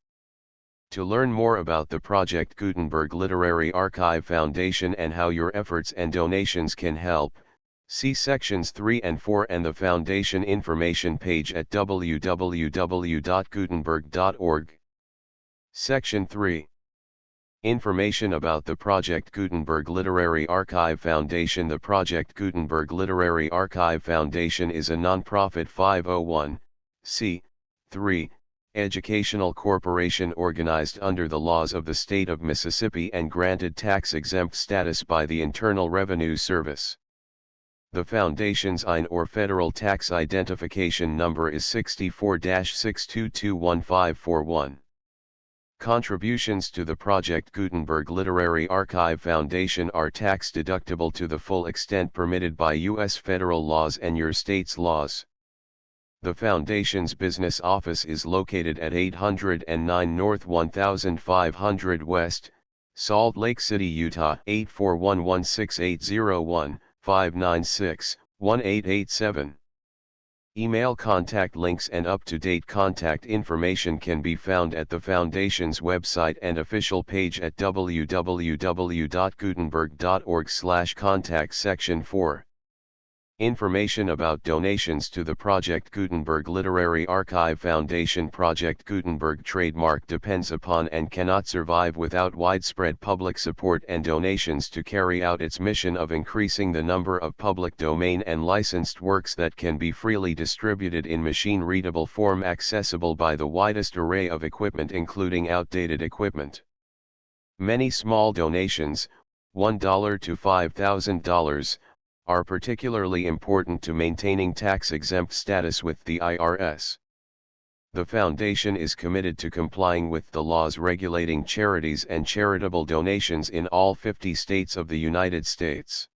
To learn more about the Project Gutenberg Literary Archive Foundation and how your efforts and donations can help, see sections 3 and 4 and the Foundation information page at www.gutenberg.org. Section 3. Information about the Project Gutenberg Literary Archive Foundation. The Project Gutenberg Literary Archive Foundation is a non-profit 501(c)(3) educational corporation organized under the laws of the state of Mississippi and granted tax-exempt status by the Internal Revenue Service. The Foundation's IN or Federal Tax Identification Number is 64-6221541. Contributions to the Project Gutenberg Literary Archive Foundation are tax-deductible to the full extent permitted by U.S. federal laws and your state's laws. The Foundation's business office is located at 809 North 1500 West, Salt Lake City, Utah 84116801596-1887. Email contact links and up-to-date contact information can be found at the Foundation's website and official page at www.gutenberg.org/contact section 4. Information about donations to the Project Gutenberg Literary Archive Foundation. Project Gutenberg trademark depends upon and cannot survive without widespread public support and donations to carry out its mission of increasing the number of public domain and licensed works that can be freely distributed in machine-readable form accessible by the widest array of equipment including outdated equipment. Many small donations, $1 to $5,000, are particularly important to maintaining tax-exempt status with the IRS. The Foundation is committed to complying with the laws regulating charities and charitable donations in all 50 states of the United States.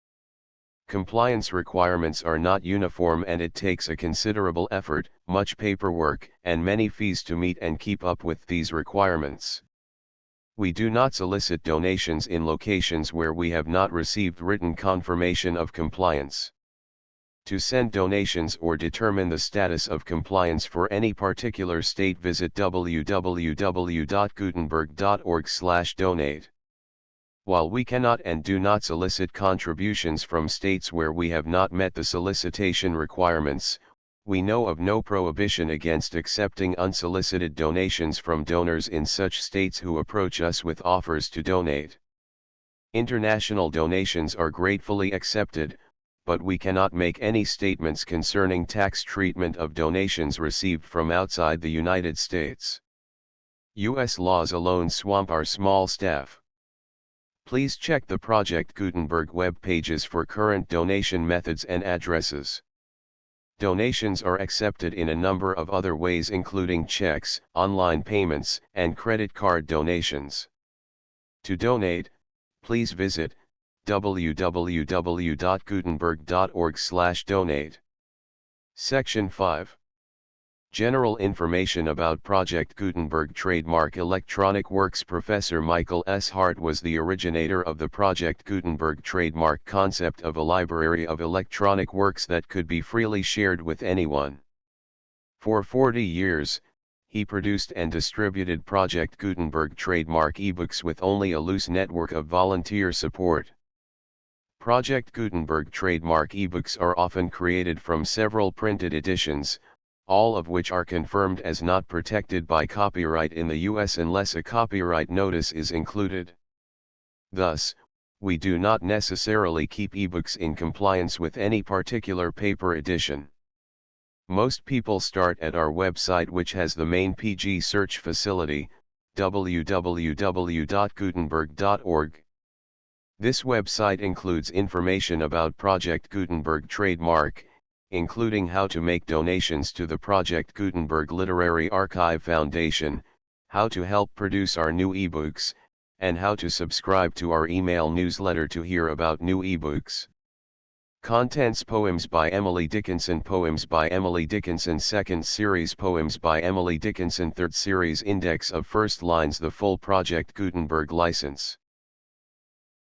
Compliance requirements are not uniform and it takes a considerable effort, much paperwork, and many fees to meet and keep up with these requirements. We do not solicit donations in locations where we have not received written confirmation of compliance. To send donations or determine the status of compliance for any particular state, visit www.gutenberg.org/donate. While we cannot and do not solicit contributions from states where we have not met the solicitation requirements, we know of no prohibition against accepting unsolicited donations from donors in such states who approach us with offers to donate. International donations are gratefully accepted, but we cannot make any statements concerning tax treatment of donations received from outside the United States. U.S. laws alone swamp our small staff. Please check the Project Gutenberg web pages for current donation methods and addresses. Donations are accepted in a number of other ways including checks, online payments, and credit card donations. To donate, please visit www.gutenberg.org/donate. Section 5. General information about Project Gutenberg trademark electronic works. Professor Michael S. Hart was the originator of the Project Gutenberg trademark concept of a library of electronic works that could be freely shared with anyone. For 40 years, he produced and distributed Project Gutenberg trademark ebooks with only a loose network of volunteer support. Project Gutenberg trademark ebooks are often created from several printed editions, all of which are confirmed as not protected by copyright in the U.S. unless a copyright notice is included. Thus, we do not necessarily keep ebooks in compliance with any particular paper edition. Most people start at our website, which has the main PG search facility, www.gutenberg.org. This website includes information about Project Gutenberg trademark, including how to make donations to the Project Gutenberg Literary Archive Foundation, how to help produce our new ebooks, and how to subscribe to our email newsletter to hear about new ebooks. Contents: Poems by Emily Dickinson, Poems by Emily Dickinson, 2nd Series, Poems by Emily Dickinson, 3rd Series, Index of First Lines, the full Project Gutenberg license.